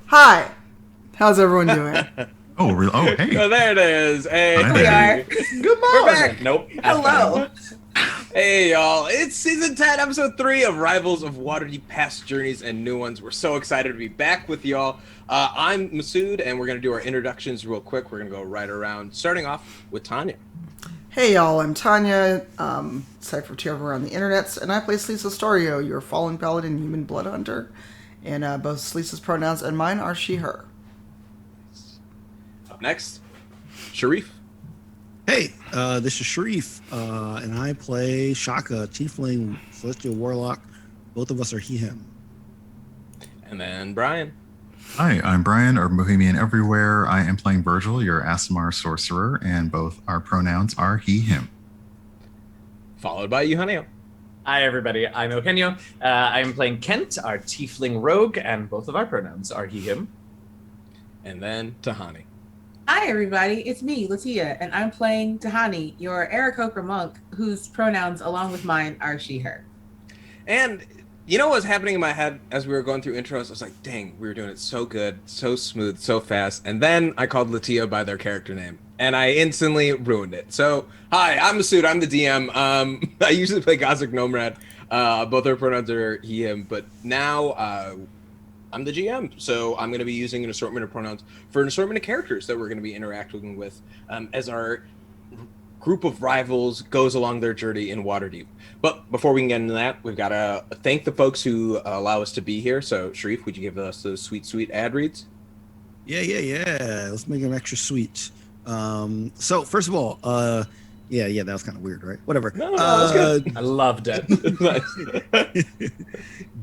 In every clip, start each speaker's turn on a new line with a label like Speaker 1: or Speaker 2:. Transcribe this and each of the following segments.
Speaker 1: Hi. How's everyone doing?
Speaker 2: Oh, really? Oh, hey.
Speaker 3: Oh, there it is. Hey,
Speaker 2: Hi
Speaker 4: We are.
Speaker 1: Good
Speaker 3: we're
Speaker 1: morning.
Speaker 3: back. Nope.
Speaker 4: Hello.
Speaker 3: Hey, y'all. It's season 10, episode 3 of Rivals of Waterdeep Past Journeys and New Ones. We're so excited to be back with y'all. I'm Masood, and we're going to do our introductions real quick. We're going to go right around, starting off with Tanya.
Speaker 1: Hey y'all, I'm Tanya, Cypher over on the internets, and I play Selise Storio, your fallen paladin human blood hunter. And both Selise's pronouns and mine are she, her.
Speaker 3: Up next, Shareef.
Speaker 5: Hey, this is Shareef, and I play Shaka, Tiefling, Celestial Warlock. Both of us are he, him.
Speaker 3: And then Brian.
Speaker 2: Hi, I'm Brian, or Bohemian Everywhere. I am playing Virgil, your Aasimar sorcerer, and both our pronouns are he, him.
Speaker 3: Followed by Eugenio.
Speaker 6: Hi, everybody. I'm Eugenio. I'm playing Kent, our tiefling rogue, and both of our pronouns are he, him.
Speaker 3: And then Tahani.
Speaker 4: Hi, everybody. It's me, LaTia, and I'm playing Tahani, your Aarakocra monk, whose pronouns, along with mine, are she, her.
Speaker 3: And you know what was happening in my head as we were going through intros? I was like, dang, we were doing it so good, so smooth, so fast. And then I called LaTia by their character name, and I instantly ruined it. So, hi, I'm Masood. I'm the DM. I usually play Gazrick Nomad. Both our pronouns are he, him, but now I'm the GM. So I'm going to be using an assortment of pronouns for an assortment of characters that we're going to be interacting with as our group of rivals goes along their journey in Waterdeep. But before we can get into that, we've got to thank the folks who allow us to be here. So, Shareef, would you give us those sweet, sweet ad reads?
Speaker 5: Yeah. Let's make them extra sweet. So, first of all, that was kind of weird, right? Whatever.
Speaker 3: No, that's good.
Speaker 6: I loved it.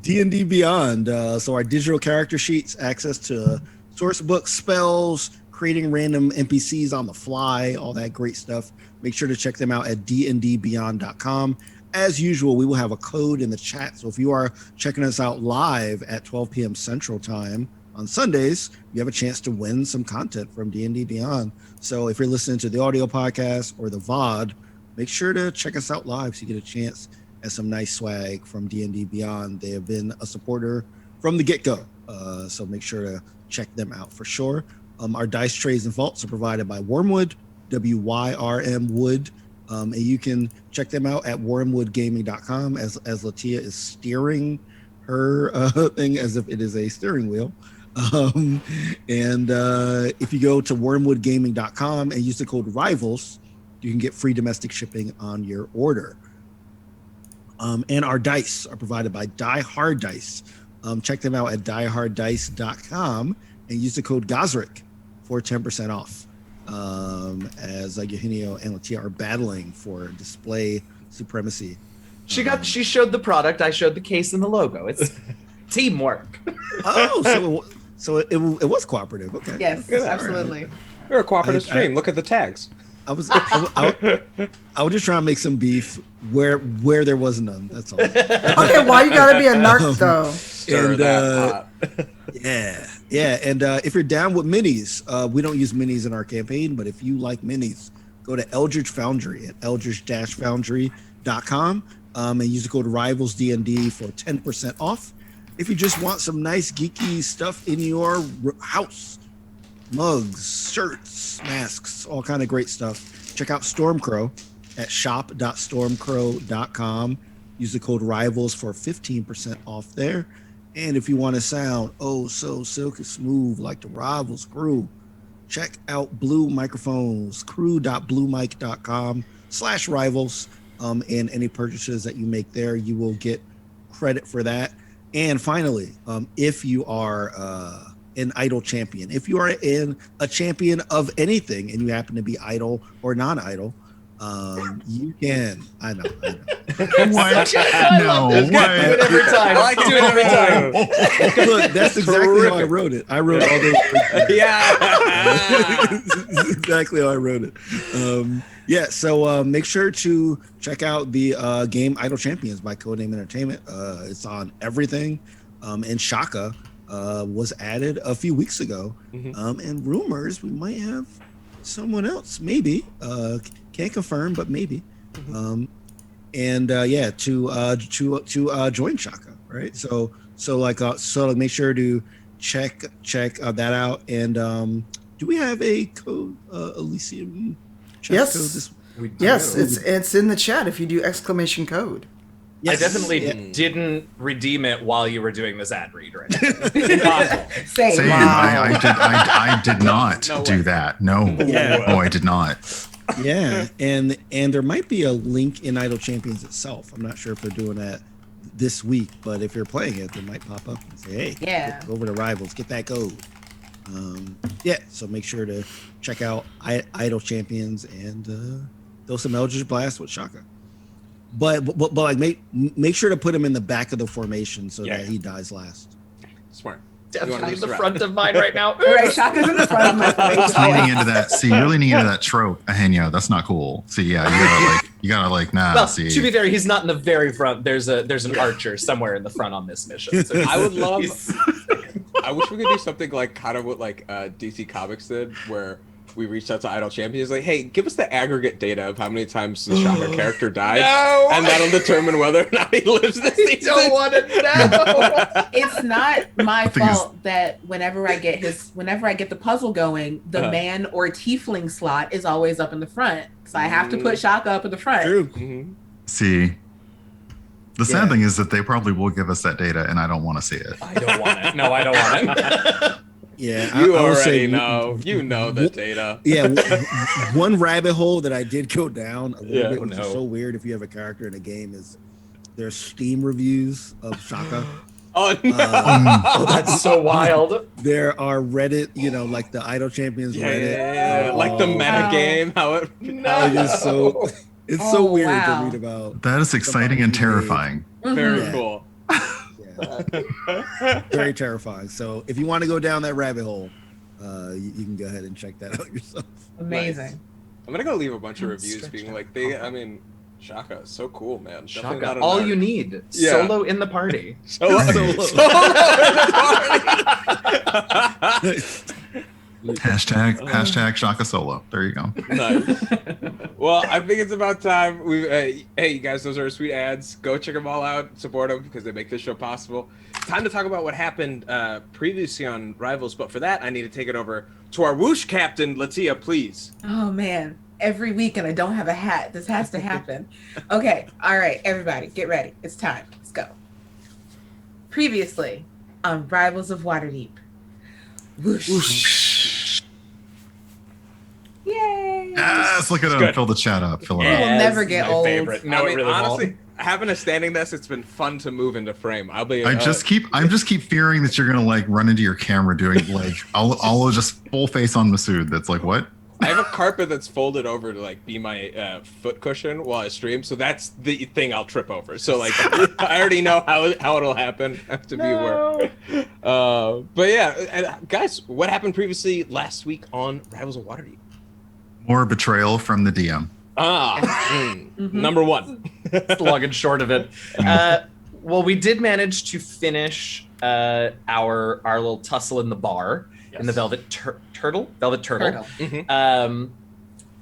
Speaker 5: D&D Beyond. So our digital character sheets, access to source books, spells, creating random NPCs on the fly, all that great stuff. Make sure to check them out at dndbeyond.com. As usual, we will have a code in the chat. So if you are checking us out live at 12 p.m. Central Time on Sundays, you have a chance to win some content from D&D Beyond. So if you're listening to the audio podcast or the VOD, make sure to check us out live so you get a chance at some nice swag from D&D Beyond. They have been a supporter from the get-go. So make sure to check them out for sure. Our dice trays and vaults are provided by Wormwood, WYRM Wood. And you can check them out at wormwoodgaming.com as LaTia is steering her thing as if it is a steering wheel. If you go to wormwoodgaming.com and use the code RIVALS, you can get free domestic shipping on your order. And our dice are provided by Die Hard Dice. Check them out at dieharddice.com and use the code Gazrick for 10% off. As Eugenio and LaTia are battling for display supremacy.
Speaker 6: She showed the product. I showed the case and the logo. It's teamwork.
Speaker 5: So it was cooperative. Okay.
Speaker 4: Yes,
Speaker 3: Look at that.
Speaker 4: absolutely.
Speaker 3: We're a cooperative stream. Look at the tags.
Speaker 5: I was just trying to make some beef where there was none. That's all.
Speaker 1: Okay, why you gotta be a narc though?
Speaker 3: Stir that pot.
Speaker 5: Yeah. And if you're down with minis, we don't use minis in our campaign, but if you like minis, go to Eldritch Foundry at eldritch-foundry.com and use the code RIVALSDND for 10% off. If you just want some nice geeky stuff in your house, mugs, shirts, masks, all kind of great stuff, check out Stormcrow at shop.stormcrow.com. Use the code RIVALS for 15% off there. And if you want to sound so silky smooth like the Rivals crew, check out Blue Microphones, crew.bluemic.com/rivals. And any purchases that you make there, you will get credit for that. And finally, if you are an idle champion, if you are a champion of anything and you happen to be idle or non-idle, you can. I know.
Speaker 2: What? No.
Speaker 6: Do it every time. I like to do it every time.
Speaker 5: Look, that's exactly how I wrote it. I wrote all those.
Speaker 3: Yeah.
Speaker 5: This is exactly how I wrote it. So make sure to check out the game Idle Champions by Codename Entertainment. It's on everything. And Shaka was added a few weeks ago.
Speaker 3: Mm-hmm.
Speaker 5: And rumors we might have someone else, maybe. Can't confirm, but maybe. To join Shaka, right? So make sure to check that out. And do we have a code, Elysium chat
Speaker 1: Yes.
Speaker 5: code this
Speaker 1: Yes, it's in the chat if you do exclamation code.
Speaker 5: Yes.
Speaker 6: I definitely didn't redeem it while you were doing this ad read, right?
Speaker 4: Same.
Speaker 2: Same. I did not
Speaker 3: No
Speaker 2: do
Speaker 3: way.
Speaker 2: that. No.
Speaker 5: Yeah.
Speaker 2: Oh, I did not.
Speaker 5: Yeah, and there might be a link in Idle Champions itself. I'm not sure if they're doing that this week, but if you're playing it, they might pop up and say, "Hey,
Speaker 4: Yeah.
Speaker 5: go over to Rivals, get that code." So make sure to check out Idle Champions and throw some Eldritch Blast with Shaka. But like make sure to put him in the back of the formation so that he dies last.
Speaker 3: Smart.
Speaker 6: Definitely the front of mine right now.
Speaker 4: All right, Shaka's in the front of my
Speaker 2: It's leaning into that. See, you're leaning into that trope, Eugenio. That's not cool. See, yeah, you gotta like, nah.
Speaker 6: Well,
Speaker 2: see,
Speaker 6: to be fair, he's not in the very front. There's an archer somewhere in the front on this mission. So
Speaker 3: I would love.
Speaker 6: he's-
Speaker 3: I wish we could do something like kind of what like DC Comics did, where we reached out to Idle Champions, like, hey, give us the aggregate data of how many times the Shaka character died,
Speaker 6: No!
Speaker 3: and that'll determine whether or not he lives this
Speaker 6: I
Speaker 3: season.
Speaker 6: don't want to know.
Speaker 4: It's not my
Speaker 2: thing is-
Speaker 4: fault that whenever I get the puzzle going, the man or tiefling slot is always up in the front. So I have to put Shaka up in the front.
Speaker 5: True.
Speaker 3: Mhm.
Speaker 2: see. The sad
Speaker 5: Yeah.
Speaker 2: thing is that they probably will give us that data, and I don't want to see it.
Speaker 6: I don't want it. No, I don't want it.
Speaker 5: Yeah,
Speaker 3: You
Speaker 5: I would
Speaker 3: already
Speaker 5: say
Speaker 3: know. You know the data.
Speaker 5: Yeah, one rabbit hole that I did go down a little bit, which
Speaker 6: no.
Speaker 5: is so weird if you have a character in a game, is there's Steam reviews of Shaka.
Speaker 3: Oh no!
Speaker 6: Oh, that's so wild.
Speaker 5: There are Reddit, like the Idle Champions
Speaker 3: yeah,
Speaker 5: Reddit.
Speaker 3: yeah, yeah. Like the meta
Speaker 4: Wow.
Speaker 3: game, how it.
Speaker 6: No.
Speaker 5: It is so it's so
Speaker 4: Oh,
Speaker 5: weird
Speaker 4: wow.
Speaker 5: to read about.
Speaker 2: That is exciting and
Speaker 5: Somebody who made-
Speaker 2: terrifying.
Speaker 3: Very
Speaker 5: Yeah.
Speaker 3: cool.
Speaker 5: Yeah, very terrifying. So if you want to go down that rabbit hole, you can go ahead and check that out yourself.
Speaker 4: Amazing.
Speaker 3: I'm gonna go leave a bunch of
Speaker 6: I'm
Speaker 3: reviews
Speaker 6: stretched
Speaker 3: being
Speaker 6: out.
Speaker 3: like, Shaka is so cool, man. Definitely
Speaker 6: Shaka,
Speaker 3: not a
Speaker 6: all
Speaker 3: nerd.
Speaker 6: you need.
Speaker 3: Yeah.
Speaker 6: Solo in the party.
Speaker 3: Solo.
Speaker 2: Hashtag Shaka Solo. There you go.
Speaker 3: Nice. Well, I think it's about time. Hey, you guys, those are our sweet ads. Go check them all out. Support them because they make this show possible. Time to talk about what happened previously on Rivals. But for that, I need to take it over to our whoosh captain, LaTia, please.
Speaker 4: Oh man, every week and I don't have a hat. This has to happen. Okay, all right, everybody, get ready. It's time. Let's go. Previously on Rivals of Waterdeep. Whoosh. Yay!
Speaker 2: Yes, look at him.
Speaker 3: good.
Speaker 2: Fill the chat up. Fill it
Speaker 4: It
Speaker 2: up.
Speaker 4: will never get
Speaker 6: my
Speaker 4: old.
Speaker 6: favorite. No,
Speaker 3: I
Speaker 6: it
Speaker 3: mean,
Speaker 6: really
Speaker 3: honestly,
Speaker 6: won't.
Speaker 3: having a standing desk, it's been fun to move into frame. I'll be.
Speaker 2: I just keep fearing that you're gonna like run into your camera doing like I'll just full face on Masood. That's like what?
Speaker 3: I have a carpet that's folded over to like be my foot cushion while I stream, so that's the thing I'll trip over. So like, I already know how it'll happen. I have to be aware. But yeah, guys, what happened previously last week on Rivals of Waterdeep?
Speaker 2: More betrayal from the DM.
Speaker 3: Number one.
Speaker 6: That's the long and short of it. Well, we did manage to finish our little tussle in the bar in the Velvet Turtle,
Speaker 3: Mhm.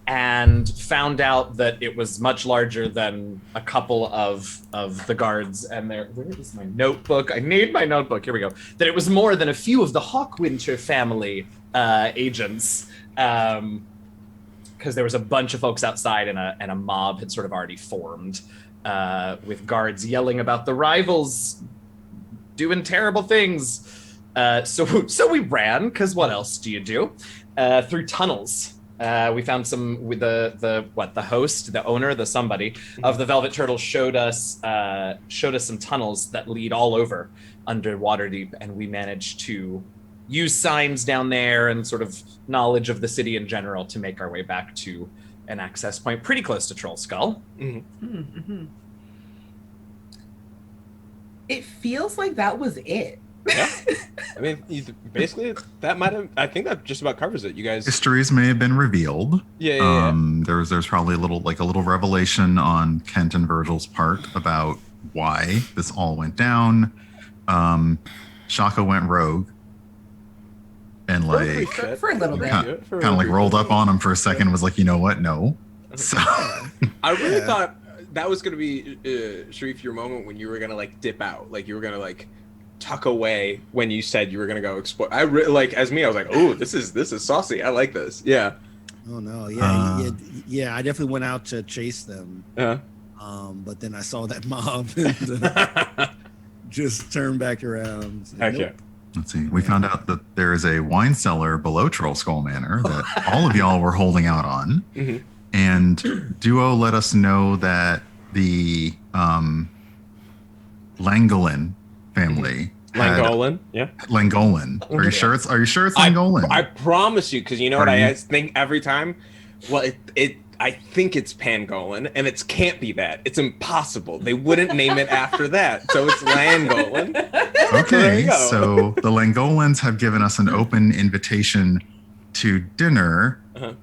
Speaker 6: and found out that it was much larger than a couple of the guards. And where is my notebook? I need my notebook. Here we go. That it was more than a few of the Hawkwinter family agents. Because there was a bunch of folks outside and a mob had sort of already formed with guards yelling about the rivals doing terrible things. So we ran, because what else do you do? Through tunnels. We found some with the host, the owner, the somebody of the Velvet Turtle showed us some tunnels that lead all over under Waterdeep, and we managed to use signs down there and sort of knowledge of the city in general to make our way back to an access point pretty close to Troll Skull.
Speaker 4: Mm-hmm. It feels like that was it.
Speaker 3: Yeah. I mean, basically, that might have. I think that just about covers it. You guys.
Speaker 2: Histories may have been revealed.
Speaker 3: Yeah.
Speaker 2: There's probably a little revelation on Kent and Virgil's part about why this all went down. Shaka went rogue and like
Speaker 4: For a little bit.
Speaker 2: kind of like rolled up on him for a second and was like, you know what? No. So
Speaker 3: I really thought that was gonna be Shareef, your moment when you were gonna like dip out, like you were gonna like tuck away when you said you were gonna go explore. Like as me, I was like, oh, this is saucy. I like this. Yeah.
Speaker 5: Oh no, yeah. I definitely went out to chase them. But then I saw that mob and just turned back around.
Speaker 3: Heck yeah.
Speaker 2: Let's see. We found out that there is a wine cellar below Troll Skull Manor that all of y'all were holding out on.
Speaker 3: Mm-hmm.
Speaker 2: And Duo let us know that the Langolin family.
Speaker 3: Langolin, yeah.
Speaker 2: Langolin. Are you sure it's Langolin?
Speaker 3: I promise you, because you know what I think every time? Well, I think it's Pangolin, and it can't be that. It's impossible. They wouldn't name it after that. So it's Langolin.
Speaker 2: Okay, so the Langolins have given us an open invitation to dinner.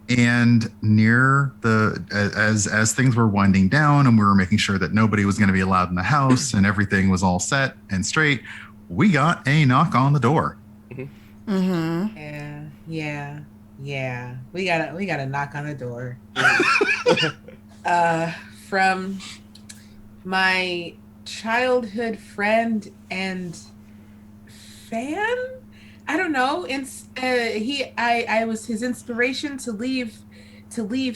Speaker 2: And near as things were winding down and we were making sure that nobody was going to be allowed in the house and everything was all set and straight, we got a knock on the door.
Speaker 4: Yeah. We got a knock on the door. From my childhood friend and fan. I don't know. I was his inspiration to leave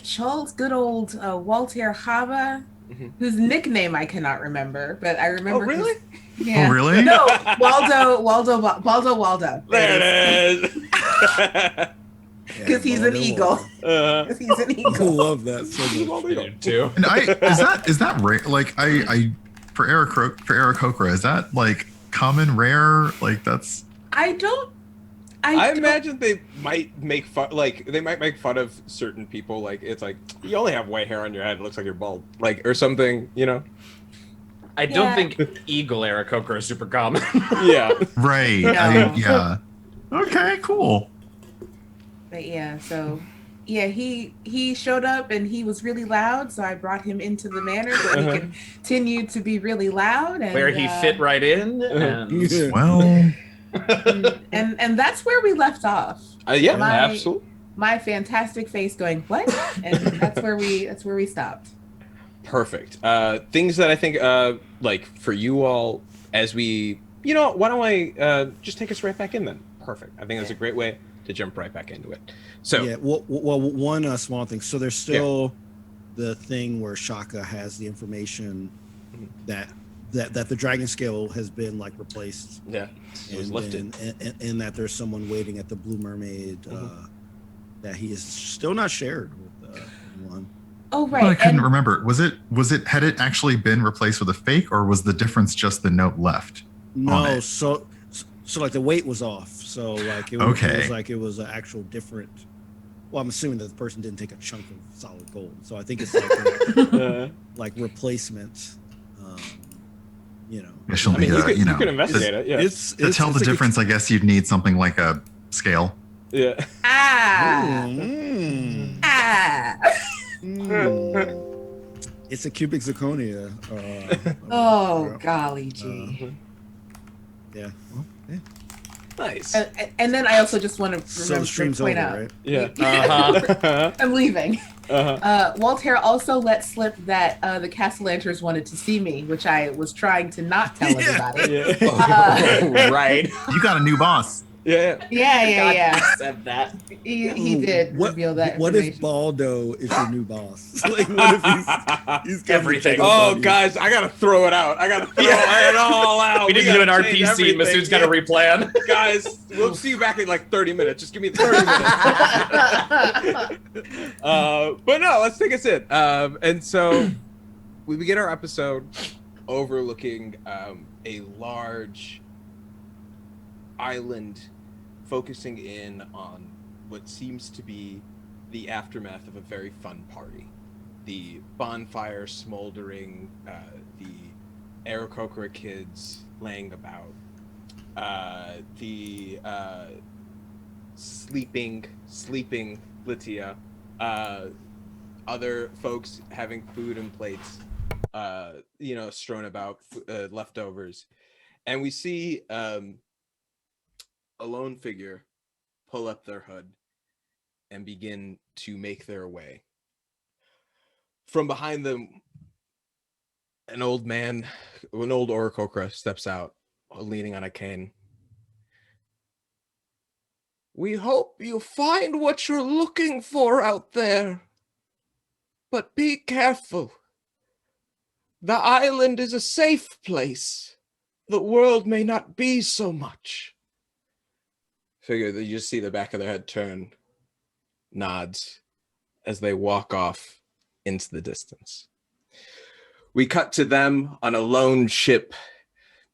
Speaker 4: Chul's good old Walter Hava, whose nickname I cannot remember, but I remember.
Speaker 3: Oh, really?
Speaker 4: Yeah.
Speaker 2: Oh, really?
Speaker 4: No, Waldo.
Speaker 3: There it is.
Speaker 4: Because he's an eagle. Because he's an
Speaker 5: I
Speaker 4: eagle.
Speaker 5: love that so much.
Speaker 6: Too.
Speaker 2: And is that rare? Like I for Aarakocra, is that like common, rare? Like that's.
Speaker 3: I imagine they might make fun, like they might make fun of certain people. Like it's like you only have white hair on your head. It looks like you're bald, like or something. You know.
Speaker 6: I don't think eagle Aarakocra is super common.
Speaker 3: Yeah.
Speaker 2: Right.
Speaker 4: No.
Speaker 2: Yeah. Okay. Cool.
Speaker 4: But yeah, so yeah, he showed up and he was really loud, so I brought him into the manor so he continued to be really loud. And,
Speaker 6: where he fit right in. And...
Speaker 2: Well.
Speaker 4: and that's where we left off.
Speaker 3: Yeah, absolutely.
Speaker 4: My fantastic face going, what? And that's where we stopped.
Speaker 3: Perfect. Things that I think like for you all as we, you know, why don't I just take us right back in then? Perfect. I think that's a great way to jump right back into it. So
Speaker 5: yeah, well one small thing. So there's still the thing where Shaka has the information that the dragon scale has been like replaced.
Speaker 3: Yeah, it was lifted,
Speaker 5: and that there's someone waiting at the Blue Mermaid that he is still not shared with anyone.
Speaker 4: Oh right.
Speaker 2: Well, I couldn't remember. Had it actually been replaced with a fake, or was the difference just the note left?
Speaker 5: No, so like the weight was off. So like it was like it was an actual different. Well, I'm assuming that the person didn't take a chunk of solid gold. So I think it's like like replacement. You know,
Speaker 2: I mean,
Speaker 3: you can investigate it. Yeah,
Speaker 2: to tell the difference, I guess you'd need something like a scale.
Speaker 3: Yeah.
Speaker 5: It's a cubic zirconia.
Speaker 4: Golly gee.
Speaker 5: Yeah. Well, yeah.
Speaker 3: Nice.
Speaker 4: And then I also just want to
Speaker 5: So the stream's
Speaker 4: point
Speaker 5: over,
Speaker 4: out.
Speaker 5: right?
Speaker 3: Yeah.
Speaker 4: I'm leaving. Walter also let slip that the Castellanters wanted to see me, which I was trying to not tell everybody.
Speaker 6: Right.
Speaker 2: You got a new boss.
Speaker 4: Yeah.
Speaker 6: Said that.
Speaker 4: He did reveal that.
Speaker 5: What if Baldo is your new boss? Like, what if he's
Speaker 6: everything?
Speaker 3: Oh, guys, I gotta throw it out. I gotta throw it all out.
Speaker 6: We didn't do an RPC. Masood's got to replan.
Speaker 3: Guys, we'll see you back in like 30 minutes. Just give me 30 minutes. But no, let's take us in. And so we begin our episode overlooking a large island, focusing in on what seems to be the aftermath of a very fun party. The bonfire smoldering, the Aarakocra kids laying about, the sleeping LaTia, other folks having food and plates, strewn about, leftovers. And we see a lone figure pull up their hood and begin to make their way. From behind them, an old Aarakocra steps out, leaning on a cane. We hope you find what you're looking for out there. But be careful. The island is a safe place. The world may not be so much. Figure that you just see the back of their head turn, nods, as they walk off into the distance. We cut to them on a lone ship,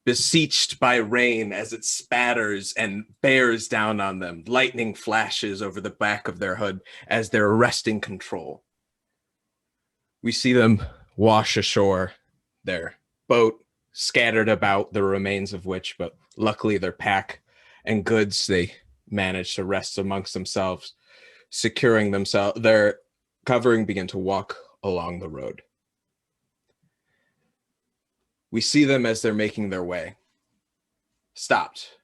Speaker 3: beseeched by rain as it spatters and bears down on them. Lightning flashes over the back of their hood as they're arresting control. We see them wash ashore, their boat scattered about, the remains of which, but luckily their pack and goods, they manage to rest amongst themselves, securing themselves, their covering, begin to walk along the road. We see them as they're making their way, stopped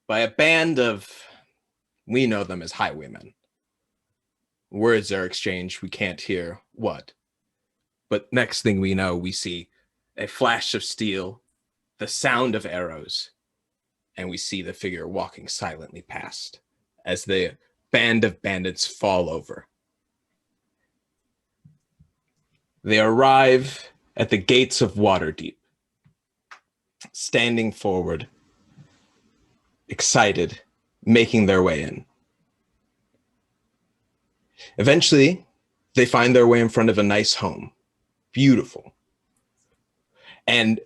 Speaker 3: by a band of, we know them as highwaymen. Words are exchanged, we can't hear what. But next thing we know, we see a flash of steel, the sound of arrows, and we see the figure walking silently past as the band of bandits fall over. They arrive at the gates of Waterdeep, standing forward, excited, making their way in. Eventually, they find their way in front of a nice home. Beautiful. And,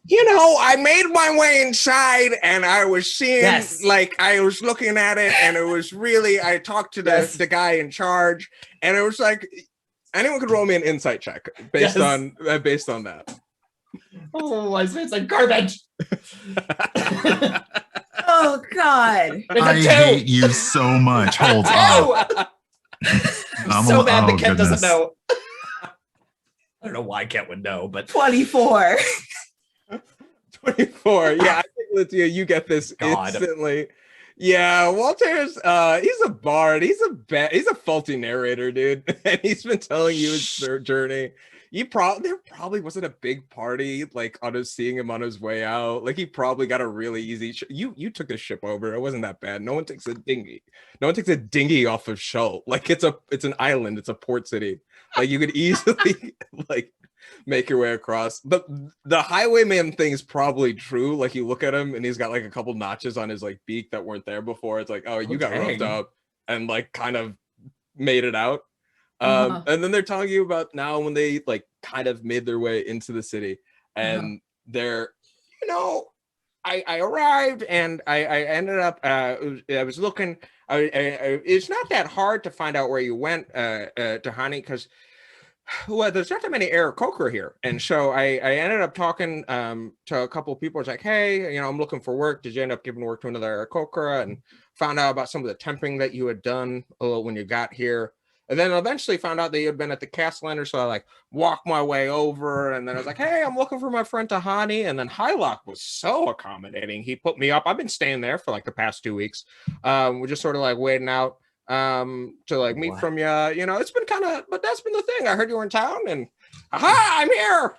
Speaker 3: you know, I made my way inside and I was seeing, I was looking at it and it was really, I talked to the guy in charge and it was like, anyone could roll me an insight check based on that.
Speaker 6: Oh, I say it's like garbage.
Speaker 4: Oh God!
Speaker 2: I hate you so much. Hold up.
Speaker 6: I'm so mad that Kent doesn't know. I don't know why Kent would know, but
Speaker 4: 24.
Speaker 3: 24. Yeah, I think LaTia, you get this instantly. Yeah, Walter's he's a bard. He's a faulty narrator, dude. And he's been telling you his journey. There probably wasn't a big party like on us seeing him on his way out. Like he probably got a really easy you took a ship over. It wasn't that bad. No one takes a dinghy. No one takes a dinghy off of Shull. Like it's an island, it's a port city. Like you could easily like make your way across. The highwayman thing is probably true. Like you look at him and he's got like a couple notches on his like beak that weren't there before. It's like, oh, you got roughed up and like kind of made it out. And then they're telling you about now when they like kind of made their way into the city and they're, you know, I arrived and I ended up, I was looking, it's not that hard to find out where you went to Honey because, well, there's not that many Aarakocra here. And so I ended up talking to a couple of people. It's like, hey, you know, I'm looking for work. Did you end up giving work to another Aarakocra? And found out about some of the temping that you had done when you got here. And then eventually found out that you had been at the Castellan, so I like walked my way over. And then I was like, hey, I'm looking for my friend Tahani. And then Hylock was so accommodating. He put me up. I've been staying there for like the past 2 weeks. We're just sort of like waiting out to like meet from you. You know, it's been kind of, but that's been the thing. I heard you were in town and I'm here.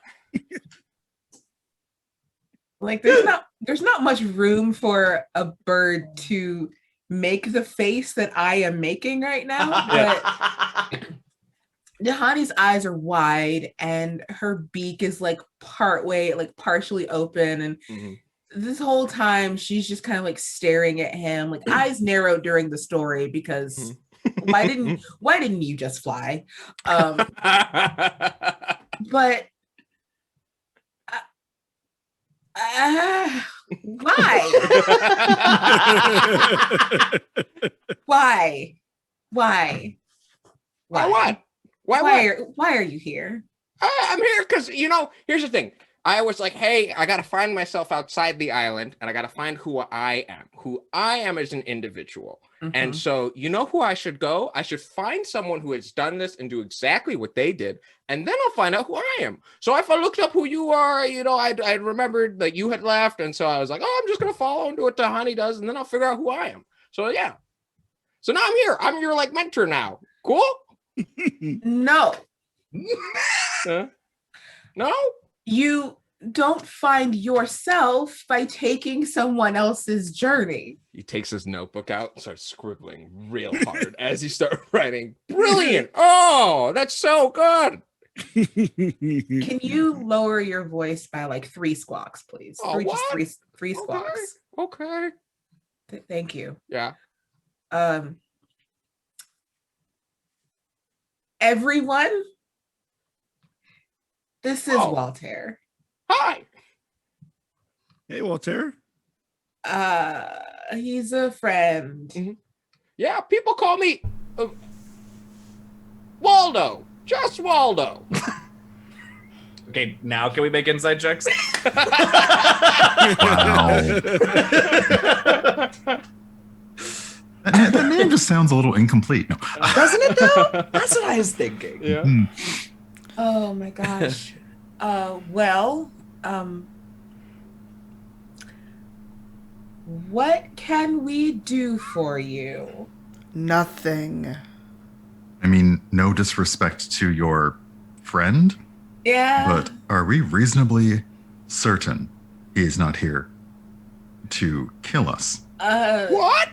Speaker 4: Like there's not much room for a bird to make the face that I am making right now, but Dahani's eyes are wide and her beak is like partially open, and this whole time she's just kind of like staring at him, like eyes narrowed during the story because why didn't you just fly? But why? Why what? Why are you here?
Speaker 3: I'm here because, you know, here's the thing. I was like, hey, I got to find myself outside the island and I got to find who I am. Who I am as an individual. And so, you know who I should go? I should find someone who has done this and do exactly what they did. And then I'll find out who I am. So if I looked up who you are, you know, I remembered that you had left. And so I was like, oh, I'm just going to follow and do what Tahani does. And then I'll figure out who I am. So, yeah. So now I'm here. I'm your like mentor now. Cool?
Speaker 4: No.
Speaker 3: No?
Speaker 4: You don't find yourself by taking someone else's journey.
Speaker 3: He takes his notebook out and starts scribbling real hard as he starts writing. Brilliant! Oh, that's so good.
Speaker 4: Can you lower your voice by like 3 squawks, please?
Speaker 3: Oh,
Speaker 4: Three, just
Speaker 3: what?
Speaker 4: three squawks.
Speaker 3: Okay.
Speaker 4: Thank you.
Speaker 3: Yeah.
Speaker 4: Everyone, this is
Speaker 3: Oh.
Speaker 4: Walter.
Speaker 3: Hi.
Speaker 5: Hey, Walter.
Speaker 4: He's a friend.
Speaker 3: Mm-hmm. Yeah, people call me Waldo. Just Waldo.
Speaker 6: Okay, now can we make inside checks?
Speaker 2: Wow. That name just sounds a little incomplete. No.
Speaker 6: Doesn't it though? That's what I was thinking.
Speaker 3: Yeah.
Speaker 2: Hmm.
Speaker 4: Oh my gosh. What can we do for you?
Speaker 1: Nothing.
Speaker 2: I mean, no disrespect to your friend,
Speaker 4: Yeah.
Speaker 2: but are we reasonably certain he is not here to kill us?
Speaker 3: What?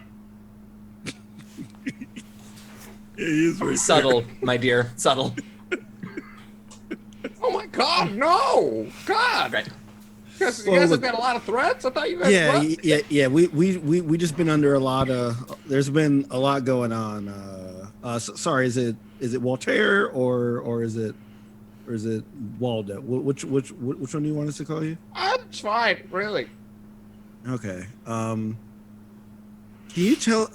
Speaker 5: He is very
Speaker 6: Subtle, my dear. Subtle.
Speaker 3: Oh my God, no! God,
Speaker 6: Right.
Speaker 3: you guys have got a lot of threats. I thought you guys.
Speaker 5: Yeah. We just been under a lot of. There's been a lot going on. Sorry, is it Walter or is it Waldo? Which one do you want us to call you?
Speaker 3: It's fine, really.
Speaker 5: Okay. Can you tell?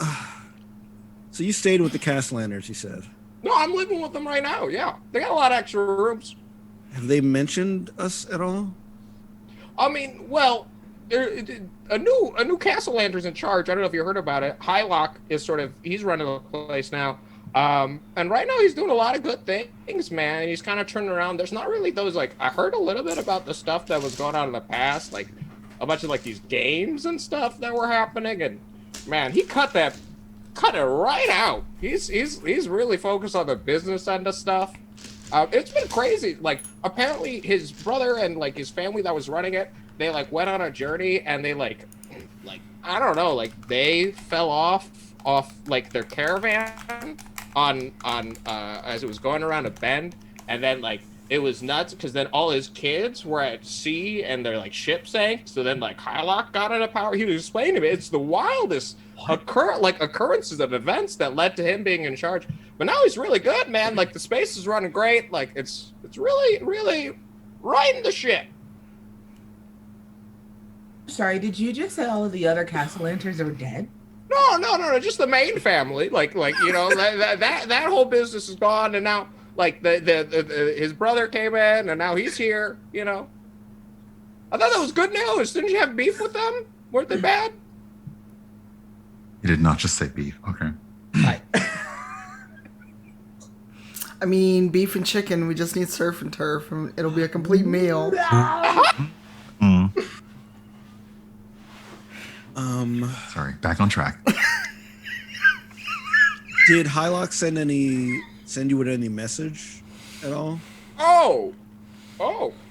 Speaker 5: So you stayed with the Castellanders, you said.
Speaker 3: No, I'm living with them right now. Yeah, they got a lot of extra rooms.
Speaker 5: Have they mentioned us at all?
Speaker 3: I mean, well, a new Castellander's in charge. I don't know if you heard about it. Haque is he's running the place now. And right now he's doing a lot of good things, man. He's kind of turning around. There's not really those, like, I heard a little bit about the stuff that was going on in the past, like a bunch of like these games and stuff that were happening. And man, he cut it right out. He's really focused on the business end of stuff. It's been crazy. Like, apparently his brother and like his family that was running it, they like went on a journey and they like I don't know, like they fell off like their caravan on as it was going around a bend, and then like it was nuts because then all his kids were at sea and their like ship sank. So then like Haque got into power. He was explaining to me it's the wildest occurrences of events that led to him being in charge. But now he's really good, man. Like the space is running great. Like it's really right in the ship.
Speaker 4: Sorry, did you just say all of the other Castellanders are dead?
Speaker 3: No, just the main family. Like you know that whole business is gone, and now like the his brother came in, and now he's here. You know, I thought that was good news. Didn't you have beef with them? Weren't they bad?
Speaker 2: You did not just say beef. Okay.
Speaker 6: Hi.
Speaker 1: I mean, beef and chicken, we just need surf and turf, and it'll be a complete meal.
Speaker 2: Mm. Sorry, back on track.
Speaker 5: Did Haque send you with any message at all?
Speaker 3: Oh,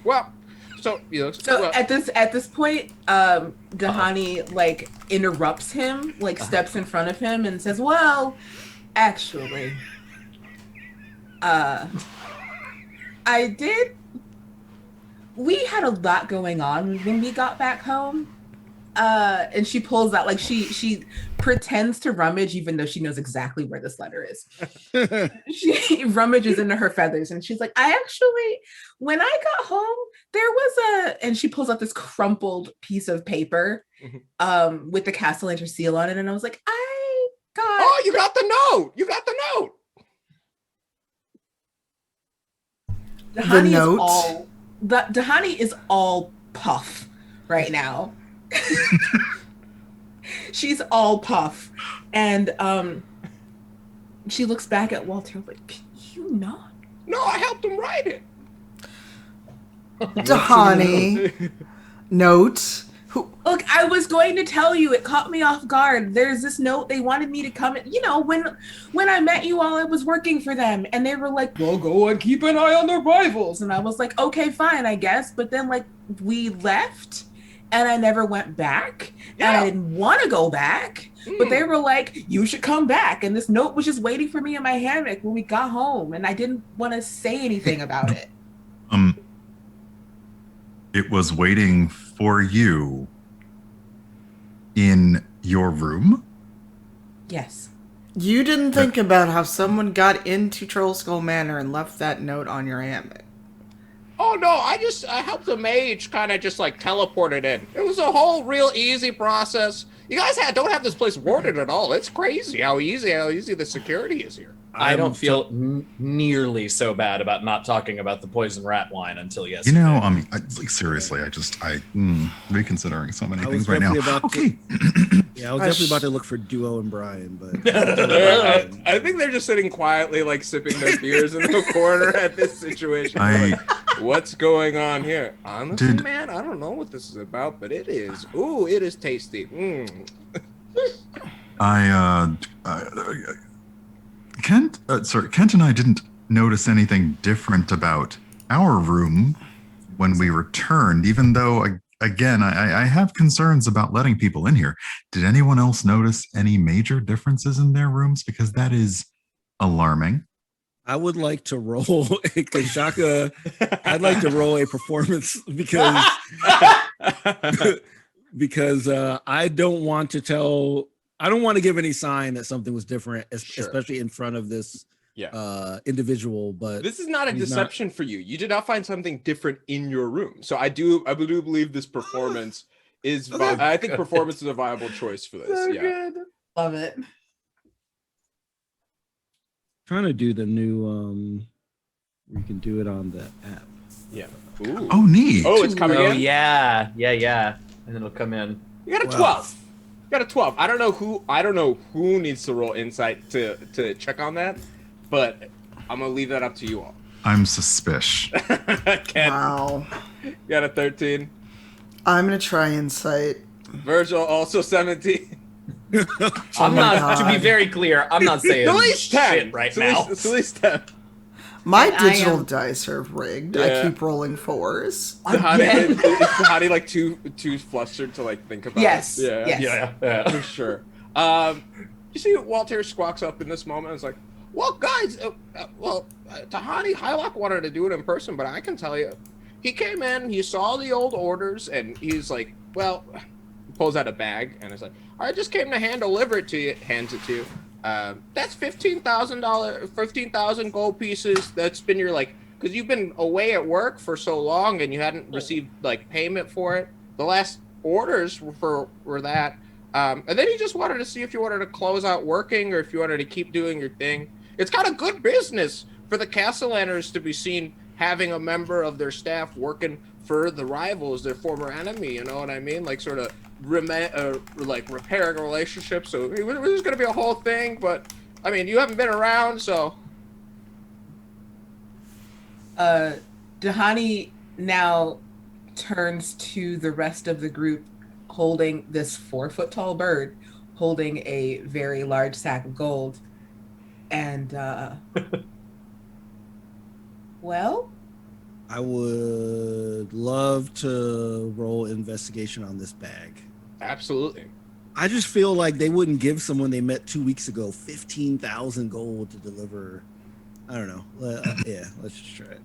Speaker 3: well. So you know.
Speaker 4: So
Speaker 3: well,
Speaker 4: at this point, Dahani like interrupts him, like steps in front of him and says, "Well, actually, we had a lot going on when we got back home." And she pulls out, like she pretends to rummage even though she knows exactly where this letter is. She rummages into her feathers and she's like, when I got home, there was and she pulls out this crumpled piece of paper with the Castellander seal on it, and I was like,
Speaker 3: oh, you got the note.
Speaker 4: Dahani is all puff right now. She's all puff, and she looks back at Walter like, "Can you not?"
Speaker 3: No, I helped him write it.
Speaker 1: Dahani, note. Who?
Speaker 4: Look, I was going to tell you, it caught me off guard. There's this note, they wanted me to come in. When I met you all, I was working for them, and they were like, well, go and keep an eye on their rivals. And I was like, okay, fine, I guess. But then, we left, and I never went back. Yeah. And I didn't want to go back. But they were like, you should come back. And this note was just waiting for me in my hammock when we got home, and I didn't want to say anything about it.
Speaker 2: It was waiting for you in your room?
Speaker 4: Yes.
Speaker 1: You didn't think about how someone got into Troll Skull Manor and left that note on your hammock.
Speaker 3: Oh no, I helped the mage kind of just teleport it in. It was a whole real easy process. You guys don't have this place warded at all. It's crazy how easy the security is here.
Speaker 6: I don't feel nearly so bad about not talking about the poison rat wine until yesterday.
Speaker 2: Seriously, I'm reconsidering so many things right now. Okay.
Speaker 5: I was definitely about to look for Duo and Brian, but
Speaker 3: I think they're just sitting quietly, sipping their beers in the corner at this situation. What's going on here? Honestly, man, I don't know what this is about, but it is. Ooh, it is tasty.
Speaker 2: Kent and I didn't notice anything different about our room when we returned, even though, again, I have concerns about letting people in here. Did anyone else notice any major differences in their rooms? Because that is alarming.
Speaker 5: I would like to roll I'd like to roll a performance because I don't want to give any sign that something was different, especially in front of this individual. But
Speaker 3: this is not a deception for you. You did not find something different in your room. So I do believe this performance is. I think performance is a viable choice for this. So good.
Speaker 4: Love it.
Speaker 5: Trying to do the new you can do it on the app.
Speaker 3: Yeah. Ooh.
Speaker 2: Oh, neat.
Speaker 3: Oh, it's coming in.
Speaker 6: Oh yeah, and it'll come in.
Speaker 3: You got a 12. You got a 12. I don't know who needs to roll insight to check on that, but I'm gonna leave that up to you all.
Speaker 2: I'm suspicious.
Speaker 1: Wow.
Speaker 3: You got a 13.
Speaker 1: I'm gonna try insight.
Speaker 3: Virgil also 17.
Speaker 6: I'm not. To be very clear, I'm not saying shit right now.
Speaker 3: Selise 10.
Speaker 1: My digital dice are rigged. I keep rolling 4s.
Speaker 3: Is Tahani too flustered to think about
Speaker 4: yes.
Speaker 3: it?
Speaker 6: Yeah.
Speaker 3: For sure. You see Walter squawks up in this moment. It's like, well, guys, Tahani Hylock wanted to do it in person, but I can tell you, he came in, he saw the old orders, and he's like, well, pulls out a bag and is like, I just came to hand deliver it to you. Hands it to you. That's $15,000, 15,000 gold pieces. That's been your because you've been away at work for so long and you hadn't received payment for it. The last orders were that. And then he just wanted to see if you wanted to close out working or if you wanted to keep doing your thing. It's kind of good business for the Castellaners to be seen having a member of their staff working for the rivals, their former enemy. You know what I mean? Sort of repairing a relationship. So it was going to be a whole thing, but I mean, you haven't been around, so.
Speaker 4: Dahani now turns to the rest of the group, holding this 4-foot-tall bird, holding a very large sack of gold, and well.
Speaker 5: I would love to roll investigation on this bag.
Speaker 3: Absolutely.
Speaker 5: I just feel like they wouldn't give someone they met 2 weeks ago 15,000 gold to deliver. I don't know. Let's just try it.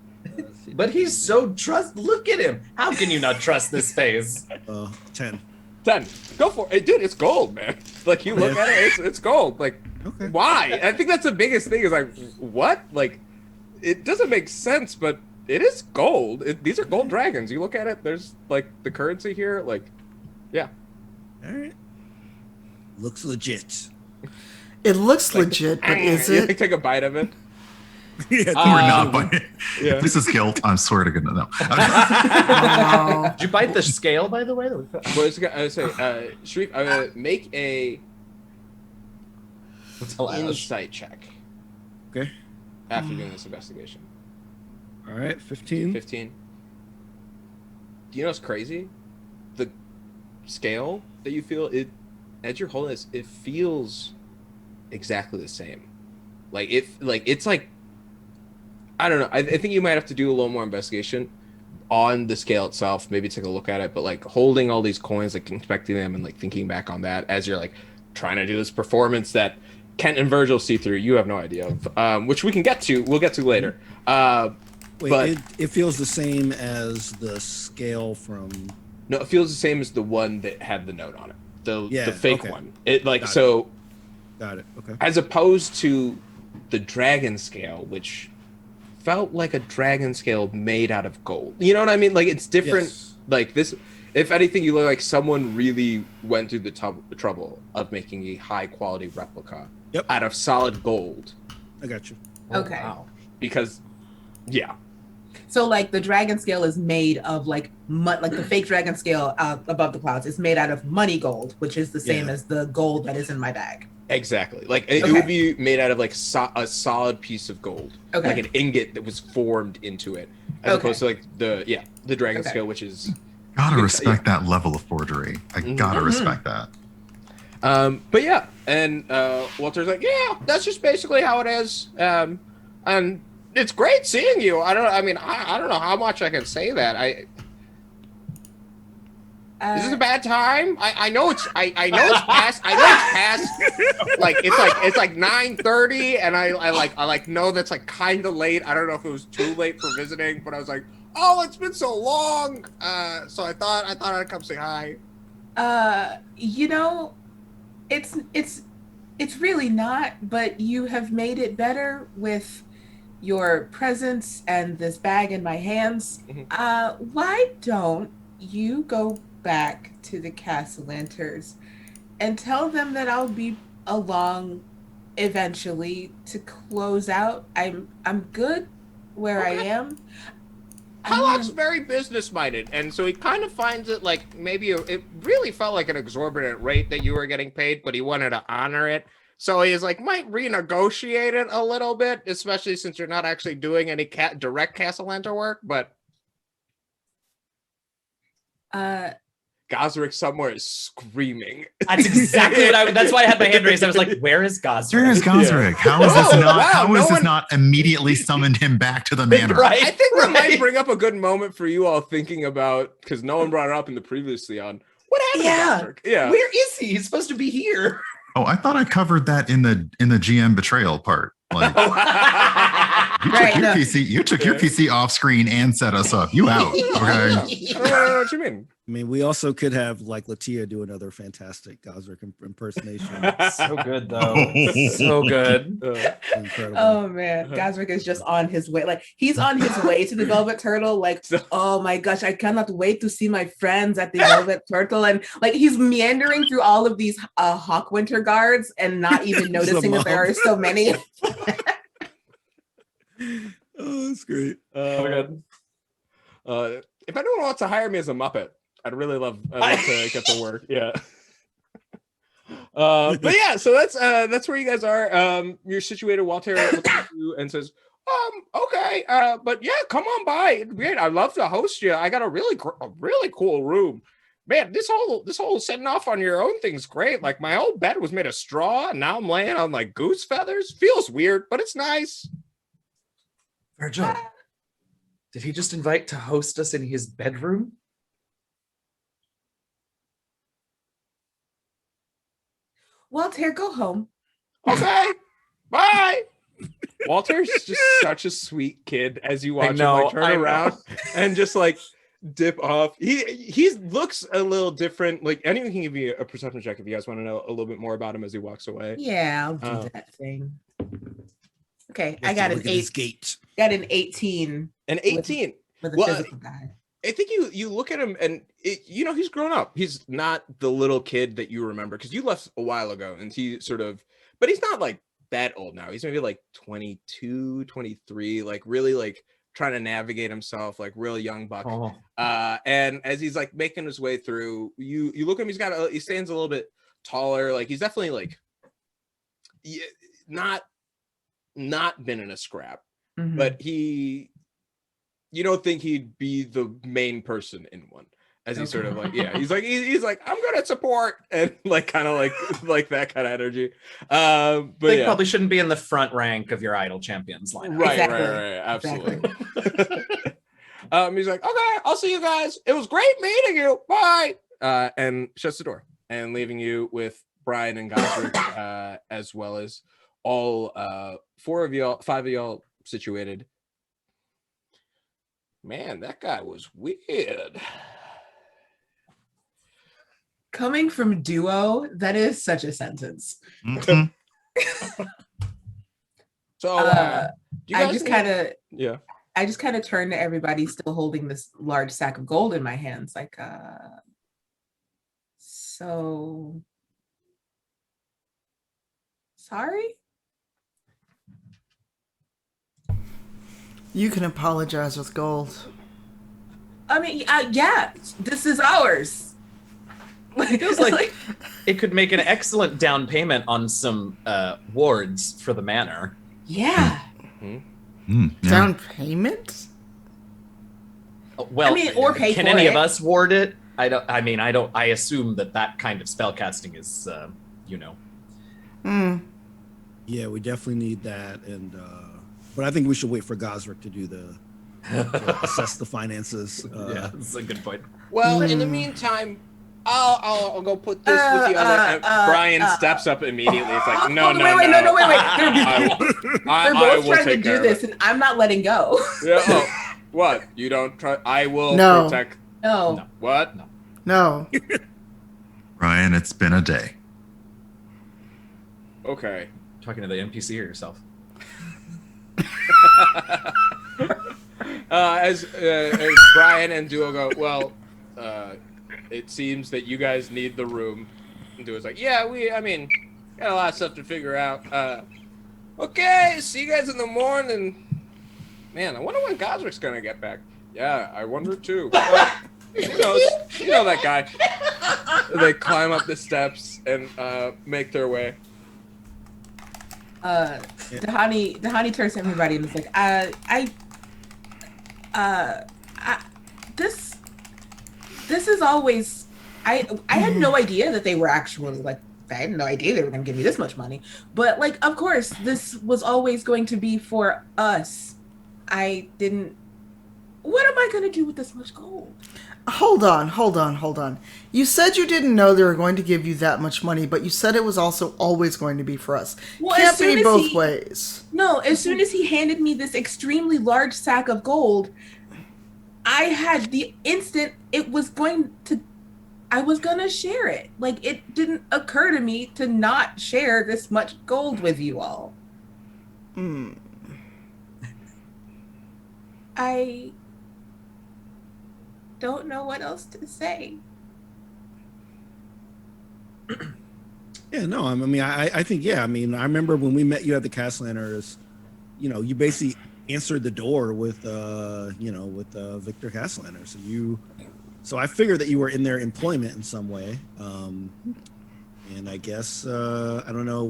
Speaker 6: But he's so Look at him. How can you not trust this face?
Speaker 5: 10.
Speaker 3: 10. Go for it, dude. It's gold, man. You look at it, it's gold. Okay. Why? I think that's the biggest thing. Is what? It doesn't make sense, but. It is gold. These are gold dragons. You look at it, there's the currency here, yeah.
Speaker 5: All right. Looks legit.
Speaker 1: It looks legit, but is it?
Speaker 3: Take a bite of it.
Speaker 2: We're not biting. Yeah. If this is guilt, I'm sort of gonna know.
Speaker 6: Did you bite the scale, by the way?
Speaker 3: Shareef, make a insight check.
Speaker 5: Okay.
Speaker 3: After doing this investigation.
Speaker 5: All right, 15.
Speaker 3: 15. Do you know what's crazy? The scale that you feel it as you're holding this, it feels exactly the same. Like it's like I don't know. I think you might have to do a little more investigation on the scale itself. Maybe take a look at it, but like holding all these coins, like inspecting them, and like thinking back on that as you're like trying to do this performance that Kent and Virgil see through. You have no idea of, which we can get to. We'll get to later.
Speaker 5: Wait,
Speaker 3: but
Speaker 5: it feels the same as the scale from.
Speaker 3: no, it feels the same as the one that had the note on it. The fake
Speaker 5: okay.
Speaker 3: one. It like
Speaker 5: Got
Speaker 3: so.
Speaker 5: Got it. Okay.
Speaker 3: As opposed to the dragon scale, which felt like a dragon scale made out of gold. You know what I mean? Like it's different.
Speaker 5: Yes.
Speaker 3: Like this, if anything, you look like someone really went through the trouble of making a high quality replica out of solid gold.
Speaker 5: I got you.
Speaker 4: Okay.
Speaker 6: Wow.
Speaker 3: Because, yeah.
Speaker 4: So like the dragon scale is made of like like the fake dragon scale above the clouds is made out of money gold, which is the same as the gold that is in my bag.
Speaker 3: Exactly. Like it would be made out of like a solid piece of gold, like an ingot that was formed into it, as opposed to like the dragon scale, which is
Speaker 2: gotta respect that level of forgery. I gotta respect that.
Speaker 3: But yeah, and Walter's like, yeah, that's just basically how it is. And it's great seeing you. I don't know how much I can say that. Is this a bad time? I know it's past. I know it's past. Like it's like 9:30, and I know that's like kind of late. I don't know if it was too late for visiting, but I was like, oh, it's been so long. So I thought I'd come say hi.
Speaker 4: You know, it's really not, but you have made it better with your presence and this bag in my hands. Why don't you go back to the Castellanters and tell them that I'll be along eventually to close out. I'm good where I am.
Speaker 3: Pollock's very business minded, and so he kind of finds it like maybe it really felt like an exorbitant rate that you were getting paid, but he wanted to honor it. So he's like, might renegotiate it a little bit, especially since you're not actually doing any direct Castellanter work. But Gazrick somewhere is screaming.
Speaker 6: That's exactly what that's why I had my hand raised. I was like, where is Gazrick?
Speaker 2: Where is Gazrick? How is this not how is this not immediately summoned him back to the manor?
Speaker 6: Right,
Speaker 3: I think that might bring up a good moment for you all thinking about, because no one brought it up in the previously on. What happened to Gazrick? Yeah.
Speaker 6: Where is he? He's supposed to be here.
Speaker 2: Oh, I thought I covered that in the GM betrayal part. Like you took your PC off screen and set us up. You out. Okay.
Speaker 3: I don't know what you mean.
Speaker 5: I mean, we also could have like LaTia do another fantastic Gazrick impersonation.
Speaker 6: So good though. So good.
Speaker 5: Incredible.
Speaker 4: Oh man, Gazrick is just on his way. Like he's on his way to the Velvet Turtle. Like, oh my gosh, I cannot wait to see my friends at the Velvet Turtle. And like he's meandering through all of these Haque winter guards and not even noticing that there are so many.
Speaker 5: Oh, that's great.
Speaker 3: If anyone wants to hire me as a Muppet, I'd love to get to work. Yeah. But yeah, so that's where you guys are. You're situated. Walter looks at you and says, okay, but yeah, come on by. It's great. I'd love to host you. I got a really cool room. Man, this whole setting off on your own thing's great. Like my old bed was made of straw, and now I'm laying on like goose feathers. Feels weird, but it's nice.
Speaker 6: Virgil, did he just invite to host us in his bedroom?
Speaker 4: Walter, go home.
Speaker 3: Okay, bye. Walter's just such a sweet kid as you watch him like turn around and just like dip off. He looks a little different. Like anyone can give you a perception check if you guys want to know a little bit more about him as he walks away.
Speaker 4: Yeah, I'll do that thing. Okay, I got an 8. Got an 18.
Speaker 3: An 18
Speaker 4: with a physical guy.
Speaker 3: I think you look at him and he's grown up. He's not the little kid that you remember because you left a while ago, and but he's not like that old now. He's maybe like 22, 23, like really like trying to navigate himself, like real young buck. And as he's like making his way through, you look at him. He stands a little bit taller. Like he's definitely like not been in a scrap, but you don't think he'd be the main person in one. as he sort of like, he's like, I'm gonna support, and like kind of like that kind of energy. But
Speaker 6: They probably shouldn't be in the front rank of your idol champions lineup.
Speaker 3: Right,
Speaker 4: Exactly.
Speaker 3: right, absolutely. He's like, okay, I'll see you guys. It was great meeting you. Bye. And shuts the door and leaving you with Brian and Gazrick, as well as all 5 of y'all situated. Man, that guy was weird.
Speaker 4: Coming from Duo, that is such a sentence.
Speaker 2: Mhm.
Speaker 3: So do you
Speaker 4: I
Speaker 3: guys
Speaker 4: just
Speaker 3: need-
Speaker 4: kind of
Speaker 3: yeah.
Speaker 4: I just kind of turned to everybody still holding this large sack of gold in my hands, like, so sorry?
Speaker 1: You can apologize with gold.
Speaker 4: I mean, yeah, this is ours.
Speaker 6: It feels like it could make an excellent down payment on some wards for the manor.
Speaker 4: Yeah.
Speaker 2: Yeah.
Speaker 1: Down payment?
Speaker 6: Well,
Speaker 4: I mean, or pay
Speaker 6: can
Speaker 4: for
Speaker 6: any
Speaker 4: it.
Speaker 6: of us ward it? I assume that kind of spellcasting is,
Speaker 5: Yeah, we definitely need that, and but I think we should wait for Gazrick to do to assess the finances.
Speaker 6: yeah, that's a good point.
Speaker 3: Well, in the meantime, I'll go put this with the other. Brian steps up immediately. It's like, no.
Speaker 4: Wait. They're both trying to do this, and I'm not letting go.
Speaker 3: Yeah. Oh, what? You don't try? I will
Speaker 1: No.
Speaker 3: protect.
Speaker 4: No.
Speaker 3: What?
Speaker 1: No.
Speaker 2: Ryan, it's been a day.
Speaker 3: Okay.
Speaker 6: Talking to the NPC or yourself?
Speaker 3: As Brian and Duo go, well, it seems that you guys need the room. And Duo's like, yeah, got a lot of stuff to figure out. Okay, see you guys in the morning. Man, I wonder when Gazrick's gonna get back. Yeah, I wonder too. You know that guy. They climb up the steps and make their way.
Speaker 4: Dahani turns to everybody and is like, this is always, I had no idea that they were actually like, I had no idea they were going to give me this much money, but like, of course, this was always going to be for us. What am I going to do with this much gold?
Speaker 1: Hold on. You said you didn't know they were going to give you that much money, but you said it was also always going to be for us.
Speaker 4: Well,
Speaker 1: Can't
Speaker 4: as soon
Speaker 1: be
Speaker 4: as
Speaker 1: both ways.
Speaker 4: No, as soon as he handed me this extremely large sack of gold, I had the instant I was going to share it. Like, it didn't occur to me to not share this much gold with you all. I don't know what else to say.
Speaker 5: Yeah, no, I think, I remember when we met you at the Castlanders, you basically answered the door with Victor Castlander. So I figured that you were in their employment in some way. And I guess, I don't know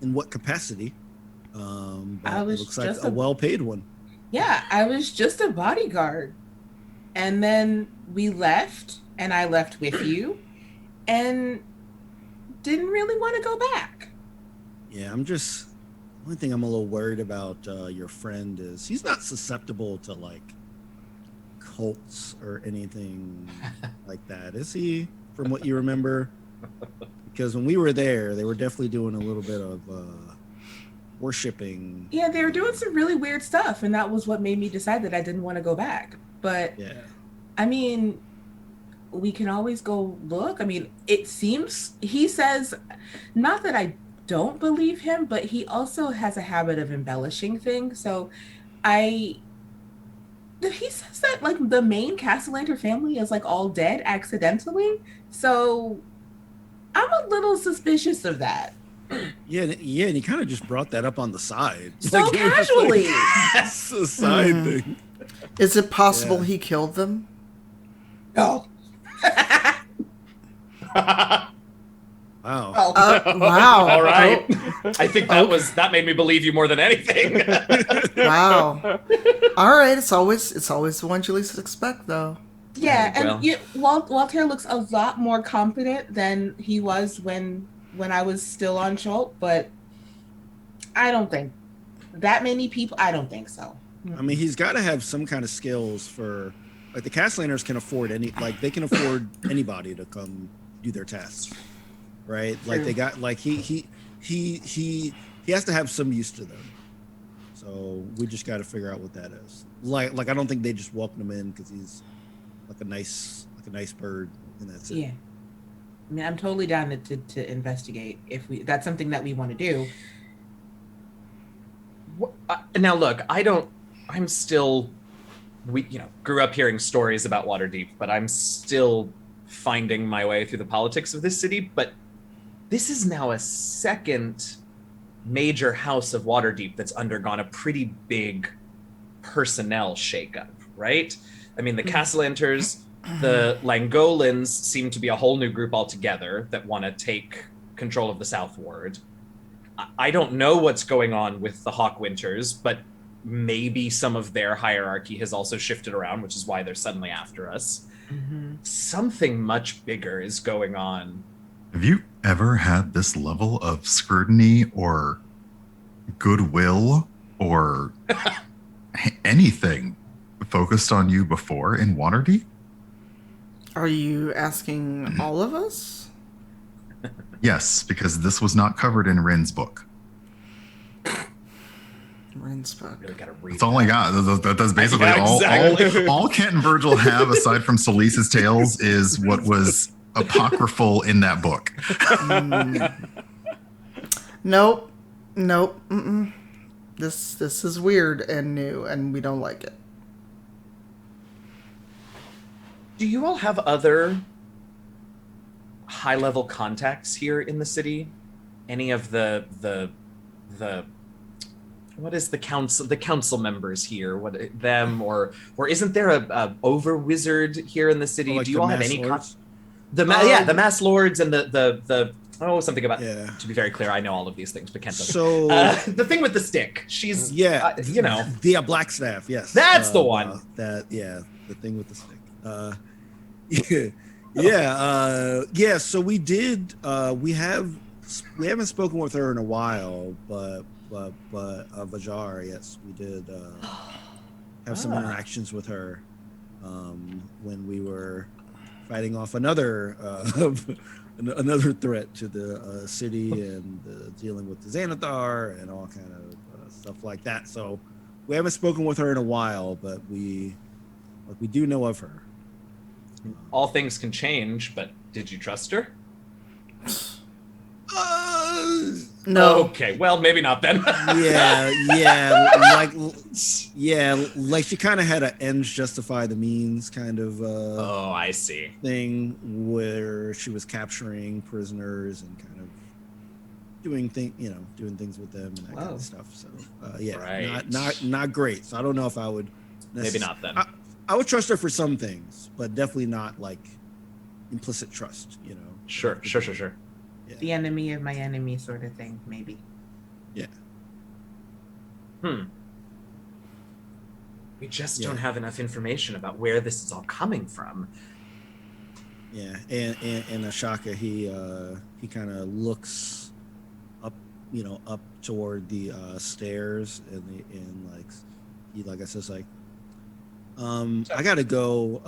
Speaker 5: in what capacity, but
Speaker 4: I was
Speaker 5: it looks like
Speaker 4: just
Speaker 5: a well-paid one.
Speaker 4: Yeah, I was just a bodyguard. And then we left, and I left with you, and didn't really want to go back.
Speaker 5: Yeah, one thing I'm a little worried about your friend is he's not susceptible to like cults or anything like that, is he? From what you remember? Because when we were there, they were definitely doing a little bit of worshipping.
Speaker 4: Yeah, they were doing some really weird stuff, and that was what made me decide that I didn't want to go back. But
Speaker 5: yeah,
Speaker 4: we can always go look. It seems he says, not that I don't believe him, but he also has a habit of embellishing things. So he says that like the main Castellanter family is like all dead accidentally. So I'm a little suspicious of that.
Speaker 5: yeah, and he kind of just brought that up on the side.
Speaker 4: So
Speaker 5: it was just
Speaker 4: casually.
Speaker 5: that's a side thing.
Speaker 1: Is it possible
Speaker 5: Yeah.
Speaker 1: he killed them?
Speaker 4: No.
Speaker 5: Wow.
Speaker 1: Wow.
Speaker 6: All right. I think that made me believe you more than anything.
Speaker 1: Wow. All right. It's always the ones you least expect, though.
Speaker 4: Yeah, and
Speaker 6: Well.
Speaker 4: Walter looks a lot more competent than he was when I was still on Schultz, but I don't think that many people. I don't think so.
Speaker 5: I mean, he's got to have some kind of skills for, like, the Castellaners can afford they can afford anybody to come do their tasks, right? Like they got, like he has to have some use to them. So we just got to figure out what that is. Like I don't think they just welcome him in because he's like a nice bird, and that's it.
Speaker 4: Yeah, I mean, I'm totally down to investigate if that's something that we want to do.
Speaker 6: Now look, I'm still, grew up hearing stories about Waterdeep, but I'm still finding my way through the politics of this city. But this is now a second major house of Waterdeep that's undergone a pretty big personnel shakeup, right? I mean, the Castellanters, the Langolans seem to be a whole new group altogether that want to take control of the South Ward. I don't know what's going on with the Hawkwinters, but maybe some of their hierarchy has also shifted around, which is why they're suddenly after us.
Speaker 4: Mm-hmm.
Speaker 6: Something much bigger is going on.
Speaker 2: Have you ever had this level of scrutiny or goodwill or anything focused on you before in Waterdeep?
Speaker 1: Are you asking all of us?
Speaker 2: Yes, because this was not covered in Rin's book.
Speaker 1: Rin's book.
Speaker 6: Really gotta read
Speaker 2: That's all I got. That's basically
Speaker 6: Yeah, exactly.
Speaker 2: all Kent and Virgil have, aside from Selise's tales, is what was apocryphal in that book.
Speaker 1: Nope. Mm-mm. This is weird and new, and we don't like it.
Speaker 6: Do you all have other high-level contacts here in the city? Any of the what is the council members here? Or isn't there a over wizard here in the city?
Speaker 5: Like
Speaker 6: do you all have any
Speaker 5: lords?
Speaker 6: the mass lords and the something about, to be very clear, I know all of these things, but Kent doesn't.
Speaker 5: So
Speaker 6: the thing with the stick, she's
Speaker 5: the Blackstaff, yes,
Speaker 6: that's the one.
Speaker 5: The thing with the stick. So we did. We haven't spoken with her in a while, but Vajar, yes, we did have some interactions with her when we were fighting off another threat to the city and dealing with the Xanathar and all kind of stuff like that. So we haven't spoken with her in a while, but we do know of her.
Speaker 6: All things can change, but did you trust her?
Speaker 1: No.
Speaker 6: Okay, well, maybe not then.
Speaker 5: Like she kind of had an ends justify the means kind of
Speaker 6: oh, I see.
Speaker 5: thing where she was capturing prisoners and kind of doing things with them and that kind of stuff. So
Speaker 6: right.
Speaker 5: not great. So I don't know if I would
Speaker 6: maybe not then.
Speaker 5: I would trust her for some things, but definitely not like implicit trust,
Speaker 6: Sure.
Speaker 5: Yeah.
Speaker 4: The enemy of my enemy sort of thing, maybe.
Speaker 5: Yeah.
Speaker 6: We just don't have enough information about where this is all coming from.
Speaker 5: Yeah, and Ashaka, he kind of looks up, up toward the stairs, and like I says, like, I gotta go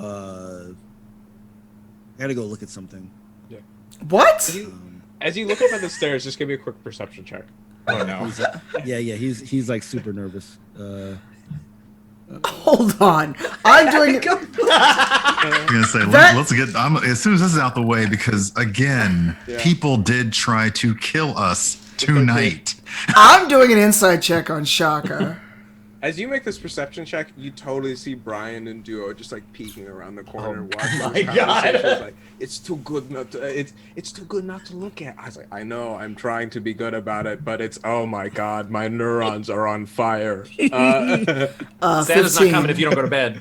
Speaker 5: look at something.
Speaker 3: Yeah.
Speaker 1: What?
Speaker 3: As you look up at the stairs, just give me a quick perception check. Oh no.
Speaker 5: He's like super nervous.
Speaker 1: Hold on. I'm doing it.
Speaker 2: I'm gonna say let's get. As soon as this is out the way, because again, people did try to kill us tonight.
Speaker 1: I'm doing an inside check on Shaka.
Speaker 3: As you make this perception check, you totally see Brian and Duo just like peeking around the corner.
Speaker 6: Oh my God.
Speaker 3: Like, it's too good not to. It's too good not to look at. I was like, I know, I'm trying to be good about it, but it's, oh my God, my neurons are on fire.
Speaker 6: Santa's
Speaker 1: 15.
Speaker 6: not coming if you don't go to bed.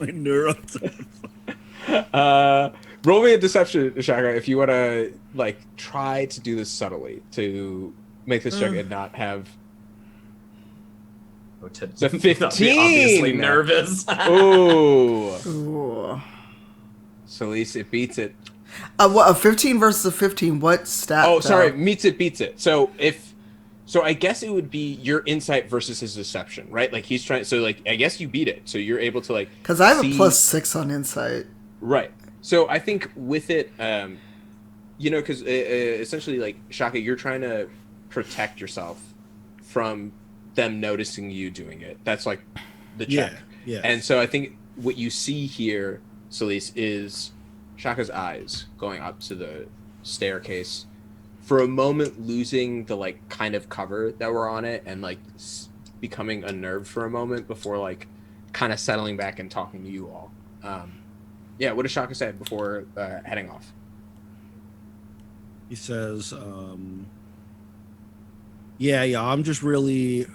Speaker 5: My neurons.
Speaker 3: Roll me a deception, Shaka, if you want to like try to do this subtly to make this check and not have.
Speaker 6: to
Speaker 3: So
Speaker 6: not be
Speaker 3: 15.
Speaker 6: obviously nervous.
Speaker 3: Ooh.
Speaker 1: Ooh.
Speaker 3: Selise, it beats it.
Speaker 1: What, a 15 versus a 15? What stat?
Speaker 3: Oh, sorry,
Speaker 1: though?
Speaker 3: meets it, beats it. So I guess it would be your insight versus his deception, right? Like he's trying. So like I guess you beat it. So you're able to like.
Speaker 1: Because I have
Speaker 3: see,
Speaker 1: a +6 on insight.
Speaker 3: Right. So I think with it, because essentially like Shaka, you're trying to protect yourself from them noticing you doing it. That's like the check.
Speaker 5: Yeah.
Speaker 3: And so I think what you see here, Selise, is Shaka's eyes going up to the staircase, for a moment losing the like kind of cover that were on it and like becoming unnerved for a moment before like kind of settling back and talking to you all. Yeah, what does Shaka say before heading off?
Speaker 5: He says, yeah, I'm just really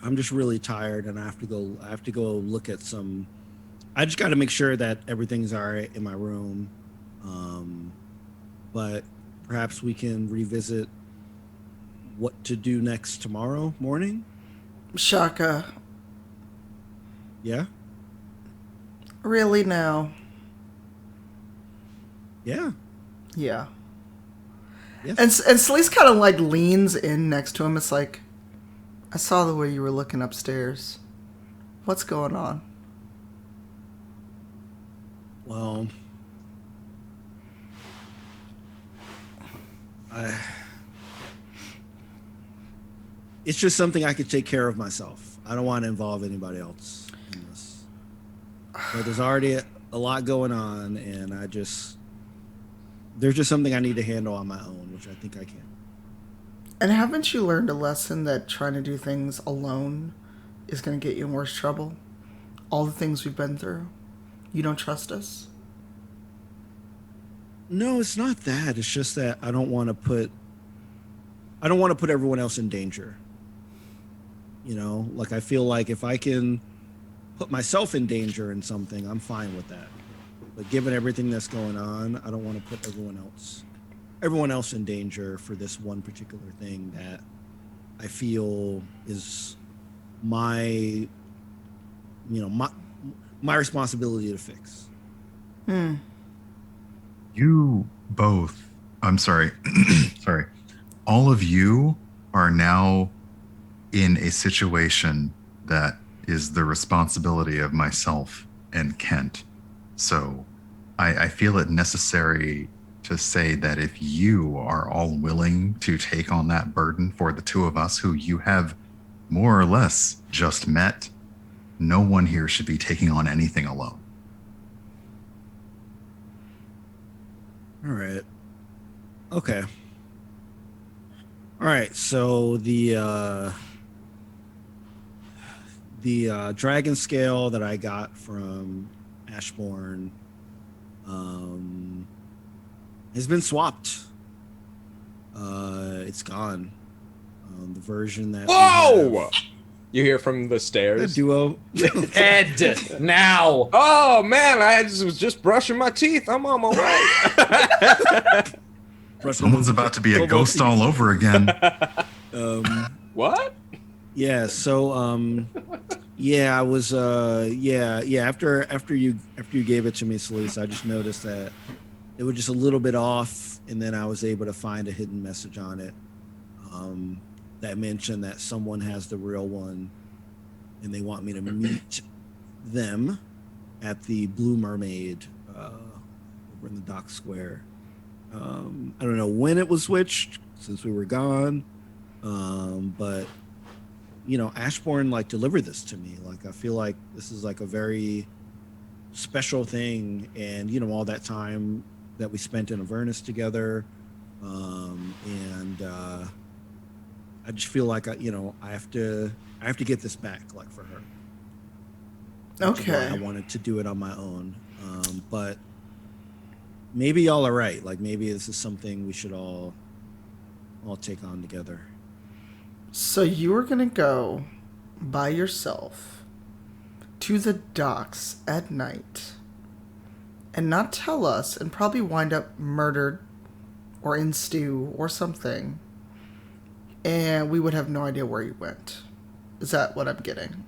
Speaker 5: tired, and I have to go look at some. I just got to make sure that everything's all right in my room. But perhaps we can revisit what to do next tomorrow morning.
Speaker 1: Shaka,
Speaker 5: Yeah.
Speaker 1: really now?
Speaker 5: Yeah.
Speaker 1: Yeah.
Speaker 5: Yes.
Speaker 1: And Selise kind of like leans in next to him. It's like, I saw the way you were looking upstairs. What's going on?
Speaker 5: Well, it's just something I could take care of myself. I don't want to involve anybody else in this. But there's already a lot going on, and there's just something I need to handle on my own, which I think I can.
Speaker 1: And haven't you learned a lesson that trying to do things alone is going to get you in worse trouble? All the things we've been through. You don't trust us?
Speaker 5: No, it's not that. It's just that I don't want to put everyone else in danger. You know, like I feel like if I can put myself in danger in something, I'm fine with that. But given everything that's going on, I don't want to put everyone else in danger for this one particular thing that I feel is my responsibility to fix.
Speaker 2: You both, I'm sorry, sorry. All of you are now in a situation that is the responsibility of myself and Kent. So I feel it necessary to say that if you are all willing to take on that burden for the two of us who you have more or less just met, no one here should be taking on anything alone.
Speaker 5: All right. Okay. All right. So the dragon scale that I got from Ashbourne has been swapped. It's gone. The version that
Speaker 3: Whoa! You hear from the
Speaker 5: the
Speaker 3: stairs.
Speaker 5: duo.
Speaker 6: Ed, now.
Speaker 3: Oh man, I was just brushing my teeth. I'm on my way.
Speaker 2: Someone's about to be a ghost all over again.
Speaker 3: What?
Speaker 5: Yeah. So yeah, I was yeah. After you gave it to me, Selise, I just noticed that it was just a little bit off, and then I was able to find a hidden message on it that mentioned that someone has the real one, and they want me to meet them at the Blue Mermaid over in the dock square. I don't know when it was switched since we were gone, but you know, Ashbourne like delivered this to me. Like I feel like this is like a very special thing, and you know, all that time that we spent in Avernus together, and I just feel like I have to get this back, like for her.
Speaker 1: Okay.
Speaker 5: I wanted to do it on my own, but maybe y'all are right. Like maybe this is something we should all take on together.
Speaker 1: So you were going to go by yourself to the docks at night and not tell us, and probably wind up murdered or in stew or something, and we would have no idea where you went. Is that what I'm getting?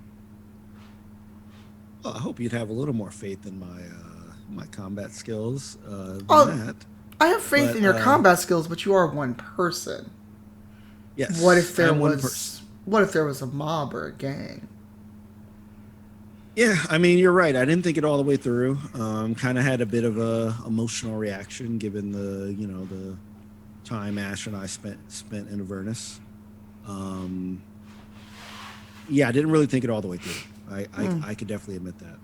Speaker 5: Well, I hope you'd have a little more faith in my combat skills than
Speaker 1: Oh,
Speaker 5: that.
Speaker 1: I have faith
Speaker 5: But,
Speaker 1: in your combat skills, but you are one person.
Speaker 5: Yes.
Speaker 1: What if there
Speaker 5: I'm one
Speaker 1: was?
Speaker 5: person.
Speaker 1: What if there was a mob or a gang?
Speaker 5: Yeah, I mean, you're right. I didn't think it all the way through. Kind of had a bit of a emotional reaction given the time Ash and I spent in Avernus. Yeah, I didn't really think it all the way through. I could definitely admit that.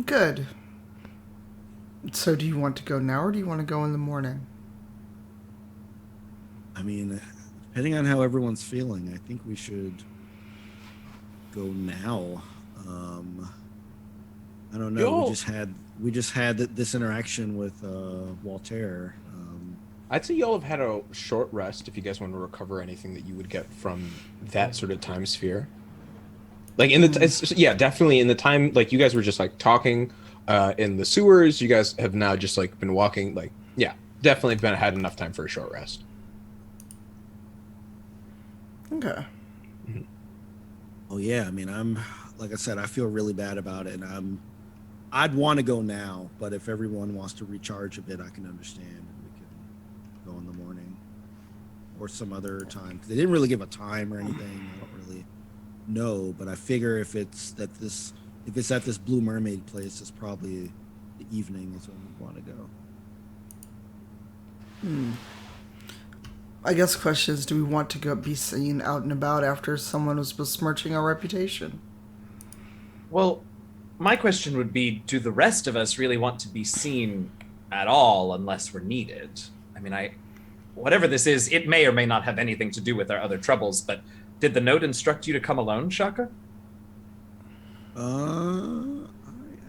Speaker 1: Good. So, do you want to go now, or do you want to go in the morning?
Speaker 5: I mean, depending on how everyone's feeling, I think we should go now. I don't know. We just had this interaction with Walter.
Speaker 3: I'd say y'all have had a short rest if you guys want to recover anything that you would get from that sort of time sphere. Like definitely in the time, like you guys were just like talking in the sewers. You guys have now just like been walking. Like, yeah, definitely had enough time for a short rest.
Speaker 1: Okay.
Speaker 5: Oh yeah, I mean, like I said, I feel really bad about it, and I'd want to go now, but if everyone wants to recharge a bit, I can understand, and we can go in the morning or some other time. 'Cause they didn't really give a time or anything. I don't really know, but I figure if it's at this Blue Mermaid place, it's probably the evening is when we want to go.
Speaker 1: I guess the question is, do we want to go be seen out and about after someone was besmirching our reputation?
Speaker 6: Well, my question would be, do the rest of us really want to be seen at all unless we're needed? I mean, whatever this is, it may or may not have anything to do with our other troubles, but did the note instruct you to come alone, Shaka?
Speaker 5: I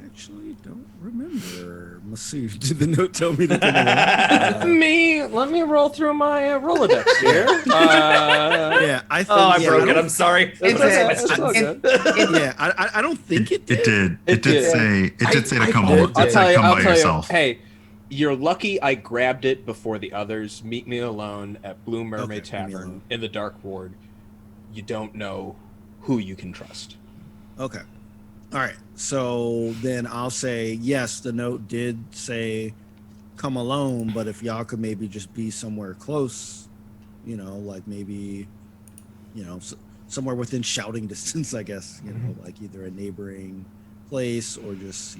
Speaker 5: actually don't remember. Masood, did the note tell me to come along?
Speaker 3: Let me roll through my Rolodex here.
Speaker 5: Yeah, I think.
Speaker 6: I broke it. I'm sorry.
Speaker 5: Yeah, I don't think it did.
Speaker 2: It did say to come
Speaker 3: I'll tell you.
Speaker 2: by yourself.
Speaker 3: Hey, you're lucky I grabbed it before the others. Meet me alone at Blue Mermaid Tavern in the Dark Ward. You don't know who you can trust.
Speaker 5: Okay. All right. So then I'll say, yes, the note did say come alone, but if y'all could maybe just be somewhere close, like maybe, somewhere within shouting distance, I guess, like either a neighboring place or just,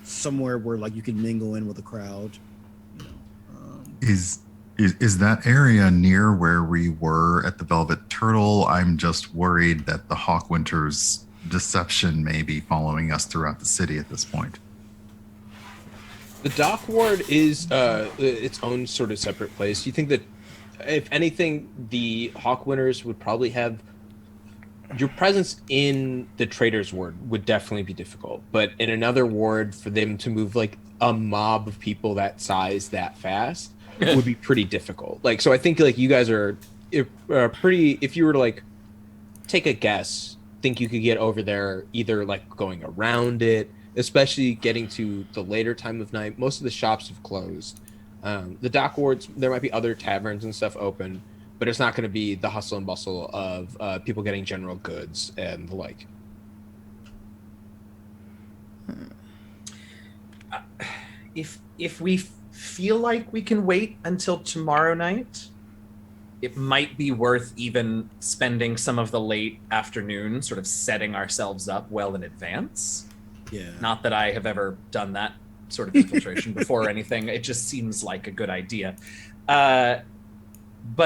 Speaker 5: somewhere where like you can mingle in with the crowd.
Speaker 2: Is that area near where we were at the Velvet Turtle? I'm just worried that the Hawkwinter's deception may be following us throughout the city at this point.
Speaker 3: The Dock Ward is its own sort of separate place. You think that, if anything, the Hawkwinters would probably have your presence in the Trader's Ward would definitely be difficult, but in another ward, for them to move like a mob of people that size that fast would be pretty difficult. Like, so I think like you guys are pretty. If you were to like take a guess, think you could get over there either like going around it, especially getting to the later time of night. Most of the shops have closed. The dock wards, there might be other taverns and stuff open, but it's not going to be the hustle and bustle of people getting general goods and the like.
Speaker 6: If we feel like we can wait until tomorrow night, it might be worth even spending some of the late afternoon sort of setting ourselves up well in advance.
Speaker 5: Yeah.
Speaker 6: Not that I have ever done that sort of infiltration before or anything. It just seems like a good idea. But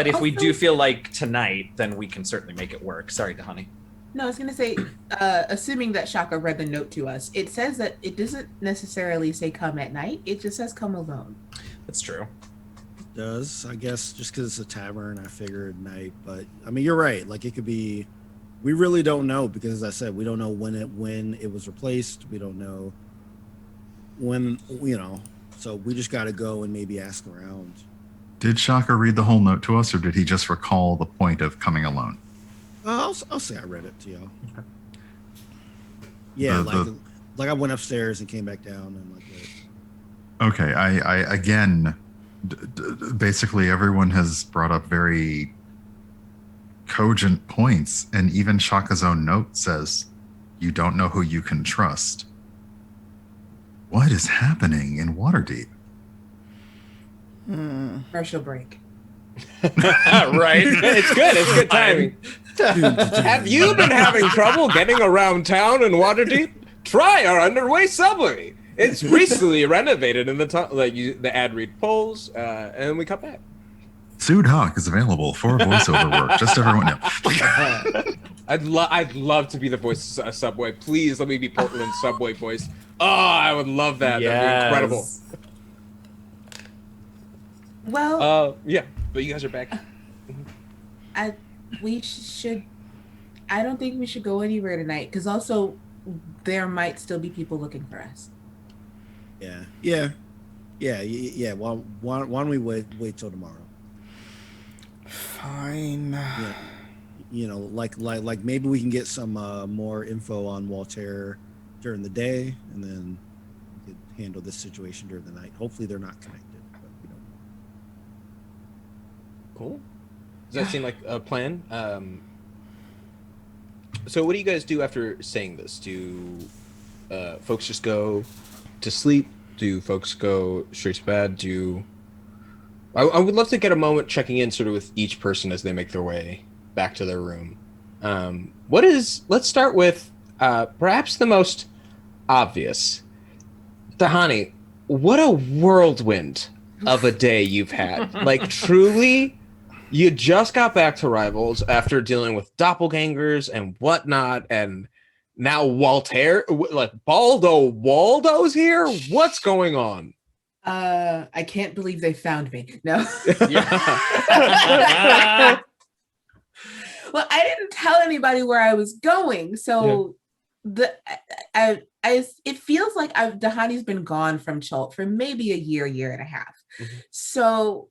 Speaker 6: if we do feel like tonight, then we can certainly make it work. Sorry, Dahani.
Speaker 4: No, I was going to say, assuming that Shaka read the note to us, it says that it doesn't necessarily say come at night. It just says come alone.
Speaker 6: That's true.
Speaker 5: It does, I guess, just because it's a tavern, I figured night. But, I mean, you're right. Like, it could be... We really don't know because, as I said, we don't know when it was replaced. We don't know when, so we just got to go and maybe ask around.
Speaker 2: Did Shaka read the whole note to us, or did he just recall the point of coming alone?
Speaker 5: I'll say I read it to y'all. Okay. Yeah, like I went upstairs and came back down and like that.
Speaker 2: Okay, I again, basically everyone has brought up very cogent points, and even Shaka's own note says, You don't know who you can trust. What is happening in Waterdeep?
Speaker 4: Commercial break.
Speaker 6: Right?
Speaker 3: It's good. It's good timing. Have you been having trouble getting around town in Waterdeep? Try our underway subway. It's recently renovated in the ad read polls, and we cut back.
Speaker 2: Masood Haque is available for voiceover work. Just so everyone know.
Speaker 3: I'd love to be the voice of Subway. Please let me be Portland's Subway voice. Oh, I would love that.
Speaker 6: Yes.
Speaker 3: That'd be incredible.
Speaker 4: Well,
Speaker 3: yeah, but you guys are back.
Speaker 4: I don't think we should go anywhere tonight, because also there might still be people looking for us.
Speaker 5: Yeah. Why don't we wait till tomorrow?
Speaker 1: Fine.
Speaker 5: Yeah. You know, like maybe we can get some more info on Waltair during the day, and then we could handle this situation during the night. Hopefully they're not connected, but we don't know.
Speaker 3: Cool. Does that seem like a plan? So what do you guys do after saying this? Do folks just go to sleep? Do folks go straight to bed? I would love to get a moment checking in sort of with each person as they make their way back to their room. Let's start with perhaps the most obvious. Dahani, what a whirlwind of a day you've had. Like, truly, you just got back to Rivals after dealing with doppelgangers and whatnot, and now Waltair, like Waldo's here? What's going on?
Speaker 4: I can't believe they found me. No. Well, I didn't tell anybody where I was going, so it feels like Dahani's been gone from Chult for maybe a year and a half. Mm-hmm. So,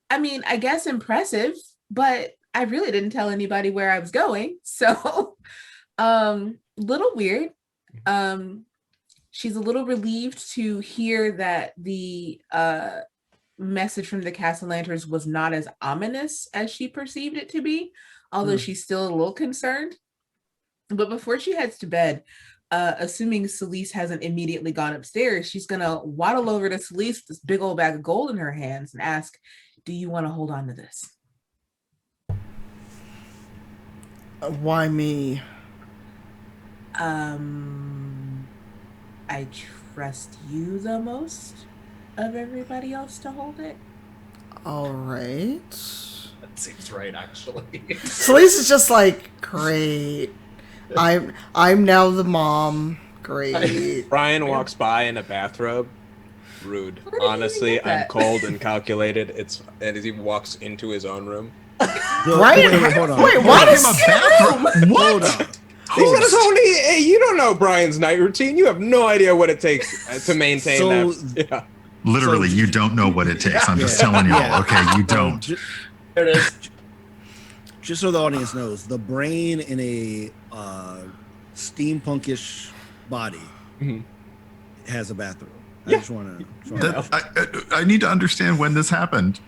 Speaker 4: I mean, I guess impressive, but I really didn't tell anybody where I was going. So, little weird. She's a little relieved to hear that the message from the Castle Lanterns was not as ominous as she perceived it to be, although she's still a little concerned. But before she heads to bed, assuming Selise hasn't immediately gone upstairs, she's gonna waddle over to Selise with this big old bag of gold in her hands and ask, "Do you want to hold on to this?"
Speaker 1: Why me?
Speaker 4: I trust you the most of everybody else to hold it.
Speaker 1: All right.
Speaker 6: That seems right, actually.
Speaker 1: Selise is just like, great. I'm now the mom. Great.
Speaker 3: Brian walks by in a bathrobe. Rude. Honestly, I'm cold and calculated. And as he walks into his own room.
Speaker 1: Brian,
Speaker 5: wait, hold on.
Speaker 1: Wait, what is
Speaker 2: bathroom? What?
Speaker 5: Hold on.
Speaker 3: He's got his own. Hey, you don't know Brian's night routine. You have no idea what it takes to maintain that. Yeah.
Speaker 2: Literally, you don't know what it takes. I'm just telling y'all. Okay, you don't.
Speaker 6: There it is.
Speaker 5: Just so the audience knows, the brain in a steampunkish body has a bathroom. I just want to.
Speaker 2: I need to understand when this happened.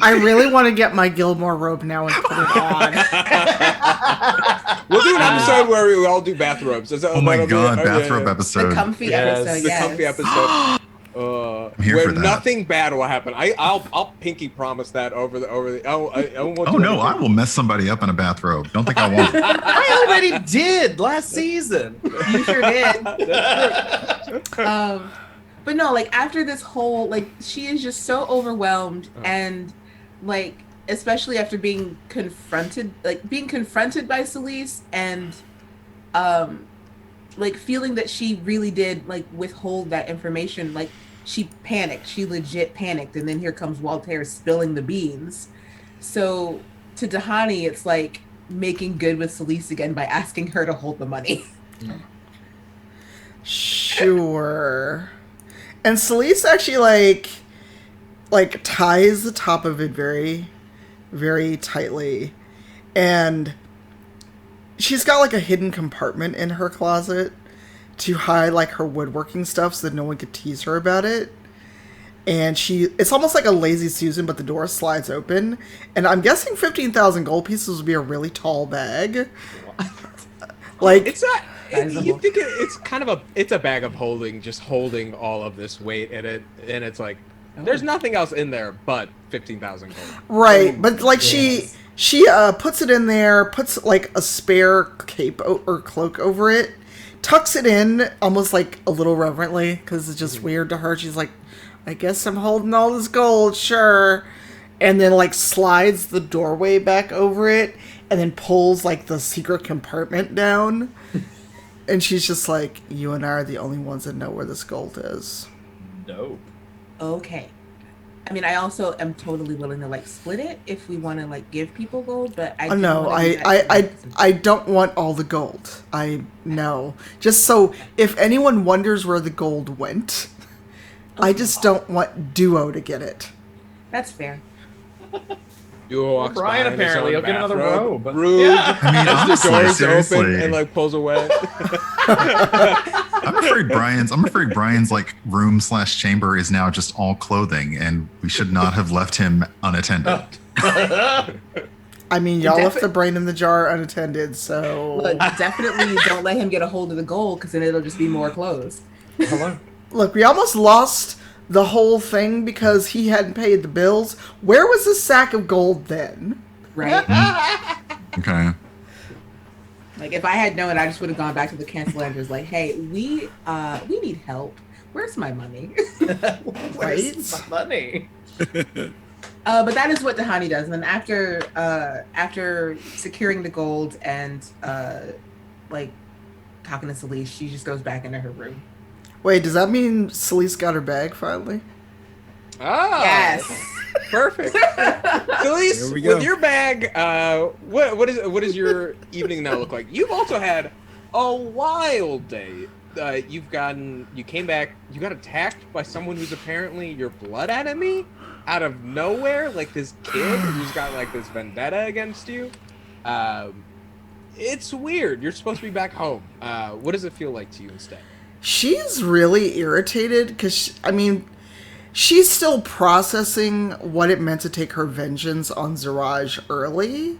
Speaker 1: I really want to get my Gilmore robe now and put it on.
Speaker 3: We'll do an episode where we all do bathrobes.
Speaker 2: Oh my god, bathrobe episode.
Speaker 4: The comfy episode.
Speaker 3: The
Speaker 4: Yes.
Speaker 3: comfy episode.
Speaker 2: I'm here
Speaker 3: where
Speaker 2: for that.
Speaker 3: nothing bad will happen. I'll pinky promise that over the. I won't
Speaker 2: Oh
Speaker 3: do
Speaker 2: no,
Speaker 3: anything.
Speaker 2: I will mess somebody up in a bathrobe. Don't think I won't.
Speaker 6: I already did last season.
Speaker 4: You sure did. But no, like after this whole, like she is just so overwhelmed and like, especially after being confronted by Selise and like feeling that she really did like withhold that information. Like she panicked, she legit panicked. And then here comes Waltair spilling the beans. So to Dahani, it's like making good with Selise again by asking her to hold the money.
Speaker 1: Sure. And Selise actually like ties the top of it very, very tightly. And she's got like a hidden compartment in her closet to hide like her woodworking stuff so that no one could tease her about it. And it's almost like a lazy Susan, but the door slides open. And I'm guessing 15,000 gold pieces would be a really tall bag. Like
Speaker 3: It's not. You think it's kind of it's a bag of holding, just holding all of this weight in it, and it's like there's nothing else in there but 15,000 gold.
Speaker 1: Right, but like she puts it in there, puts like a spare cape or cloak over it, tucks it in almost like a little reverently because it's just weird to her. She's like, I guess I'm holding all this gold, sure. And then like slides the doorway back over it and then pulls like the secret compartment down. And she's just like, you and I are the only ones that know where this gold is.
Speaker 6: No.
Speaker 4: Okay. I mean, I also am totally willing to like split it if we want to like give people gold, but I
Speaker 1: I don't want all the gold. I know. Just so if anyone wonders where the gold went, I just don't want Duo to get it.
Speaker 4: That's fair.
Speaker 3: Duo walks
Speaker 6: Brian
Speaker 3: by in his
Speaker 6: apparently
Speaker 3: own
Speaker 6: will get another
Speaker 3: bathrobe.
Speaker 6: robe.
Speaker 3: Rude.
Speaker 6: Yeah.
Speaker 2: I mean,
Speaker 3: As the
Speaker 2: honestly,
Speaker 3: doors
Speaker 2: seriously.
Speaker 3: open and like pulls away.
Speaker 2: I'm afraid Brian's like room/chamber is now just all clothing, and we should not have left him unattended.
Speaker 1: I mean, y'all left the brain in the jar unattended, so...
Speaker 4: Look, definitely don't let him get a hold of the gold because then it'll just be more clothes.
Speaker 6: Hello.
Speaker 1: Look, we almost lost the whole thing because he hadn't paid the bills. Where was the sack of gold then?
Speaker 4: Right?
Speaker 2: Okay.
Speaker 4: Like, if I had known, I just would have gone back to the cancellanders like, hey, we need help. Where's my money?
Speaker 6: Where's my money?
Speaker 4: But that is what Tahani does. And then after securing the gold and like talking to Selise, she just goes back into her room.
Speaker 1: Wait, does that mean Selise got her bag finally?
Speaker 3: Ah,
Speaker 4: Yes.
Speaker 3: perfect. Selise,
Speaker 5: Here we go.
Speaker 3: with your bag, what does your evening now look like? You've also had a wild day. You came back, you got attacked by someone who's apparently your blood enemy out of nowhere, like this kid who's got like this vendetta against you. It's weird. You're supposed to be back home. What does it feel like to you instead?
Speaker 1: She's really irritated because, she's still processing what it meant to take her vengeance on Ziraj early.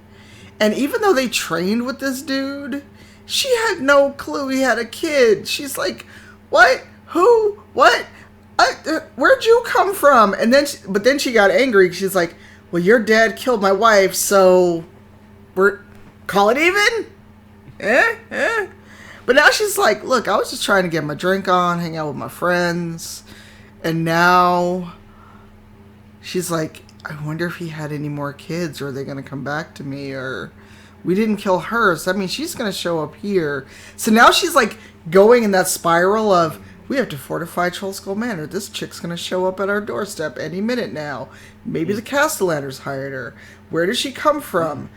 Speaker 1: And even though they trained with this dude, she had no clue he had a kid. She's like, what? Who? What? Where'd you come from? And then she got angry. She's like, well, your dad killed my wife, so call it even? But now she's like, look, I was just trying to get my drink on, hang out with my friends. And now she's like, I wonder if he had any more kids, or are they going to come back to me, or we didn't kill her, so that means she's going to show up here. So now she's like going in that spiral of, we have to fortify Trollskull Manor. This chick's going to show up at our doorstep any minute now. Maybe the Castellanders hired her. Where does she come from?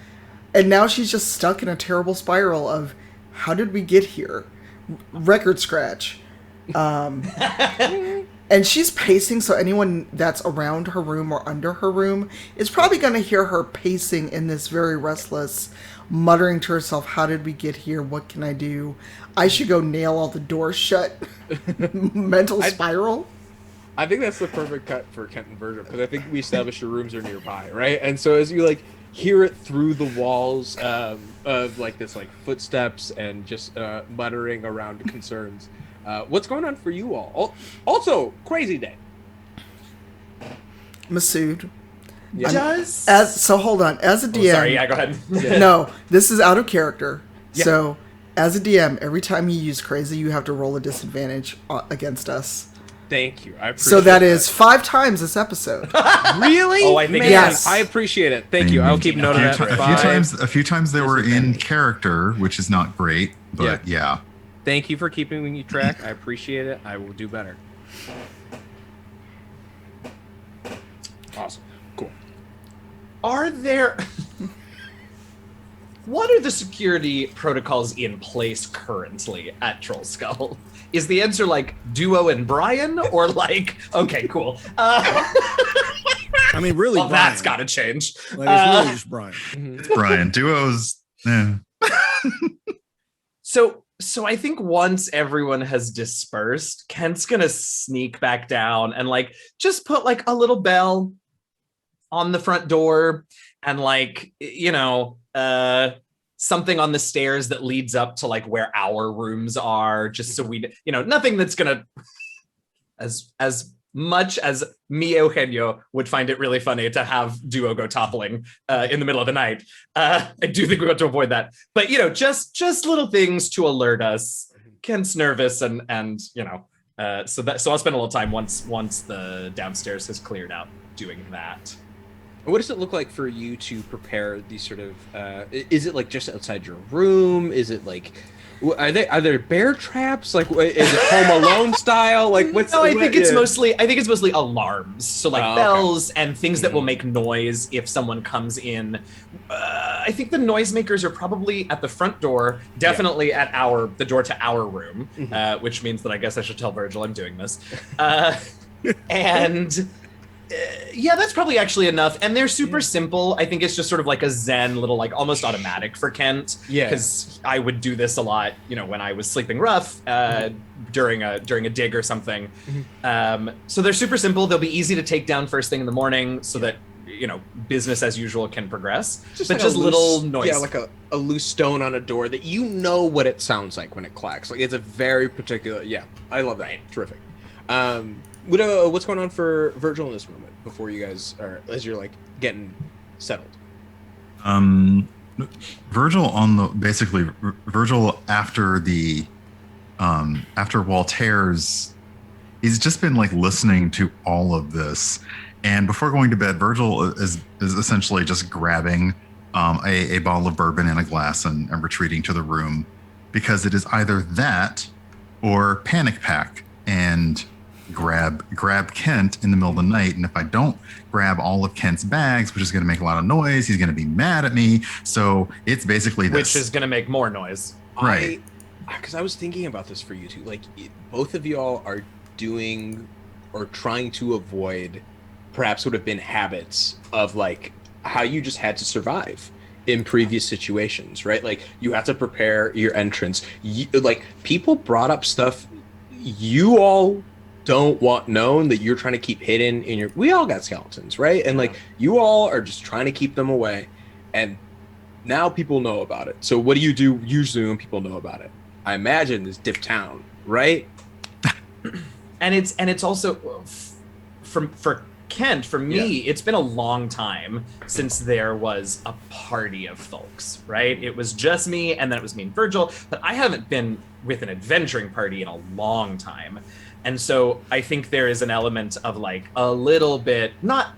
Speaker 1: And now she's just stuck in a terrible spiral of, how did we get here? Record scratch. And she's pacing, so anyone that's around her room or under her room is probably going to hear her pacing in this very restless, muttering to herself, how did we get here? What can I do? I should go nail all the doors shut. Mental spiral.
Speaker 3: I think that's the perfect cut for Kent and Virgil, because I think we established your rooms are nearby, right? And so as you like hear it through the walls of like this like footsteps and just muttering around concerns. What's going on for you all? Also, crazy day.
Speaker 1: Masood.
Speaker 3: Yeah.
Speaker 1: So hold on. As a DM.
Speaker 6: Sorry, yeah, go ahead.
Speaker 1: No, this is out of character.
Speaker 3: Yeah.
Speaker 1: So, as a DM, every time you use crazy, you have to roll a disadvantage against us.
Speaker 3: Thank you. I appreciate
Speaker 1: So that is 5 times this episode.
Speaker 3: Really?
Speaker 6: Oh, I think
Speaker 3: Man,
Speaker 1: yes.
Speaker 3: I appreciate it. Thank you. I'll keep note of that.
Speaker 2: A few times they were in character, which is not great, but yeah.
Speaker 3: Thank you for keeping me track. I appreciate it. I will do better. Awesome. Cool.
Speaker 6: Are there... What are the security protocols in place currently at Trollskull? Is the answer like Duo and Brian, or like, okay, cool.
Speaker 5: I mean, really,
Speaker 6: Well,
Speaker 5: Brian.
Speaker 6: that's got to change.
Speaker 5: Like, it's really just Brian.
Speaker 2: It's Brian. Duo's.
Speaker 6: So I think once everyone has dispersed, Kent's gonna sneak back down and like just put like a little bell on the front door and like, something on the stairs that leads up to like where our rooms are, just so we, nothing that's gonna, as much as me, Eugenio, would find it really funny to have Duo go toppling in the middle of the night. I do think we want to avoid that. But, just little things to alert us. Kent's nervous and so I'll spend a little time once the downstairs has cleared out doing that.
Speaker 3: What does it look like for you to prepare these sort of, is it like just outside your room? Is it like, are there bear traps? Like, is it Home Alone style? Like, what's?
Speaker 6: No, I think it's mostly alarms. So like bells and things that will make noise if someone comes in. I think the noisemakers are probably at the front door, definitely at the door to our room, which means that I guess I should tell Virgil I'm doing this. And yeah, that's probably actually enough. And they're super simple. I think it's just sort of like a zen little, like almost automatic for Kent. Yeah. Because I would do this a lot, when I was sleeping rough during a dig or something. So they're super simple. They'll be easy to take down first thing in the morning so that, business as usual can progress. Just little noise.
Speaker 3: Yeah, like a loose stone on a door that what it sounds like when it clacks. Like it's a very particular, I love that. Right. Terrific. What's going on for Virgil in this moment before you guys are, as you're like getting settled?
Speaker 2: Virgil after Waltaire's, he's just been like listening to all of this, and before going to bed, Virgil is essentially just grabbing a bottle of bourbon and a glass and retreating to the room, because it is either that or panic pack and grab Kent in the middle of the night. And if I don't grab all of Kent's bags, which is going to make a lot of noise, he's going to be mad at me. So it's basically this.
Speaker 6: Which is going to make more noise.
Speaker 2: Right.
Speaker 3: Because I was thinking about this for you two. Like, both of y'all are doing or trying to avoid perhaps would have been habits of like how you just had to survive in previous situations, right? Like, you have to prepare your entrance. Like, people brought up stuff you all don't want known that you're trying to keep hidden in your, we all got skeletons, right? And like, you all are just trying to keep them away, and now people know about it. So what do you do usually when people know about it? I imagine is dip town, right?
Speaker 6: and it's also for Kent, for me, it's been a long time since there was a party of folks, right? It was just me, and then it was me and Virgil, but I haven't been with an adventuring party in a long time. And so I think there is an element of like a little bit, not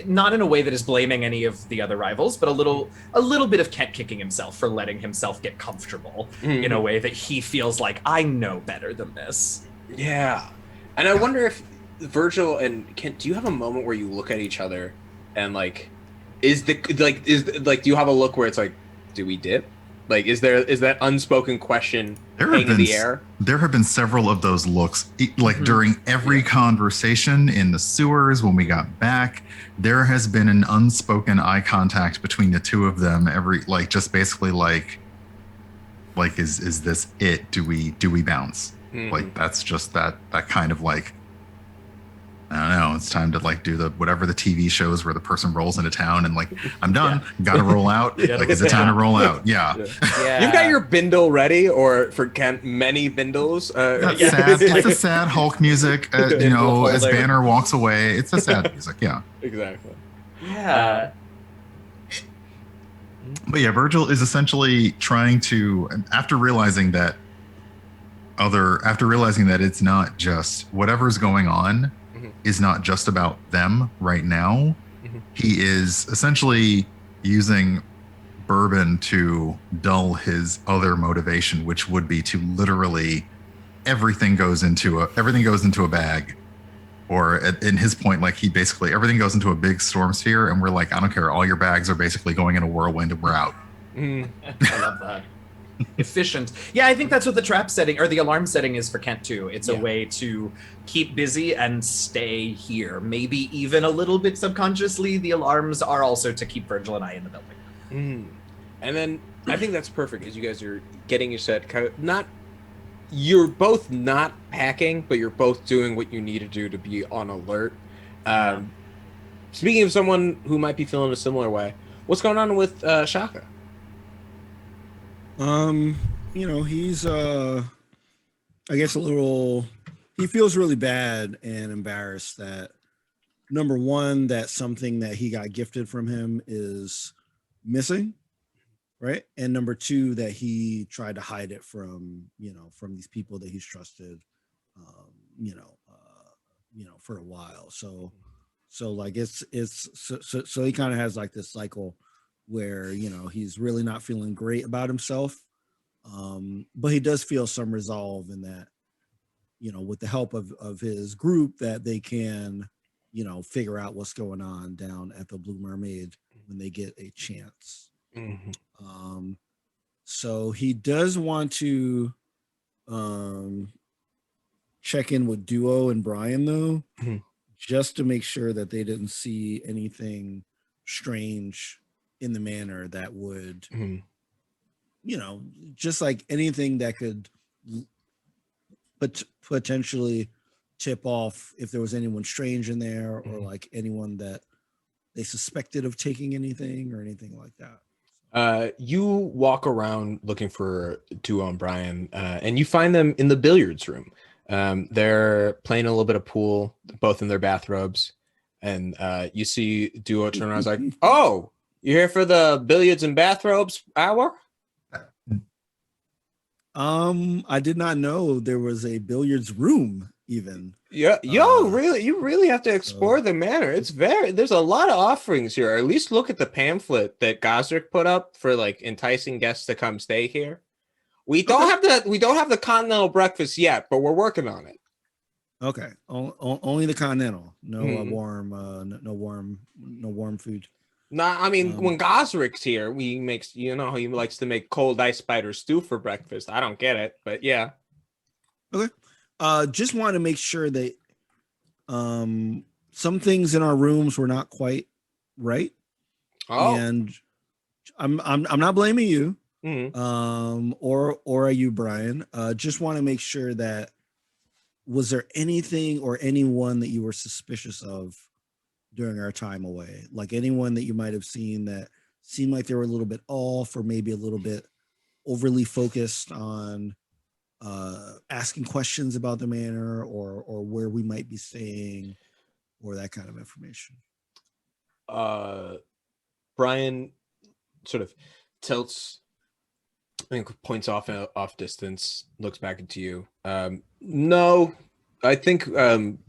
Speaker 6: in a way that is blaming any of the other rivals, but a little bit of Kent kicking himself for letting himself get comfortable in a way that he feels like, I know better than this.
Speaker 3: Yeah. And I wonder if Virgil and Kent, do you have a moment where you look at each other and like, do you have a look where it's like, do we dip? Like, is that unspoken question hanging in the air?
Speaker 2: There have been several of those looks, like during every conversation in the sewers when we got back. There has been an unspoken eye contact between the two of them. Just basically like is this it? Do we bounce? Like, that's just that kind of like, I don't know, it's time to like do whatever the TV shows where the person rolls into town and like, I'm done, gotta roll out. Like, is it time to roll out? Yeah.
Speaker 3: You've got your bindle ready, or for Kent, many bindles.
Speaker 2: It's a sad Hulk music, as Banner walks away. It's a sad music, yeah.
Speaker 3: Exactly.
Speaker 6: Yeah.
Speaker 2: But yeah, Virgil is essentially trying to, after realizing that it's not just whatever's going on, is not just about them right now. He is essentially using bourbon to dull his other motivation, which would be to literally everything goes into a bag, or in his point, like, he basically, everything goes into a big storm sphere, and we're like, I don't care, all your bags are basically going in a whirlwind and we're out.
Speaker 6: I love that. Efficient. Yeah, I think that's what the trap setting or the alarm setting is for Kent too. It's a way to keep busy and stay here. Maybe even a little bit subconsciously, the alarms are also to keep Virgil and I in the building.
Speaker 3: And then I think that's perfect, as you guys are getting your set. You're both not packing, but you're both doing what you need to do to be on alert. Speaking of someone who might be feeling a similar way, what's going on with Shaka?
Speaker 5: He's I guess a little he feels really bad and embarrassed that number one, that something that he got gifted from him is missing, right? And number two, that he tried to hide it from these people that he's trusted, um, for a while. So like so he kind of has like this cycle where he's really not feeling great about himself, but he does feel some resolve in that, with the help of his group, that they can figure out what's going on down at the Blue Mermaid when they get a chance.
Speaker 3: Mhm.
Speaker 5: So he does want to check in with Duo and Brian though,
Speaker 3: Mhm.
Speaker 5: just to make sure that they didn't see anything strange in the manor that would,
Speaker 3: Mhm.
Speaker 5: just like anything that could potentially tip off if there was anyone strange in there, or
Speaker 3: Mhm.
Speaker 5: like anyone that they suspected of taking anything or anything like that.
Speaker 3: You walk around looking for Duo and Brian, and you find them in the billiards room. They're playing a little bit of pool, both in their bathrobes, and you see Duo turn around. And is like, "Oh, you here for the billiards and bathrobes hour?"
Speaker 5: I did not know there was a billiards room even.
Speaker 3: Yeah, really, you really have to explore
Speaker 5: So
Speaker 3: the manor. There's a lot of offerings here. At least look at the pamphlet that Gazrick put up for like enticing guests to come stay here. We don't have the continental breakfast yet, but we're working on it.
Speaker 5: okay, only the continental. No
Speaker 3: Mhm.
Speaker 5: warm, no warm food.
Speaker 3: Nah, I mean,
Speaker 5: Um,
Speaker 3: when Gosrick's here, he makes, he likes to make cold ice spider stew for breakfast. I don't get it, but yeah.
Speaker 5: okay. Just want to make sure that some things in our rooms were not quite right,
Speaker 3: Oh.
Speaker 5: and I'm not blaming you,
Speaker 3: Mhm.
Speaker 5: or are you, Brian? Just want to make sure that, was there anything or anyone that you were suspicious of during our time away? Like anyone that you might have seen that seemed like they were a little bit off, or maybe a little bit overly focused on asking questions about the manor, or where we might be staying, or that kind of information.
Speaker 3: Uh, Brian sort of tilts, I think, points off distance, looks back into you. No, I think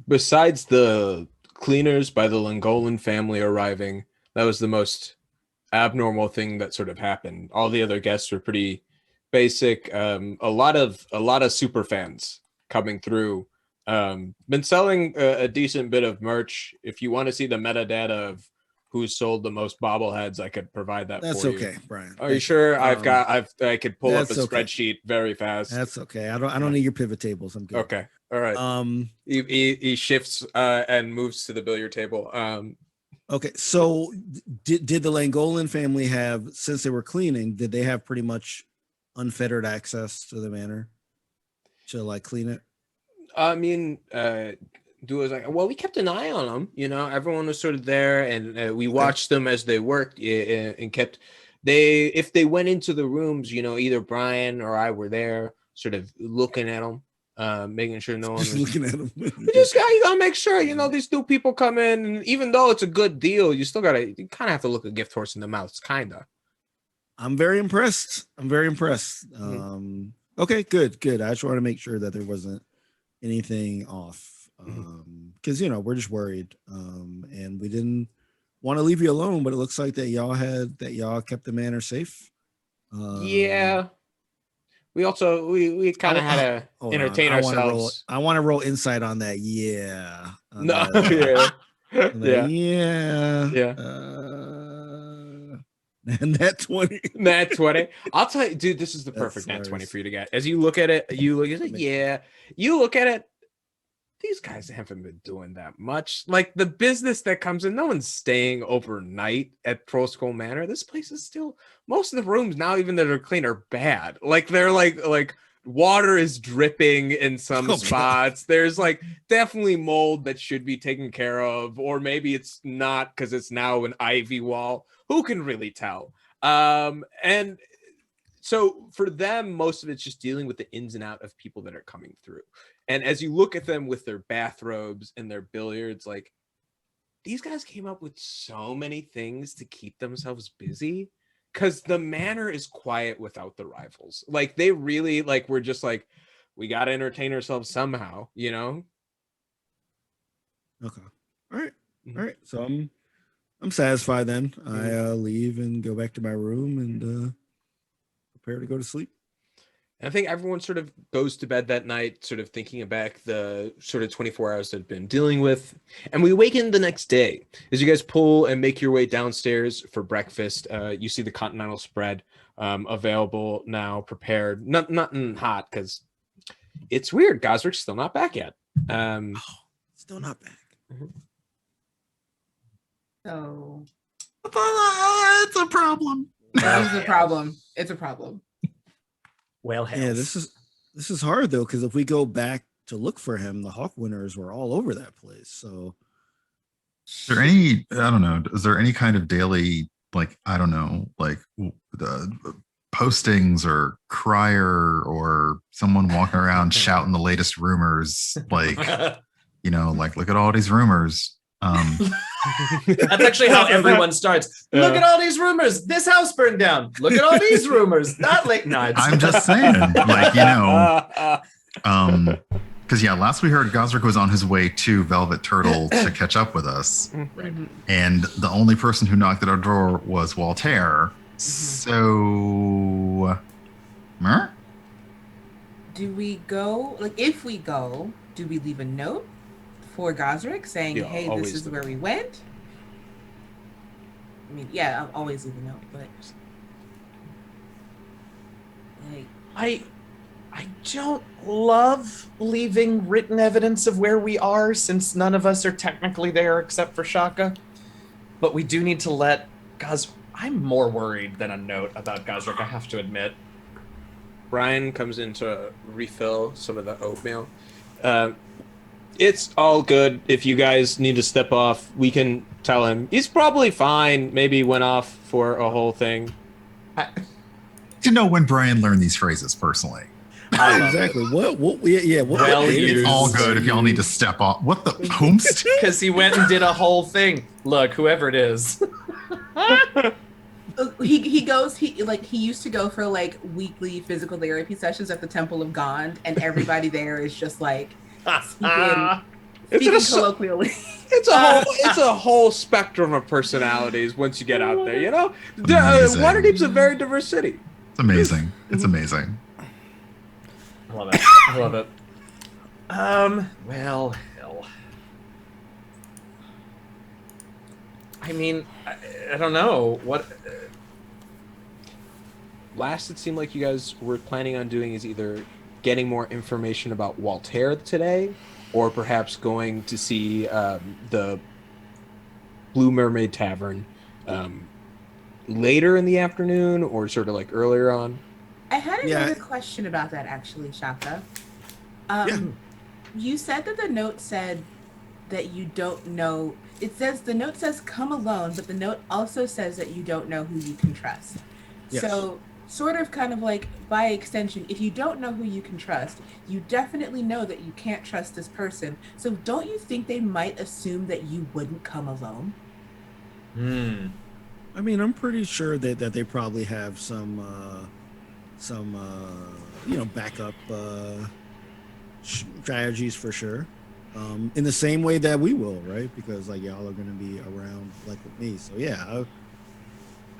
Speaker 3: besides the cleaners by the Langolan family arriving, that was the most abnormal thing that sort of happened. All the other guests were pretty basic. A lot of super fans coming through. Been selling a decent bit of merch. If you want to see the metadata of who sold the most bobbleheads, I could provide that
Speaker 5: That's
Speaker 3: for you.
Speaker 5: okay, Brian.
Speaker 3: Are you
Speaker 5: Thank you.
Speaker 3: sure? I could pull up a
Speaker 5: That's okay.
Speaker 3: spreadsheet very fast.
Speaker 5: That's okay. I don't need your pivot tables. I'm good.
Speaker 3: Okay. All right. He shifts and moves to the billiard table.
Speaker 5: Okay. So did the Langolan family have, since they were cleaning, did they have pretty much unfettered access to the manor to like clean it?
Speaker 3: I mean, Duo's like, well, we kept an eye on them. Everyone was sort of there, and we watched them as they worked, and kept. If they went into the rooms, either Brian or I were there, sort of looking at them, making sure no one
Speaker 5: Just
Speaker 3: was.
Speaker 5: looking at them.
Speaker 3: We just gotta make sure, these new people come in, and even though it's a good deal, you kind of have to look a gift horse in the mouth, kinda.
Speaker 5: I'm very impressed. Okay, good. I just want to make sure that there wasn't anything off, because we're just worried, and we didn't want to leave you alone, but it looks like that y'all kept the manor safe.
Speaker 3: Yeah. We also we kind of had to entertain ourselves.
Speaker 5: I want to roll insight on that. Yeah.
Speaker 3: No. Yeah. Yeah.
Speaker 5: Yeah.
Speaker 3: Yeah.
Speaker 5: And that 20.
Speaker 3: Nat 20. I'll tell you, dude, this is the perfect Nat 20 for you to get. As you look at it, you're like, yeah. You look at it, these guys haven't been doing that much. Like the business that comes in, no one's staying overnight at Pro School Manor. This place is still, most of the rooms now, even that are clean, are bad. Like they're like water is dripping in some spots. There's like definitely mold that should be taken care of, or maybe it's not because it's now an ivy wall. Who can really tell? And So for them, most of it's just dealing with the ins and out of people that are coming through. And as you look at them with their bathrobes and their billiards, like these guys came up with so many things to keep themselves busy because the manor is quiet without the rivals. Like they really like we're just like, we got to entertain ourselves somehow, you know?
Speaker 5: Okay. All right. All right. So I'm satisfied then. I leave and go back to my room and prepare to go to sleep.
Speaker 3: And I think everyone sort of goes to bed that night, sort of thinking back the sort of 24 hours they've been dealing with. And we awaken the next day. As you guys pull and make your way downstairs for breakfast, you see the continental spread available now, prepared. Nothing hot, because it's weird. Gazrick's still not back yet.
Speaker 5: Still not back.
Speaker 4: So
Speaker 2: It's a problem.
Speaker 4: it's a problem. It's a problem.
Speaker 6: Well,
Speaker 5: Yeah, this is hard though, because if we go back to look for him, the Hawk winners were all over that place. So
Speaker 2: Is there any, I don't know, is there any kind of daily, like, I don't know, like the postings or crier or someone walking around shouting the latest rumors, like, you know, like, look at all these rumors.
Speaker 6: That's actually how everyone starts. Look at all these rumors. This house burned down. Look at all these rumors. That late night.
Speaker 2: I'm just saying, like, you know, because yeah, last we heard Gazrick was on his way to Velvet Turtle to catch up with us,
Speaker 6: Right.
Speaker 2: and the only person who knocked at our door was Waltaire. So,
Speaker 4: Do we go, like, if we go, do we leave a note for Gazrick saying,
Speaker 3: Yeah,
Speaker 4: hey,
Speaker 3: always
Speaker 4: this is
Speaker 3: do.
Speaker 4: where we went? I mean, yeah, I'll always leave a note, but like,
Speaker 6: I don't love leaving written evidence of where we are, since none of us are technically there except for Shaka. But we do need to let I'm more worried than a note about Gazrick, I have to admit.
Speaker 3: Brian comes in to refill some of the oatmeal. It's all good. If you guys need to step off, we can tell him. He's probably fine. Maybe he went off for a whole thing.
Speaker 2: to know when Brian learned these phrases personally.
Speaker 5: Exactly. What? Yeah. What?
Speaker 6: Well
Speaker 5: what
Speaker 6: used.
Speaker 2: It's all good if y'all need to step off. What the whomst?
Speaker 6: Because he went and did a whole thing. Look, whoever it is.
Speaker 4: he goes, he used to go for like weekly physical therapy sessions at the Temple of Gond, and everybody there is just like speaking colloquially.
Speaker 3: It's a whole spectrum of personalities once you get out there, you know?
Speaker 2: Amazing.
Speaker 3: Waterdeep's a very diverse city.
Speaker 2: It's amazing. It's amazing.
Speaker 6: I love it. I love it. Well, hell. I mean, I don't know. What...
Speaker 3: Last, it seemed like you guys were planning on doing is either getting more information about Waltaire today, or perhaps going to see the Blue Mermaid Tavern later in the afternoon, or sort of like earlier on.
Speaker 4: I had another question about that, actually, Shaka. You said that the note said that you don't know. The note says come alone, but the note also says that you don't know who you can trust.
Speaker 5: Yes.
Speaker 4: So, sort of kind of like by extension, if you don't know who you can trust, you definitely know that you can't trust this person. So don't you think they might assume that you wouldn't come alone?
Speaker 5: I mean, I'm pretty sure that they probably have some backup strategies for sure. In the same way that we will, right? Because like y'all are going to be around like with me. So yeah,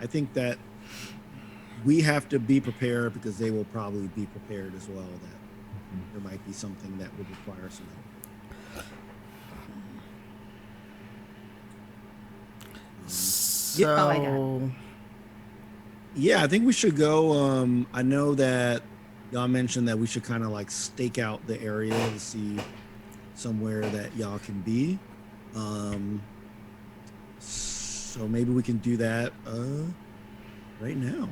Speaker 5: I think that we have to be prepared because they will probably be prepared as well. That there might be something that would require some help.
Speaker 1: So,
Speaker 5: Yeah, I think we should go. I know that y'all mentioned that we should kind of like stake out the area to see somewhere that y'all can be. So maybe we can do that right now.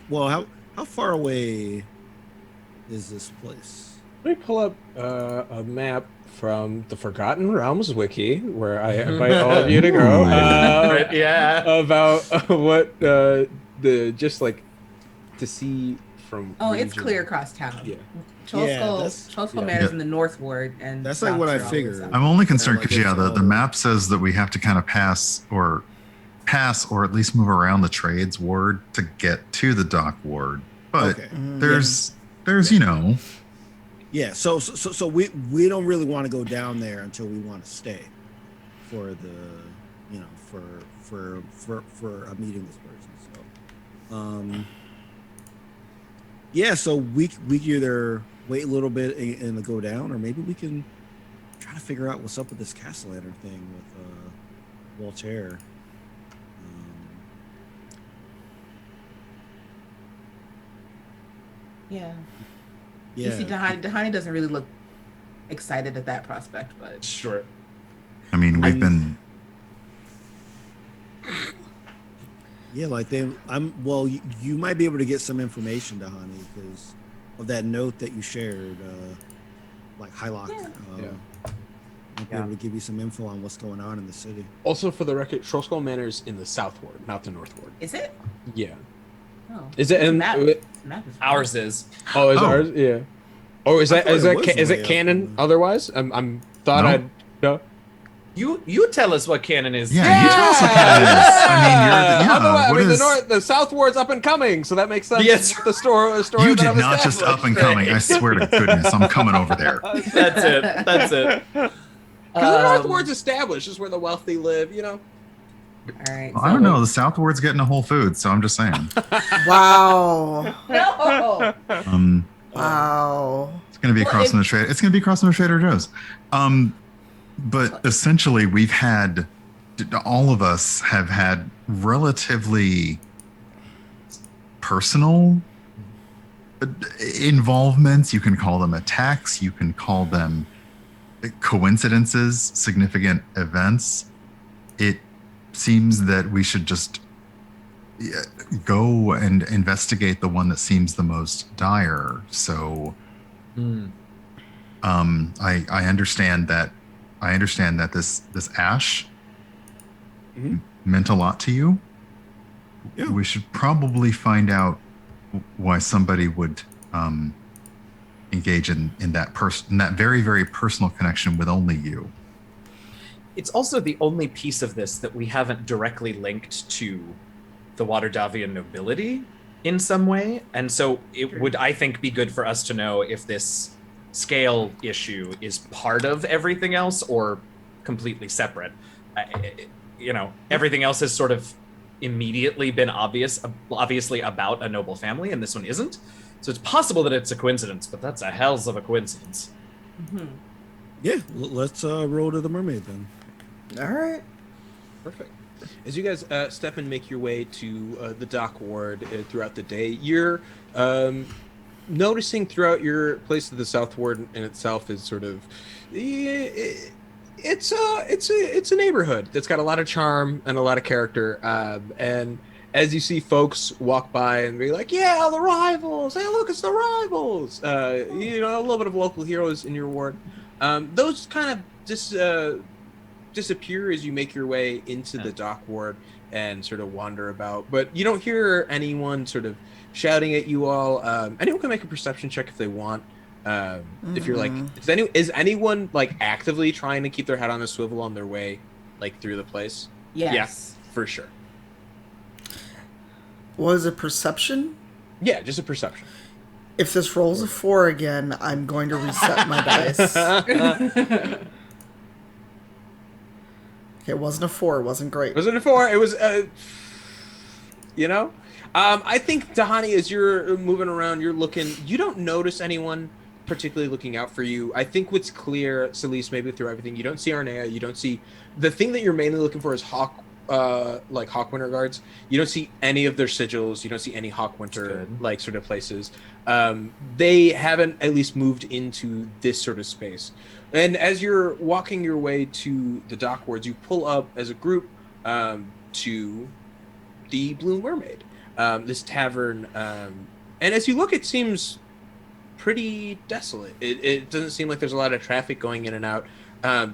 Speaker 5: Well, how far away is this place?
Speaker 3: Let me pull up a map from the Forgotten Realms wiki, where I invite all of you to go.
Speaker 6: Yeah.
Speaker 3: About what the just like
Speaker 7: to see from.
Speaker 4: Oh, it's
Speaker 7: region-
Speaker 4: clear across town.
Speaker 7: Yeah.
Speaker 4: Cholskull
Speaker 7: yeah.
Speaker 4: Manor's in the North Ward, and
Speaker 5: That's like what I
Speaker 4: docks are always
Speaker 5: figured.
Speaker 4: out.
Speaker 2: I'm only concerned
Speaker 5: like
Speaker 2: because
Speaker 5: it's
Speaker 2: the
Speaker 5: all-
Speaker 2: map says that we have to kind of pass or at least move around the trades ward to get to the dock ward. But
Speaker 5: Okay.
Speaker 2: there's you know,
Speaker 5: Yeah, so we don't really want to go down there until we want to stay for the, you know, for a meeting this person. So, yeah, so we can either wait a little bit and go down, or maybe we can try to figure out what's up with this Castellator thing with Voltaire.
Speaker 4: Yeah.
Speaker 5: Yeah,
Speaker 4: You see, Dahani doesn't really look excited at that prospect, but
Speaker 6: Sure.
Speaker 2: I mean, we've been
Speaker 5: yeah, like well, you might be able to get some information, Dahani, because of that note that you shared, like Hylock.
Speaker 4: Yeah.
Speaker 5: Might be able to give you some info on what's going on in the city.
Speaker 7: Also, for the record, Trollskull Manor's in the South Ward, not the North Ward.
Speaker 4: is it?
Speaker 7: Yeah.
Speaker 4: Oh.
Speaker 7: Is it? And
Speaker 4: Map is
Speaker 6: Ours is.
Speaker 7: oh, is
Speaker 2: Oh.
Speaker 7: ours? Yeah. Oh, is
Speaker 5: I
Speaker 7: that
Speaker 5: thought
Speaker 7: is
Speaker 5: it
Speaker 7: that
Speaker 5: was
Speaker 7: is
Speaker 5: way
Speaker 7: it
Speaker 5: up
Speaker 7: canon?
Speaker 5: in the-
Speaker 7: Otherwise, I'm thought
Speaker 2: No.
Speaker 7: I'd no.
Speaker 6: You tell us what canon is.
Speaker 2: Yeah, you tell us what canon is. I mean, you're
Speaker 7: Otherwise,
Speaker 2: what
Speaker 7: I mean,
Speaker 2: is-
Speaker 7: the South Ward's up and coming, so that makes sense.
Speaker 6: Yes.
Speaker 7: The story.
Speaker 2: you
Speaker 7: that
Speaker 2: did
Speaker 7: I've
Speaker 2: not just up and coming. I swear to goodness, I'm coming over there.
Speaker 6: That's it. That's it.
Speaker 7: Because the North
Speaker 6: Um,
Speaker 7: Ward's established, is where the wealthy live. You know.
Speaker 4: All right.
Speaker 2: Well, I don't know. The South Ward's getting a Whole Foods, so I'm just saying.
Speaker 1: Wow.
Speaker 4: No.
Speaker 1: Wow.
Speaker 2: It's going to be
Speaker 4: Well,
Speaker 2: crossing the trade. It's going to be crossing the Trader Joe's. But essentially, we've had all of us have had relatively personal involvements. You can call them attacks. You can call them coincidences, significant events. It seems that we should just go and investigate the one that seems the most dire. So, I understand that. I understand that this ash meant a lot to you.
Speaker 5: Yeah.
Speaker 2: We should probably find out why somebody would engage in that very, very personal connection with only you.
Speaker 6: It's also the only piece of this that we haven't directly linked to the Waterdavian nobility in some way. And so it would, I think, be good for us to know if this scale issue is part of everything else or completely separate. Everything else has sort of immediately been obviously about a noble family, and this one isn't. So it's possible that it's a coincidence, but that's a hells of a coincidence.
Speaker 4: Mm-hmm.
Speaker 5: Yeah, let's roll to the mermaid then.
Speaker 1: All right.
Speaker 7: Perfect. As you guys step and make your way to the dock ward throughout the day, you're noticing throughout your place of the South Ward in itself is sort of it's a neighborhood that's got a lot of charm and a lot of character. And as you see folks walk by and be like, "Yeah, the rivals! Hey, look, it's the rivals!" A little bit of local heroes in your ward. Those kind of just disappear as you make your way into the dock ward and sort of wander about. But you don't hear anyone sort of shouting at you all. Anyone can make a perception check if they want. If you're like, is anyone like actively trying to keep their head on a swivel on their way, like through the place?
Speaker 4: Yes.
Speaker 7: Yes, for sure.
Speaker 1: Was it perception?
Speaker 7: Yeah, just a perception.
Speaker 1: If this rolls a 4 again, I'm going to reset my dice. Okay, it wasn't a 4. It wasn't great.
Speaker 7: Was it a 4? It was, I think, Dahani, as you're moving around, you're looking, you don't notice anyone particularly looking out for you. I think what's clear, Selise, maybe through everything, you don't see Arnea, you don't see, the thing that you're mainly looking for is Haque, like Hawkwinter guards. You don't see any of their sigils, you don't see any Hawkwinter, like, sort of places. They haven't at least moved into this sort of space. And as you're walking your way to the dock wards, you pull up as a group to the Blue Mermaid, this tavern. And as you look, it seems pretty desolate. It doesn't seem like there's a lot of traffic going in and out.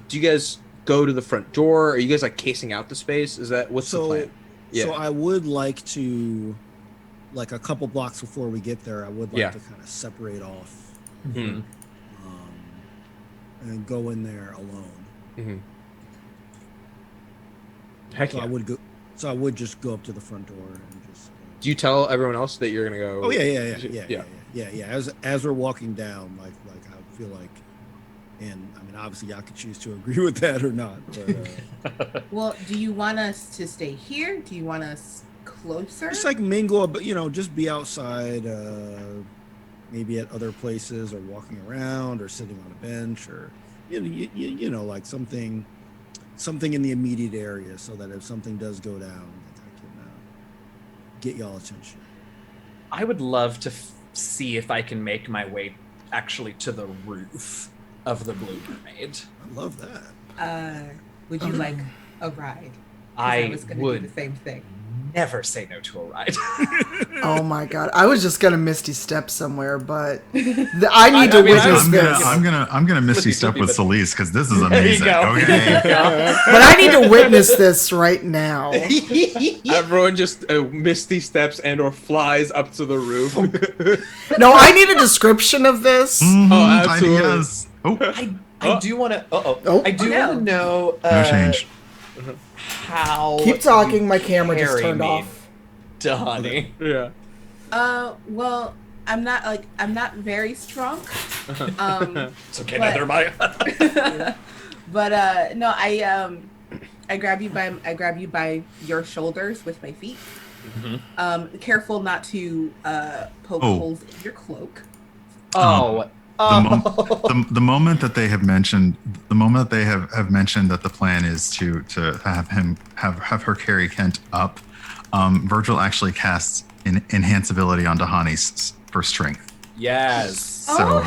Speaker 7: Do you guys go to the front door? Are you guys like casing out the space? Is that what's the plan?
Speaker 5: So I would like to like a couple blocks before we get there, I would like to kind of separate off and go in there alone.
Speaker 3: Heck
Speaker 5: So
Speaker 3: yeah.
Speaker 5: I would go. So I would just go up to the front door and just.
Speaker 3: Do you tell everyone else that you're gonna go?
Speaker 5: Oh yeah. As we're walking down, like I feel like, and I mean obviously y'all could choose to agree with that or not. But,
Speaker 4: Well, do you want us to stay here? Do you want us closer?
Speaker 5: just like mingle, but just be outside, maybe at other places or walking around or sitting on a bench or like something in the immediate area, so that if something does go down, I can get y'all attention.
Speaker 6: I would love to see if I can make my way actually to the roof of the Blue Mermaid.
Speaker 5: I love that.
Speaker 4: Would you like a ride?
Speaker 6: I
Speaker 4: was going to
Speaker 6: would
Speaker 4: do the same thing.
Speaker 6: never say no to a ride.
Speaker 1: Oh my god! I was just gonna Misty Step somewhere, but I need to witness this.
Speaker 2: I'm gonna Misty Step with Selise because this is amazing.
Speaker 6: There you go.
Speaker 2: Okay.
Speaker 1: But I need to witness this right now.
Speaker 3: Everyone just misty steps and or flies up to the roof.
Speaker 1: No, I need a description of this.
Speaker 3: Oh, absolutely.
Speaker 2: Yes. Oh,
Speaker 6: I do want to. I do
Speaker 4: no.
Speaker 6: want to know.
Speaker 2: no change.
Speaker 6: How?
Speaker 1: Keep talking.
Speaker 6: you
Speaker 1: My camera just
Speaker 6: carry
Speaker 1: turned
Speaker 6: me,
Speaker 1: off.
Speaker 6: Donnie.
Speaker 3: Yeah.
Speaker 4: Well, I'm not very strong.
Speaker 6: It's okay.
Speaker 4: But-
Speaker 6: Neither am I.
Speaker 4: But no, I grab you by your shoulders with my feet. Careful not to poke holes in your cloak.
Speaker 2: The moment that they have mentioned that the plan is to have her carry Kent up, Virgil actually casts enhance ability on Dahani for strength.
Speaker 6: Yes.
Speaker 2: So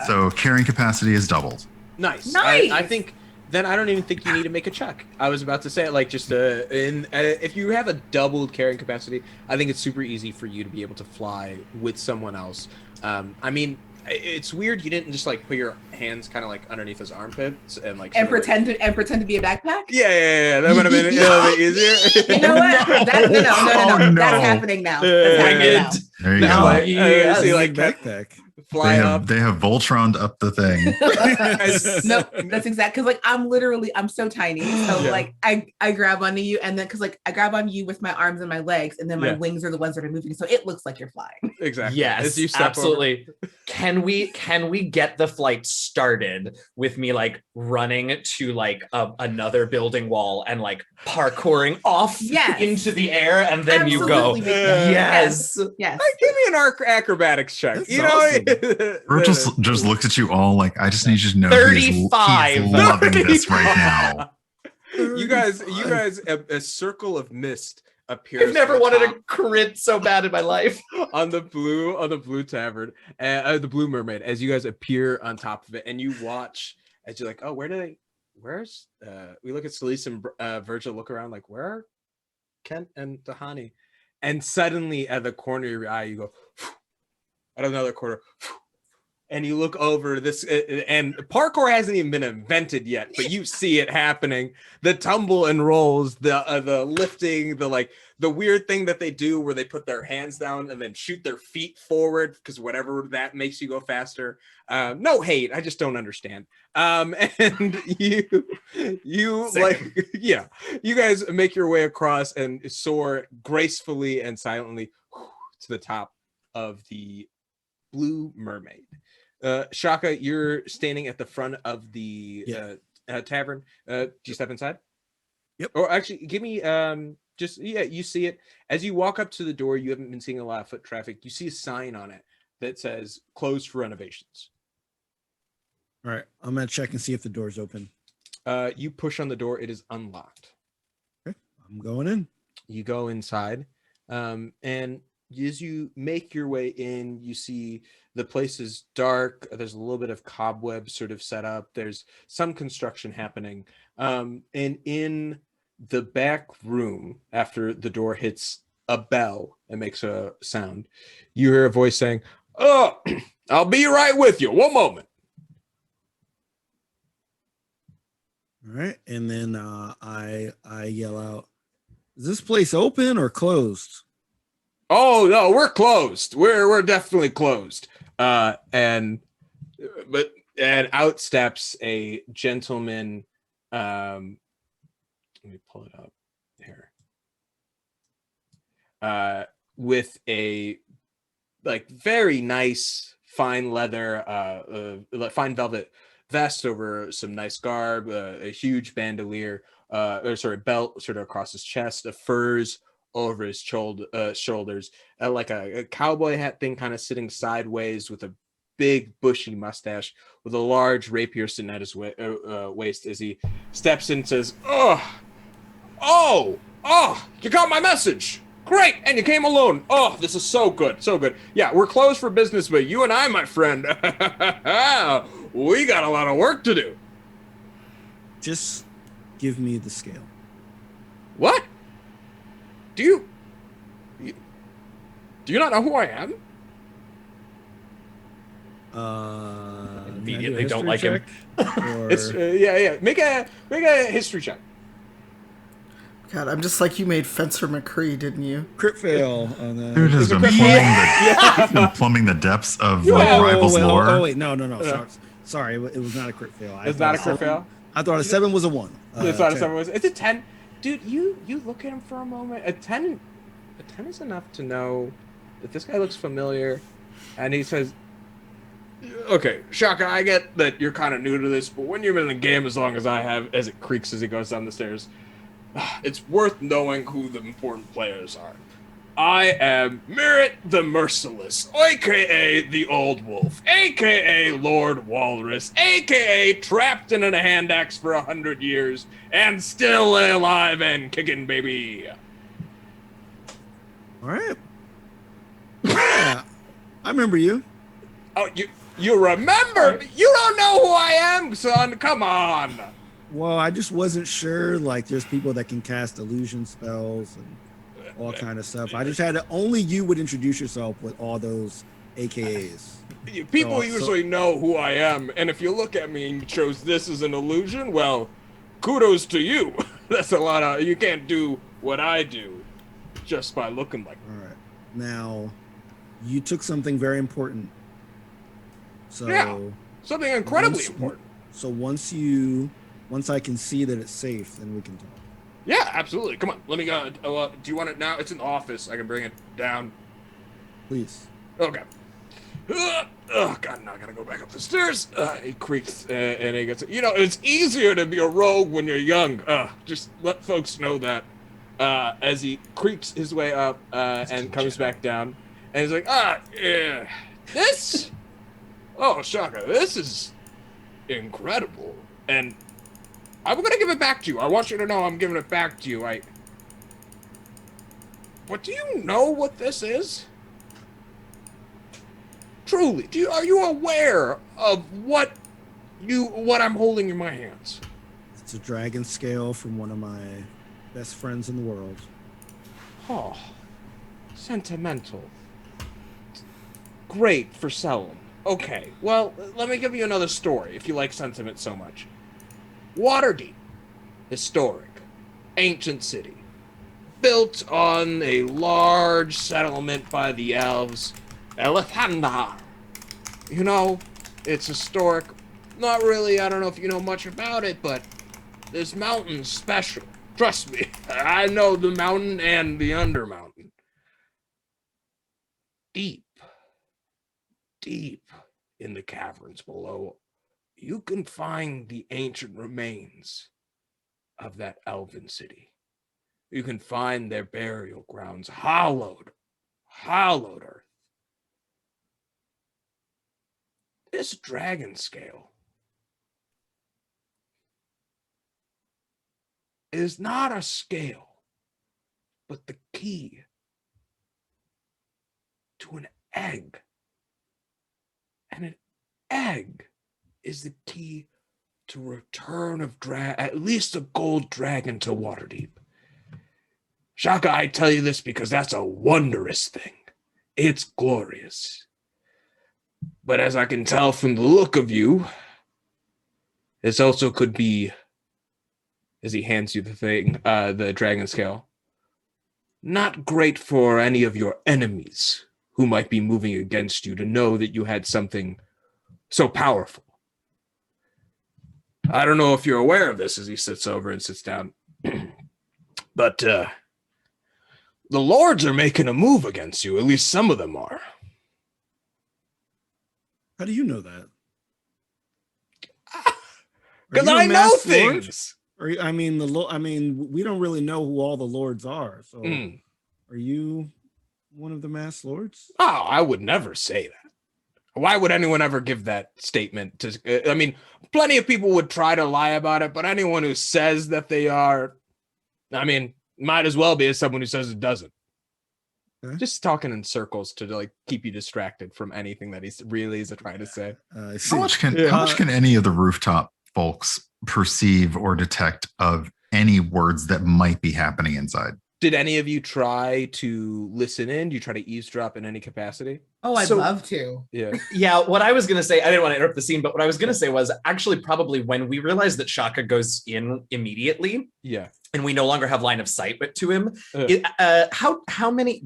Speaker 2: so carrying capacity is doubled.
Speaker 3: Nice.
Speaker 4: Nice.
Speaker 3: I think then I don't even think you need to make a check. I was about to say like just if you have a doubled carrying capacity, I think it's super easy for you to be able to fly with someone else. I mean, it's weird you didn't just like put your hands kind of like underneath his armpits and like
Speaker 4: pretend to be a backpack.
Speaker 3: Yeah. That would have been a little bit easier.
Speaker 4: You know what? No.
Speaker 2: Oh, no.
Speaker 4: That's happening now. That's happening now.
Speaker 2: There you
Speaker 3: Now,
Speaker 2: go.
Speaker 3: see, like
Speaker 5: backpack.
Speaker 3: fly up.
Speaker 2: They have Voltroned up the thing.
Speaker 4: No, that's exact. Because like I'm so tiny. So like I grab onto you, and then because like I grab on you with my arms and my legs, and then my wings are the ones that are moving. So it looks like you're flying.
Speaker 3: Exactly.
Speaker 6: Yes,
Speaker 3: As you step
Speaker 6: absolutely. Can we get the flight started with me like running to like another building wall and like parkouring off into the air, and then
Speaker 4: Absolutely,
Speaker 6: you go.
Speaker 4: Yes.
Speaker 6: Yes.
Speaker 3: Give me an acrobatics check.
Speaker 5: That's
Speaker 3: you know,
Speaker 5: awesome.
Speaker 2: Virgil just looks at you all like, I just need you to know
Speaker 6: 35.
Speaker 2: he's loving this right now.
Speaker 3: You guys, a circle of mist appears.
Speaker 6: I've never
Speaker 3: on
Speaker 6: wanted
Speaker 3: top
Speaker 6: a crit so bad in my life.
Speaker 3: on the blue tavern, the Blue Mermaid. As you guys appear on top of it, and you watch as you're like, oh, where's we look at Selise and Virgil look around like, where are Kent and Dahani? And suddenly at the corner of your eye, you go at another corner. And you look over this, and parkour hasn't even been invented yet, but you see it happening. The tumble and rolls, the lifting, the weird thing that they do where they put their hands down and then shoot their feet forward because whatever that makes you go faster. No hate, I just don't understand. And you like, yeah, you guys make your way across and soar gracefully and silently to the top of the Blue Mermaid. Shaka, you're standing at the front of the tavern. Do you step inside?
Speaker 5: Yep.
Speaker 3: Or actually, give me you see it as you walk up to the door. You haven't been seeing a lot of foot traffic. You see a sign on it that says "Closed for renovations."
Speaker 5: All right, I'm gonna check and see if the door's open.
Speaker 3: You push on the door; it is unlocked.
Speaker 5: Okay, I'm going in.
Speaker 3: You go inside, and as you make your way in, you see the place is dark. There's a little bit of cobweb sort of set up. There's some construction happening. And in the back room, after the door hits a bell and makes a sound, you hear a voice saying, "Oh, I'll be right with you. One moment."
Speaker 5: All right, and then I yell out, "Is this place open or closed?"
Speaker 3: Oh no, we're closed. We're definitely closed. And out steps a gentleman. Let me pull it up here. With a like very nice fine leather, fine velvet vest over some nice garb, a huge bandolier, belt sort of across his chest, a furs over his shoulders, like a cowboy hat thing kind of sitting sideways with a big bushy mustache with a large rapier sitting at his waist as he steps in and says, oh, you got my message. Great, and you came alone. Oh, this is so good, so good. Yeah, we're closed for business, but you and I, my friend, we got a lot of work to do.
Speaker 5: Just give me the scale.
Speaker 3: What? Do you not know who I am?
Speaker 6: Immediately don't like him.
Speaker 3: It's yeah. Make a history check.
Speaker 1: God, I'm just like you made Fencer McCree, didn't you?
Speaker 5: Crit fail on that.
Speaker 2: Dude has been plumbing the depths of Rivals lore.
Speaker 5: Oh wait, no. Sorry, it was not a crit fail.
Speaker 3: It's not a crit fail?
Speaker 5: I thought a 7 was a 1.
Speaker 3: It's not a 7 was. It's a 10. Dude, you look at him for a moment. A 10 is enough to know that this guy looks familiar, and he says, "Okay, Shaka, I get that you're kind of new to this, but when you've been in the game as long as I have," as it creaks as he goes down the stairs, "it's worth knowing who the important players are. I am Merit the Merciless, a.k.a. the Old Wolf, a.k.a. Lord Walrus, a.k.a. trapped in a hand axe for 100 years, and still alive and kicking, baby."
Speaker 5: All right. Yeah, I remember you.
Speaker 3: Oh, you remember? You don't know who I am, son. Come on.
Speaker 5: Well, I just wasn't sure. Like, there's people that can cast illusion spells and all kind of stuff. I just had to, only you would introduce yourself with all those AKAs.
Speaker 3: People usually know who I am, and if you look at me and you chose this as an illusion, well, kudos to you. That's a lot of, you can't do what I do just by looking like me.
Speaker 5: All right. Now, you took something very important. So
Speaker 3: yeah, something incredibly important.
Speaker 5: So once I can see that it's safe, then we can talk.
Speaker 3: Yeah, absolutely. Come on, let me go. Do you want it now? It's in the office. I can bring it down.
Speaker 5: Please.
Speaker 3: Okay. Oh God, now I gotta go back up the stairs. He creaks and he gets. It's easier to be a rogue when you're young. Just let folks know that. As he creeps his way up and comes back down, and he's like, yeah, this. Oh, Shaka, this is incredible, and I'm gonna give it back to you. I want you to know I'm giving it back to you. But do you know what this is? Truly, are you aware of what I'm holding in my hands?
Speaker 5: It's a dragon scale from one of my best friends in the world.
Speaker 3: Oh, sentimental. Great for selling. Okay, well, let me give you another story if you like sentiment so much. Waterdeep, historic, ancient city, built on a large settlement by the elves, Elithandar. It's historic. Not really, I don't know if you know much about it, but this mountain's special. Trust me, I know the mountain and the undermountain. Deep in the caverns below, you can find the ancient remains of that elven city. You can find their burial grounds, hallowed earth. This dragon scale is not a scale, but the key to an egg. And an egg is the key to return of at least a gold dragon to Waterdeep. Shaka, I tell you this because that's a wondrous thing. It's glorious. But as I can tell from the look of you, this also could be, as he hands you the thing, the dragon scale,
Speaker 7: not great for any of your enemies who might be moving against you to know that you had something so powerful. I don't know if you're aware of this as he sits over and sits down, but the lords are making a move against you. At least some of them are.
Speaker 5: How do you know that?
Speaker 7: Because I know things.
Speaker 5: I mean, we don't really know who all the lords are. So, Are you one of the masked lords?
Speaker 7: Oh, I would never say that. Why would anyone ever give that statement to? I mean, plenty of people would try to lie about it, but anyone who says that they are, I mean, might as well be as someone who says it doesn't.
Speaker 5: Okay.
Speaker 7: Just talking in circles to like keep you distracted from anything that he's really is trying to say.
Speaker 2: How much can any of the rooftop folks perceive or detect of any words that might be happening inside?
Speaker 7: Did any of you try to listen in? Do you try to eavesdrop in any capacity?
Speaker 4: Oh, I'd love to.
Speaker 7: Yeah.
Speaker 6: Yeah, what I was going to say, I didn't want to interrupt the scene, but what I was going to say was actually probably when we realized that Shaka goes in immediately.
Speaker 7: Yeah.
Speaker 6: And we no longer have line of sight to him. How many,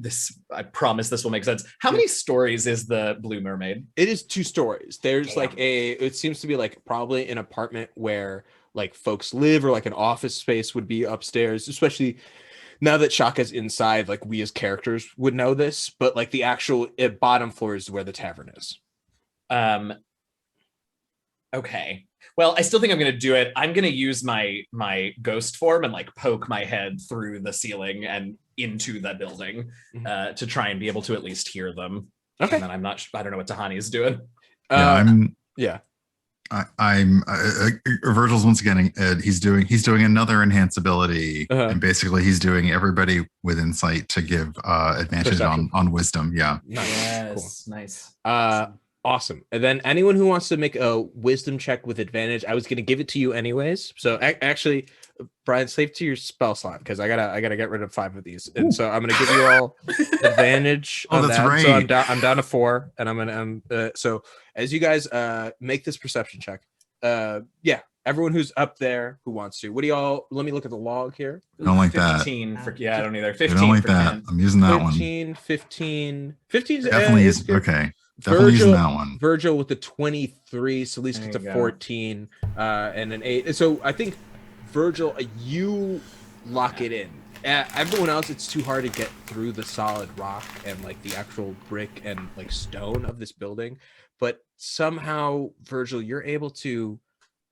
Speaker 6: I promise this will make sense. How many stories is the Blue Mermaid?
Speaker 7: It is 2 stories. There's it seems to be like probably an apartment where like folks live, or like an office space would be upstairs, especially now that Shaka's inside, like we as characters would know this, but like the actual bottom floor is where the tavern is.
Speaker 6: Okay. Well, I still think I'm going to do it. I'm going to use my ghost form and like poke my head through the ceiling and into the building to try and be able to at least hear them. Okay. And then I don't know what Tahani is doing.
Speaker 2: I'm Virgil's once again. He's doing another enhance ability, and basically he's doing everybody with insight to give advantage on wisdom. Yeah.
Speaker 6: Nice. Cool. Nice.
Speaker 7: Awesome. And then anyone who wants to make a wisdom check with advantage, I was going to give it to you anyways. So actually, Brian, save to your spell slot because I gotta get rid of 5 of these, and so I'm going to give you all advantage.
Speaker 2: Oh, that's right.
Speaker 7: So I'm down to 4, and I'm so as you guys make this perception check, everyone who's up there who wants to. What do y'all? Let me look at the log here.
Speaker 2: I don't like
Speaker 6: 15
Speaker 2: that.
Speaker 6: I don't either. 15.
Speaker 2: I don't like that. I'm using that
Speaker 7: 15
Speaker 2: definitely is okay. Definitely using that one.
Speaker 7: Virgil with the 23, Selise gets a 14, and an 8. So I think Virgil, you lock it in. Everyone else, it's too hard to get through the solid rock and like the actual brick and like stone of this building. But somehow, Virgil, you're able to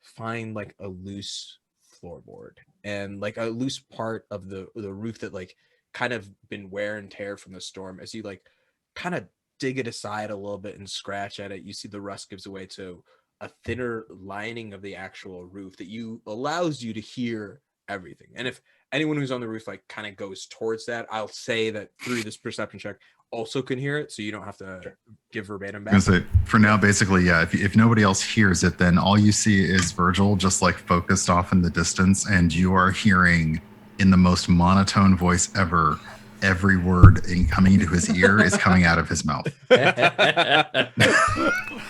Speaker 7: find like a loose floorboard and like a loose part of the roof that like kind of been wear and tear from the storm. As you like kind of dig it aside a little bit and scratch at it, you see the rust gives way to a thinner lining of the actual roof that allows you to hear everything. And if anyone who's on the roof like kind of goes towards that, I'll say that through this perception check also can hear it, so you don't have to give verbatim back.
Speaker 2: For now, basically, yeah, if nobody else hears it, then all you see is Virgil just like focused off in the distance, and you are hearing in the most monotone voice ever, every word coming into his ear is coming out of his mouth.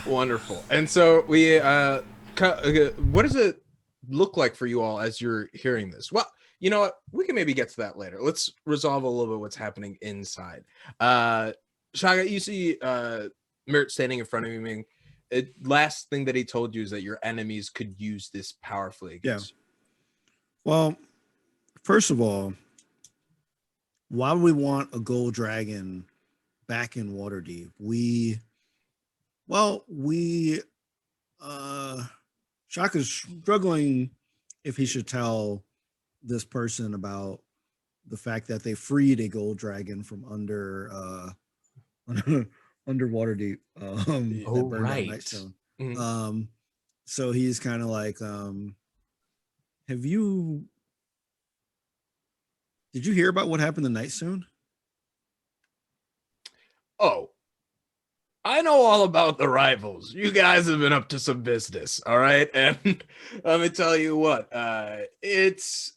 Speaker 7: Wonderful. And so we what does it look like for you all as you're hearing this? Well, you know what, we can maybe get to that later. Let's resolve a little bit what's happening inside. Shaka, you see Mert standing in front of you. Last thing that he told you is that your enemies could use this powerfully against you.
Speaker 5: Well, first of all, why would we want a gold dragon back in Waterdeep? Shaka's struggling if he should tell this person about the fact that they freed a gold dragon from under Waterdeep.
Speaker 6: Right.
Speaker 5: Mm-hmm. So he's kind of like, did you hear about what happened the Night Soon?
Speaker 7: Oh, I know all about the rivals. You guys have been up to some business, all right? And let me tell you what, it's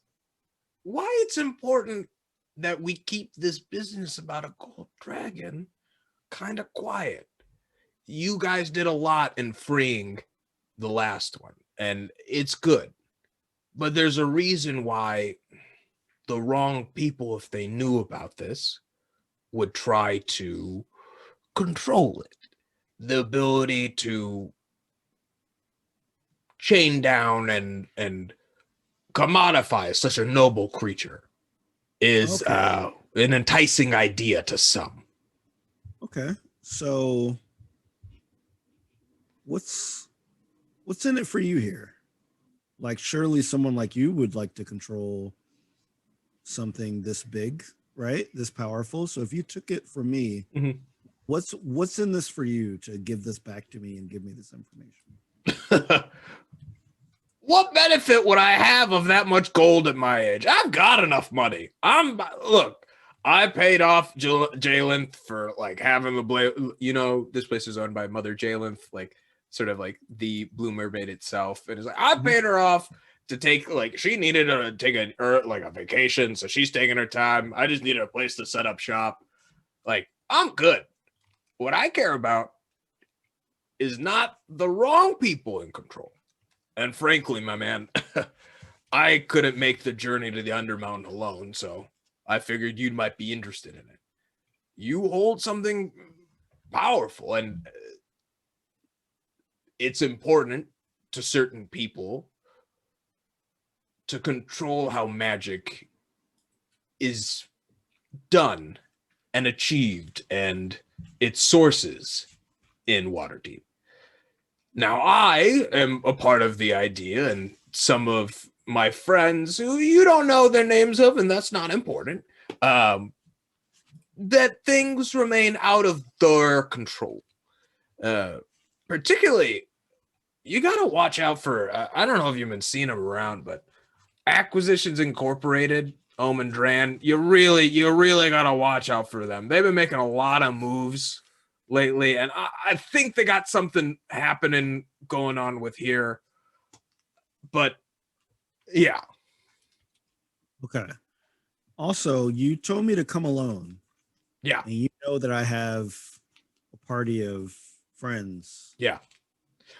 Speaker 7: why it's important that we keep this business about a gold dragon kind of quiet. You guys did a lot in freeing the last one, and it's good. But there's a reason why the wrong people, if they knew about this, would try to control it. The ability to chain down and commodify such a noble creature is
Speaker 5: Okay.
Speaker 7: an enticing idea to some.
Speaker 5: Okay. So what's in it for you here? Like, surely someone like you would like to control something this big, right? This powerful. So if you took it from me,
Speaker 7: Mhm.
Speaker 5: what's in this for you to give this back to me and give me this information?
Speaker 7: What benefit would I have of that much gold at my age? I've got enough money. Look, I paid off Jalen for like having the blade. You know, this place is owned by Mother Jalen, like sort of like the Blue Mermaid itself. And it's like I paid her off to take, like, she needed to take a vacation, so she's taking her time. I just needed a place to set up shop. Like, I'm good. What I care about is not the wrong people in control. And frankly, my man, I couldn't make the journey to the Undermountain alone, so I figured you might be interested in it. You hold something powerful, and it's important to certain people to control how magic is done and achieved and its sources in Waterdeep. Now, I am a part of the idea, and some of my friends who you don't know their names of, and that's not important, that things remain out of their control. Particularly, you got to watch out for, I don't know if you've been seeing them around, but Acquisitions Incorporated, Omen Dran, you really got to watch out for them. They've been making a lot of moves lately, and I think they got something happening going on with here. But yeah.
Speaker 5: Okay. Also, you told me to come alone.
Speaker 7: Yeah.
Speaker 5: And you know that I have a party of friends.
Speaker 7: Yeah.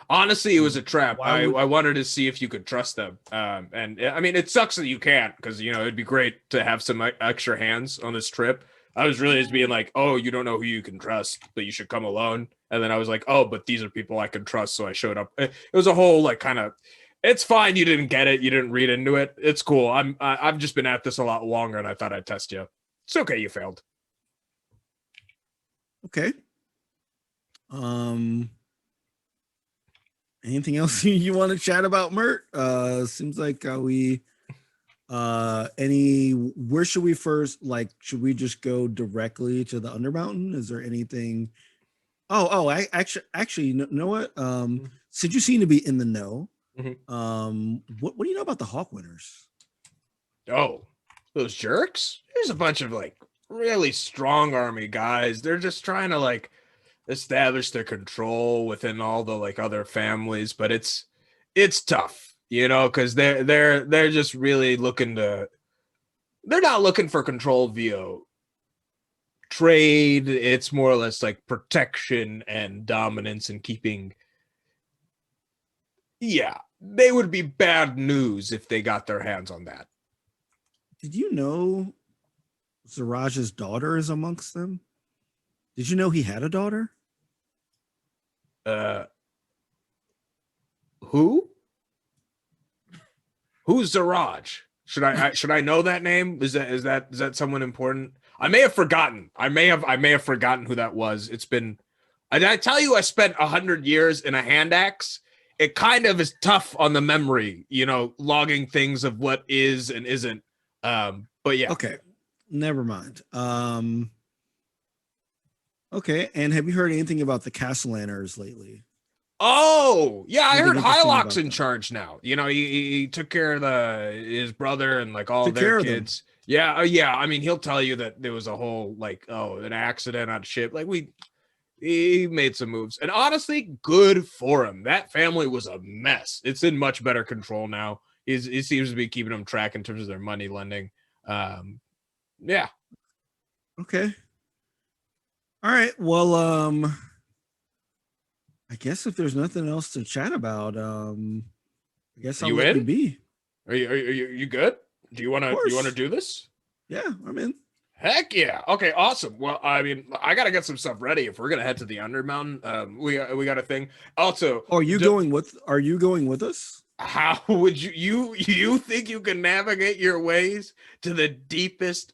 Speaker 7: Honestly, it was a trap.
Speaker 5: Why would-
Speaker 7: I wanted to see if you could trust them. And I mean, it sucks that you can't, because, you know, it'd be great to have some extra hands on this trip. I was really just being like, oh, you don't know who you can trust, but you should come alone. And then I was like, oh, but these are people I can trust. So I showed up. It was a whole like kind of, it's fine. You didn't get it. You didn't read into it. It's cool. I've just been at this a lot longer, and I thought I'd test you. It's okay. You failed.
Speaker 5: Okay. Anything else you want to chat about, Mert? Seems like where should we first, like, should we just go directly to the Undermountain? Is there anything? I actually, you know what? Since you seem to be in the know, what do you know about the Hawkwinners?
Speaker 7: Oh, those jerks? There's a bunch of like really strong army guys. They're just trying to like establish their control within all the like other families, but it's tough, you know, because they're just really looking to, they're not looking for control via trade. It's more or less like protection and dominance and keeping. Yeah, they would be bad news if they got their hands on that.
Speaker 5: Did you know Zaraj's daughter is amongst them? Did you know he had a daughter?
Speaker 7: Who? Who's Zaraj? Should I know that name? Is that someone important? I may have forgotten. I may have forgotten who that was. It's been. I tell you, I spent 100 years in a hand axe. It kind of is tough on the memory, you know, logging things of what is and isn't. But yeah.
Speaker 5: Okay, never mind. Okay, and have you heard anything about the Castellaners lately?
Speaker 7: Oh, yeah, I heard
Speaker 5: Anything interesting
Speaker 7: Hylock's
Speaker 5: about
Speaker 7: in charge now. You know, he took care of his brother and like all
Speaker 5: Took
Speaker 7: their
Speaker 5: care of them.
Speaker 7: kids. Yeah, yeah. I mean, he'll tell you that there was a whole like, an accident on ship. Like he made some moves, and honestly, good for him. That family was a mess. It's in much better control now. He seems to be keeping them track in terms of their money lending. Yeah.
Speaker 5: Okay. All right. Well, I guess if there's nothing else to chat about, I guess I'll
Speaker 7: You
Speaker 5: let you
Speaker 7: in?
Speaker 5: be.
Speaker 7: Are you good? Do you want to do this?
Speaker 5: Yeah, I'm in.
Speaker 7: Heck yeah. Okay, awesome. Well, I mean, I got to get some stuff ready if we're going to head to the Undermountain. We got a thing. Also,
Speaker 5: Are you going with us?
Speaker 7: how would you think you can navigate your ways to the deepest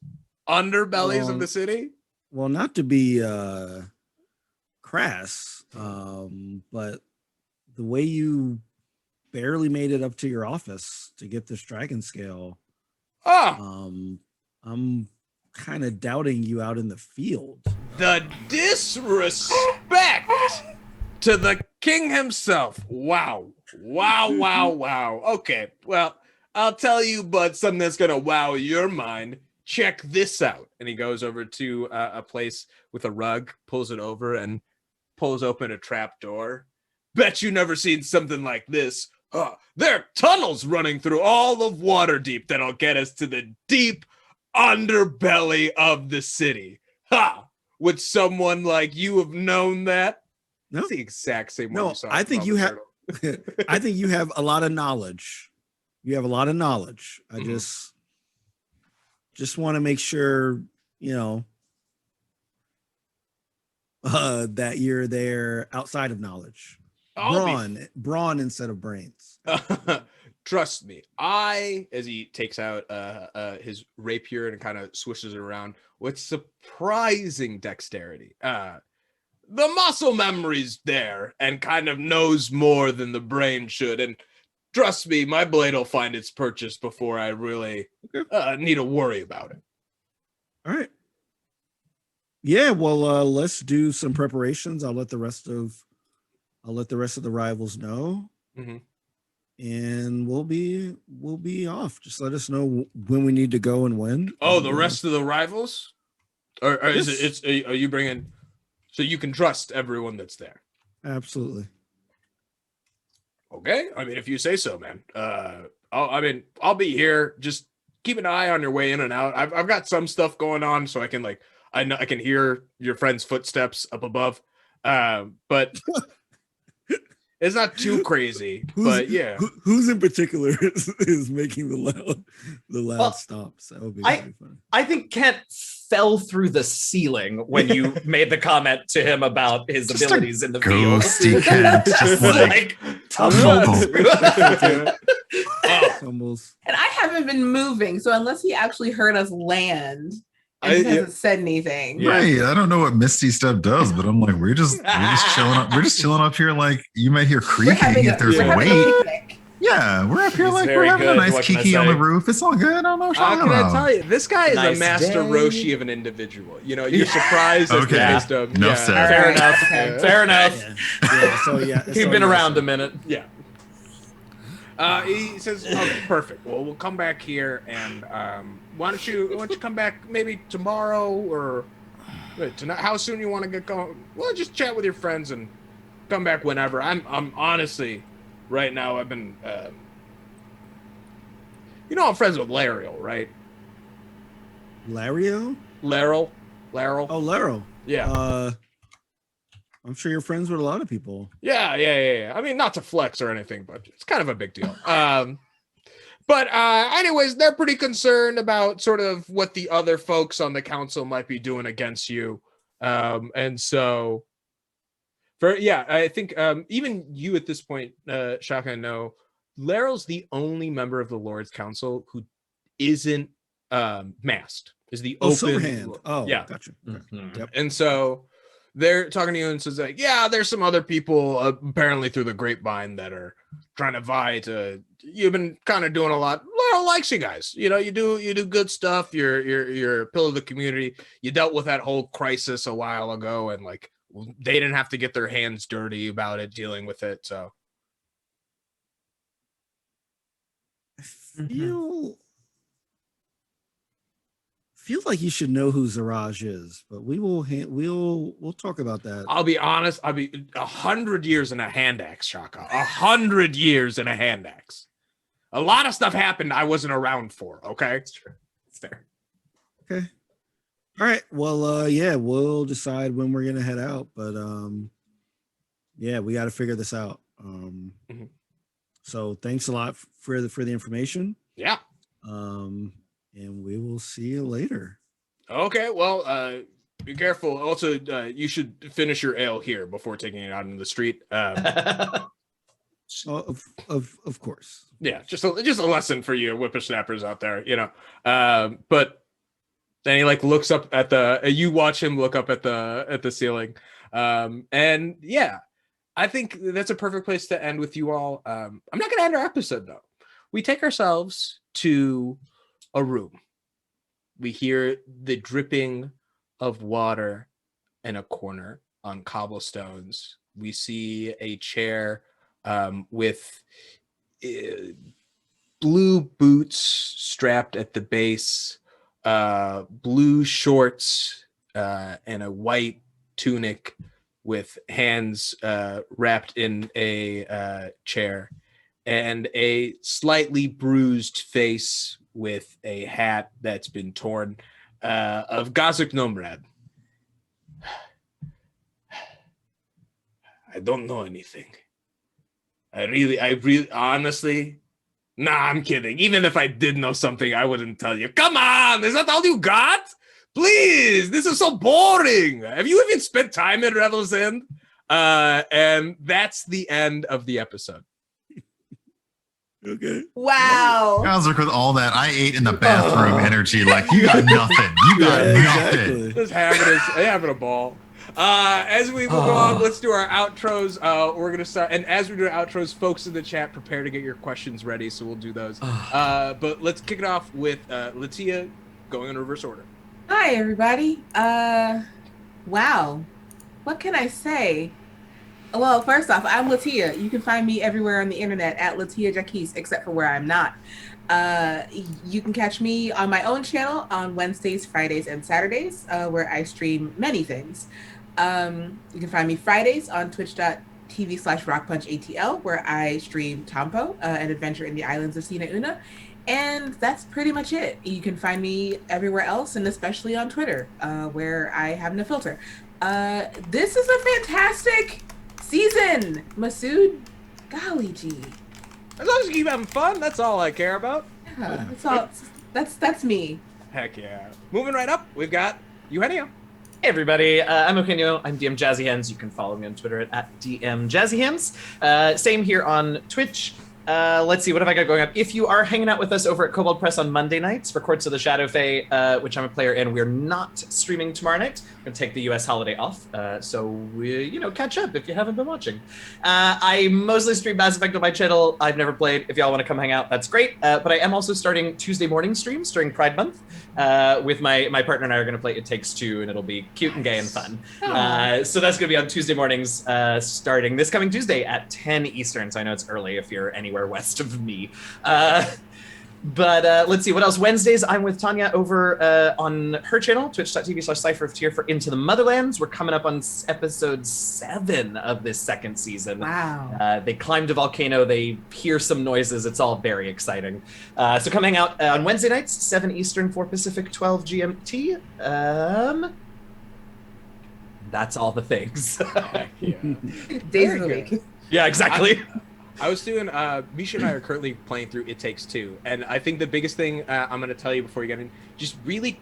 Speaker 7: underbellies of the city?
Speaker 5: Well, not to be crass, but the way you barely made it up to your office to get this dragon scale, I'm kind of doubting you out in the field.
Speaker 7: The disrespect to the king himself. Wow. Okay, well, I'll tell you, but something that's gonna wow your mind. Check this out. And he goes over to a place with a rug, pulls it over, and pulls open a trap door. Bet you never seen something like this. There are tunnels running through all of Waterdeep that'll get us to the deep underbelly of the city. Ha! Would someone like you have known that?
Speaker 5: No.
Speaker 7: It's the exact same one.
Speaker 5: No,
Speaker 7: You saw
Speaker 5: I think you have.
Speaker 7: Turtle.
Speaker 5: I think you have a lot of knowledge. You have a lot of knowledge. I just want to make sure, that you're there outside of knowledge. Brawn instead of brains.
Speaker 7: Trust me. As he takes out his rapier and kind of swishes it around with surprising dexterity. The muscle memory's there and kind of knows more than the brain should. And trust me, my blade will find its purchase before I really need to worry about it.
Speaker 5: All right. Yeah, well, let's do some preparations. I'll let the rest of the rivals know.
Speaker 7: Mm-hmm.
Speaker 5: And we'll be off. Just let us know when we need to go and when.
Speaker 7: Oh, the rest of the rivals? Or is it are you bringing so you can trust everyone that's there?
Speaker 5: Absolutely.
Speaker 7: Okay. I mean, if you say so, man. I'll be here. Just keep an eye on your way in and out. I've got some stuff going on, so I can I know I can hear your friend's footsteps up above. But it's not too crazy. But yeah.
Speaker 5: Who's in particular is making the loud stops? That would be really funny.
Speaker 6: I think Kent fell through the ceiling when you made the comment to him about his
Speaker 2: Just
Speaker 6: abilities in the
Speaker 2: ghosty
Speaker 6: field.
Speaker 2: Kent, just like
Speaker 6: tumbles.
Speaker 5: Tumbles.
Speaker 4: And I haven't been moving, so unless he actually heard us land and he hasn't said anything.
Speaker 2: Yeah. Right. I don't know what Misty Step does, but I'm like, we're just chilling up. We're just chilling up here. Like you might hear creaking if there's a weight. Yeah, we're up here we're having a nice kiki on the roof. It's all good. I don't know.
Speaker 7: Can I tell you, this guy is a master Roshi of an individual. You're surprised at based on.
Speaker 2: Enough said.
Speaker 6: Fair enough. Fair enough.
Speaker 5: He's
Speaker 6: been around a minute.
Speaker 7: Yeah. He says, "Okay, perfect. Well, we'll come back here, and why don't you come back maybe tomorrow or tonight? How soon you want to get going? Well, just chat with your friends and come back whenever. I'm honestly, right now I've been, I'm friends with Lariel, right?
Speaker 5: Lario?
Speaker 7: Laryl.
Speaker 5: Oh, Laro.
Speaker 7: Yeah.
Speaker 5: I'm sure you're friends with a lot of people.
Speaker 7: Yeah. I mean, not to flex or anything, but it's kind of a big deal. But anyways, they're pretty concerned about sort of what the other folks on the council might be doing against you. And so, I think even you at this point, Shaka, know Laryl's the only member of the Lord's Council who isn't masked. Is the open
Speaker 5: hand. Oh,
Speaker 7: yeah,
Speaker 5: gotcha.
Speaker 6: Mm-hmm.
Speaker 5: Yep.
Speaker 7: And so they're talking to you and says like, yeah, there's some other people apparently through the grapevine that are trying to vie to. You've been kind of doing a lot. Laryl likes you guys. You do good stuff. You're a pillar of the community. You dealt with that whole crisis a while ago, and like they didn't have to get their hands dirty about it, dealing with it. So
Speaker 5: Feel like you should know who Zaraj is, but we'll talk about that.
Speaker 7: I'll be honest. I'll be 100 years in a hand axe, Shaka. 100 years in a hand axe. A lot of stuff happened I wasn't around for. Okay,
Speaker 6: It's true. It's fair.
Speaker 5: Okay. All right. Well, we'll decide when we're gonna head out, but we got to figure this out. So thanks a lot for the information.
Speaker 7: Yeah.
Speaker 5: And we will see you later.
Speaker 7: Okay, well, be careful. Also, you should finish your ale here before taking it out into the street.
Speaker 5: Of course.
Speaker 7: Yeah, just a lesson for you whippersnappers out there, you know. But then he like looks up at you watch him look up at the ceiling. And yeah, I think that's a perfect place to end with you all. I'm not gonna end our episode though. We take ourselves to a room. We hear the dripping of water in a corner on cobblestones. We see a chair with blue boots strapped at the base, blue shorts, and a white tunic with hands wrapped in a chair, and a slightly bruised face with a hat that's been torn of Gazrick Nomrad. I don't know anything. I really, honestly, nah, I'm kidding. Even if I did know something, I wouldn't tell you. Come on, is that all you got? Please, this is so boring. Have you even spent time in Revel's End? And that's the end of the episode.
Speaker 5: Okay.
Speaker 4: Wow.
Speaker 2: Gazrick, with all that I ate in the bathroom energy, like you got nothing. You got nothing.
Speaker 5: Exactly.
Speaker 7: Just having a ball. As we move on, let's do our outros. We're gonna start, and as we do our outros, folks in the chat, prepare to get your questions ready. So we'll do those. But let's kick it off with LaTia going in reverse order.
Speaker 4: Hi, everybody. Wow. What can I say? Well, first off, I'm LaTia. You can find me everywhere on the internet at LaTia Jacquise, except for where I'm not. You can catch me on my own channel on Wednesdays, Fridays, and Saturdays, where I stream many things. You can find me Fridays on twitch.tv/rockpunchatl, where I stream Tampo, an adventure in the islands of Sina Una. And that's pretty much it. You can find me everywhere else, and especially on Twitter, where I have no filter. This is a fantastic season, Masood. Golly gee.
Speaker 7: As long as you keep having fun, that's all I care about.
Speaker 4: Yeah, that's all. That's me.
Speaker 7: Heck yeah. Moving right up, we've got Eugenio.
Speaker 6: Hey everybody, I'm Eugenio. I'm DM Jazzy Hands. You can follow me on Twitter at DM Jazzy Hands. Same here on Twitch. Let's see, what have I got going up? If you are hanging out with us over at Kobold Press on Monday nights for Courts of the Shadow Fae, which I'm a player in, we're not streaming tomorrow night. We're going to take the US holiday off, so we, catch up if you haven't been watching. I mostly stream Mass Effect on my channel. I've never played. If y'all want to come hang out, that's great. But I am also starting Tuesday morning streams during Pride Month. With my partner and I are going to play It Takes Two, and it'll be cute and gay and fun. So that's going to be on Tuesday mornings, starting this coming Tuesday at 10 Eastern. So I know it's early if you're anywhere west of me. But let's see, what else? Wednesdays, I'm with Tanya over on her channel, twitch.tv/cypher for Into the Motherlands. We're coming up on episode 7 of this second season.
Speaker 4: Wow.
Speaker 6: They climbed a volcano, they hear some noises, it's all very exciting. So come hang out on Wednesday nights, 7 Eastern, 4 Pacific, 12 GMT. That's all the things.
Speaker 7: Yeah.
Speaker 4: Days of the week.
Speaker 6: Yeah, exactly.
Speaker 7: I was doing, Misha and I are currently playing through It Takes Two, and I think the biggest thing I'm going to tell you before you get in, just really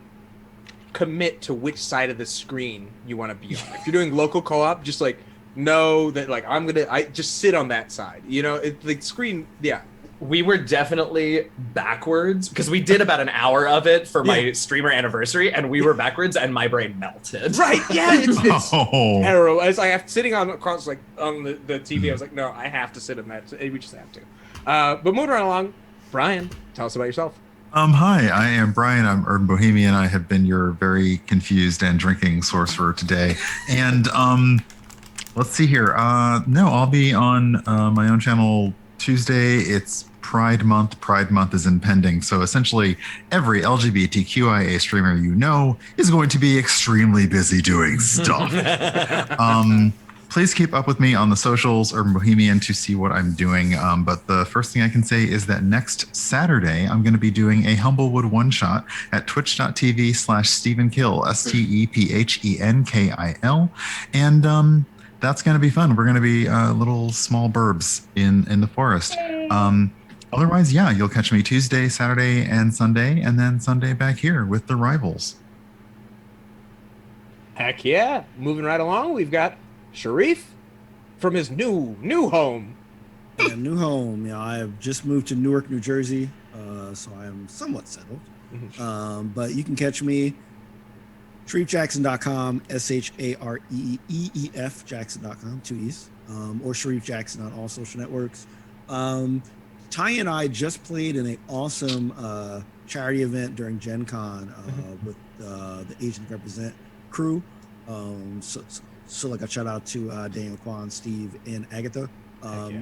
Speaker 7: commit to which side of the screen you want to be on. If you're doing local co-op, just like know that like I just sit on that side. The screen, yeah.
Speaker 6: We were definitely backwards because we did about an hour of it for my streamer anniversary, and we were backwards, and my brain melted.
Speaker 7: Right? Yeah, it's terrible. It's like sitting on across like on the TV. I was like, no, I have to sit in that. We just have to. But moving right along, Brian, tell us about yourself.
Speaker 2: Hi, I am Brian. I'm Urban Bohemian. I have been your very confused and drinking sorcerer today, and let's see here. No, I'll be on my own channel Tuesday. It's Pride Month. Pride Month is impending. So essentially every LGBTQIA streamer is going to be extremely busy doing stuff. Please keep up with me on the socials, Urban Bohemian, to see what I'm doing. But the first thing I can say is that next Saturday, I'm going to be doing a Humblewood one-shot at twitch.tv/StephenKill, StephenKil. And that's going to be fun. We're going to be little small burbs in the forest. Otherwise, yeah, you'll catch me Tuesday, Saturday, and Sunday, and then Sunday back here with the Rivals.
Speaker 7: Heck yeah. Moving right along, we've got Shareef from his new home.
Speaker 5: Yeah, new home. Yeah, I have just moved to Newark, New Jersey, so I am somewhat settled. But you can catch me ShareefJackson.com, ShareeF Jackson.com, 2 E's, or Shareef Jackson on all social networks. Tanya and I just played in an awesome charity event during Gen Con with the Asian Represent crew. So like a shout out to Daniel Kwan, Steve, and Agatha.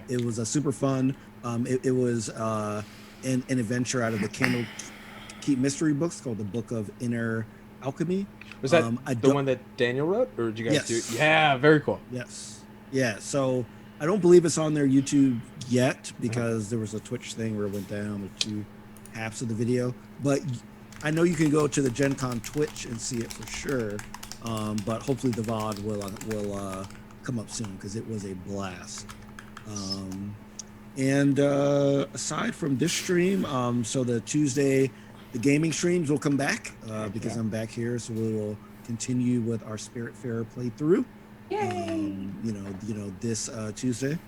Speaker 5: It was a super fun. It was an adventure out of the Candlekeep mystery books called the Book of Inner Alchemy.
Speaker 7: Was that the one that Daniel wrote, or did you guys do? Yeah, very cool.
Speaker 5: Yes. Yeah. So I don't believe it's on their YouTube yet because there was a Twitch thing where it went down with 2 halves of the video. But I know you can go to the Gen Con Twitch and see it for sure. But hopefully the VOD will come up soon because it was a blast. And aside from this stream, so the Tuesday, the gaming streams will come back because I'm back here, so we will continue with our Spirit Fair playthrough.
Speaker 4: Yay!
Speaker 5: This Tuesday,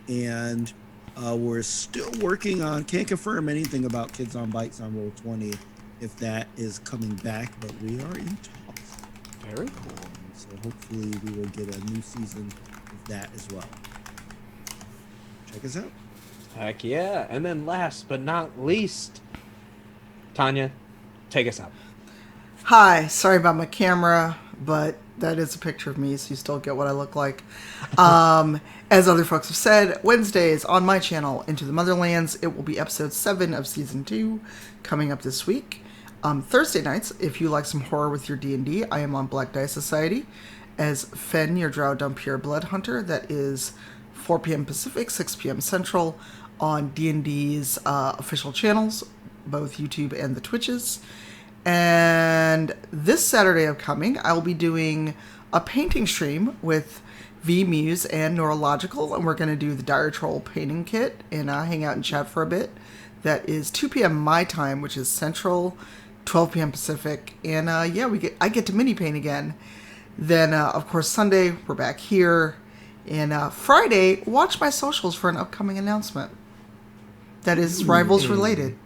Speaker 5: and we're still working on. Can't confirm anything about Kids on Bikes on Roll20 if that is coming back, but we are in talks.
Speaker 7: Very cool.
Speaker 5: So hopefully we will get a new season of that as well. Check us out.
Speaker 7: Heck yeah. And then last but not least, Tanya, take us out.
Speaker 1: Hi, sorry about my camera, but that is a picture of me, so you still get what I look like. As other folks have said, Wednesdays on my channel, Into the Motherlands, it will be episode 7 of season 2 coming up this week. Thursday nights, if you like some horror with your D&D, I am on Black Dice Society as Fen, your Drow Dumpier Blood Hunter. That is 4 p.m. Pacific, 6 p.m. Central on D&D's official channels, both YouTube and the Twitches. And this Saturday upcoming, I will be doing a painting stream with V Muse and Neurological, and we're going to do the Dire Troll painting kit and hang out and chat for a bit. That is 2 p.m. my time, which is Central, 12 p.m. Pacific, and I get to mini paint again. Then, of course, Sunday we're back here, and Friday, watch my socials for an upcoming announcement that is Rivals related.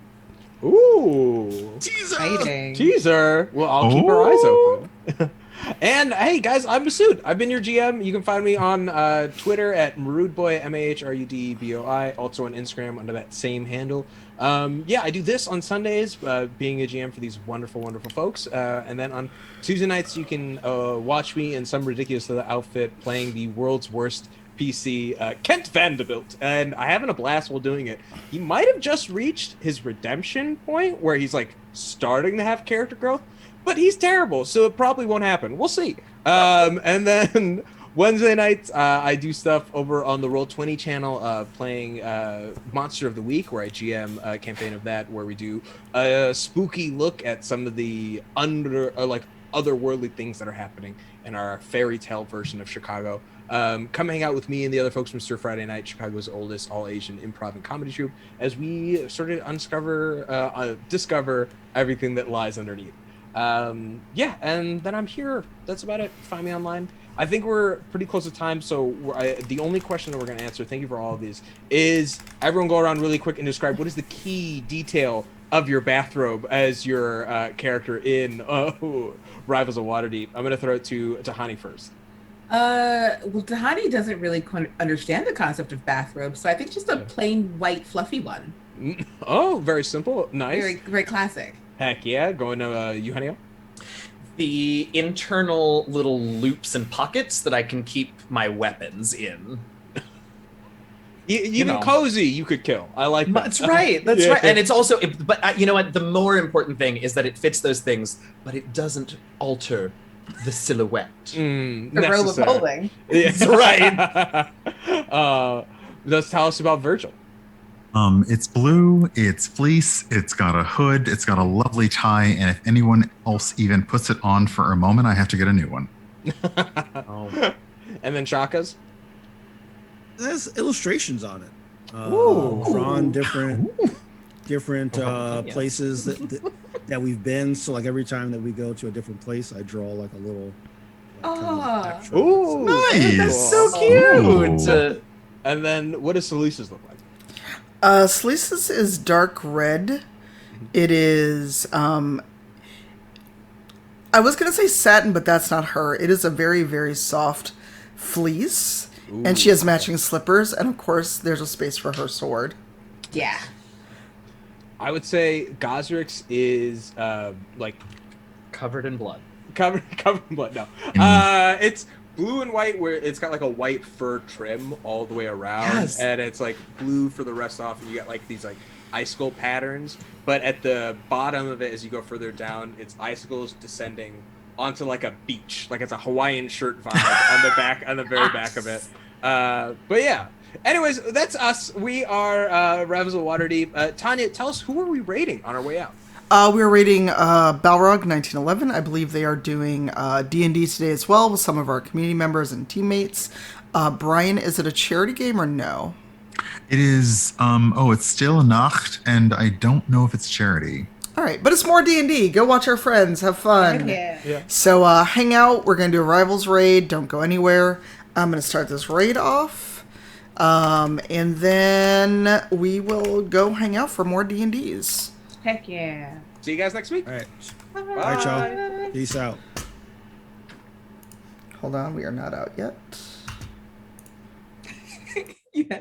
Speaker 7: Ooh.
Speaker 4: Exciting.
Speaker 7: Teaser. Well, I'll keep our eyes open. And hey, guys, I'm Masood. I've been your GM. You can find me on Twitter at Maroodboy, MAHRUDBOI. Also on Instagram under that same handle. I do this on Sundays, being a GM for these wonderful, wonderful folks. And then on Tuesday nights, you can watch me in some ridiculous little outfit playing the world's worst PC, Kent Vanderbilt, and I having a blast while doing it. He might have just reached his redemption point where he's like starting to have character growth, but he's terrible, so it probably won't happen. We'll see. And then Wednesday nights, I do stuff over on the Roll20 channel, playing Monster of the Week, where I GM a campaign of that, where we do a spooky look at some of the otherworldly things that are happening in our fairy tale version of Chicago. Come hang out with me and the other folks from Stir Friday Night, Chicago's oldest all-Asian improv and comedy troupe, as we sort of discover everything that lies underneath. And then I'm here. That's about it. Find me online. I think we're pretty close to time, so the only question that we're going to answer, thank you for all of these, is everyone go around really quick and describe what is the key detail of your bathrobe as your character in Rivals of Waterdeep. I'm going to throw it to Tahani first.
Speaker 4: Well, Tahani doesn't really understand the concept of bathrobe, so I think just a plain white fluffy one.
Speaker 7: Oh, very simple. Nice.
Speaker 4: Very, very classic.
Speaker 7: Heck yeah. Going to Eugenio.
Speaker 6: The internal little loops and pockets that I can keep my weapons in.
Speaker 7: Even cozy, you could kill. I like that.
Speaker 6: That's right. That's right. And it's also, but you know what? The more important thing is that it fits those things, but it doesn't alter the silhouette.
Speaker 4: The robe of holding.
Speaker 6: That's right.
Speaker 7: Let's tell us about Virgil.
Speaker 2: It's blue, it's fleece, it's got a hood, it's got a lovely tie, and if anyone else even puts it on for a moment, I have to get a new one.
Speaker 7: And then Shaka's?
Speaker 5: There's illustrations on it. Drawn different places that we've been. So like every time that we go to a different place, I draw like a little. Like,
Speaker 3: Ooh,
Speaker 2: Nice.
Speaker 6: That's so
Speaker 2: Ooh.
Speaker 6: cute.
Speaker 3: And then what does Salise's look like?
Speaker 1: Salise's is dark red. It is, I was going to say satin, but that's not her. It is a very, very soft fleece. And she has matching slippers. And of course, there's a space for her sword.
Speaker 4: Yeah.
Speaker 3: I would say Gazrick's is like
Speaker 6: Covered in blood.
Speaker 3: covered in blood. No, it's blue and white, where it's got like a white fur trim all the way around,
Speaker 6: Yes.
Speaker 3: and it's like blue for the rest off, and you got like these like icicle patterns. But at the bottom of it, as you go further down, it's icicles descending onto like a beach, like it's a Hawaiian shirt vibe on the very back of it. But yeah. Anyways, that's us. We are Ravens of Waterdeep. Tanya, tell us, who are we raiding on our way out?
Speaker 1: We're rating Balrog 1911. I believe they are doing D&D today as well with some of our community members and teammates. Brian, is it a charity game or no?
Speaker 2: It is. It's still Nacht, and I don't know if it's charity.
Speaker 1: All right, but it's more D&D. Go watch our friends. Have fun.
Speaker 4: Yeah.
Speaker 1: So hang out. We're going to do a Rivals raid. Don't go anywhere. I'm going to start this raid off. And then we will go hang out for more D&Ds.
Speaker 4: Heck yeah.
Speaker 3: See you guys next week.
Speaker 5: All right.
Speaker 4: Bye.
Speaker 5: All right, y'all. Peace out.
Speaker 1: Hold on, we are not out yet.
Speaker 4: Yeah.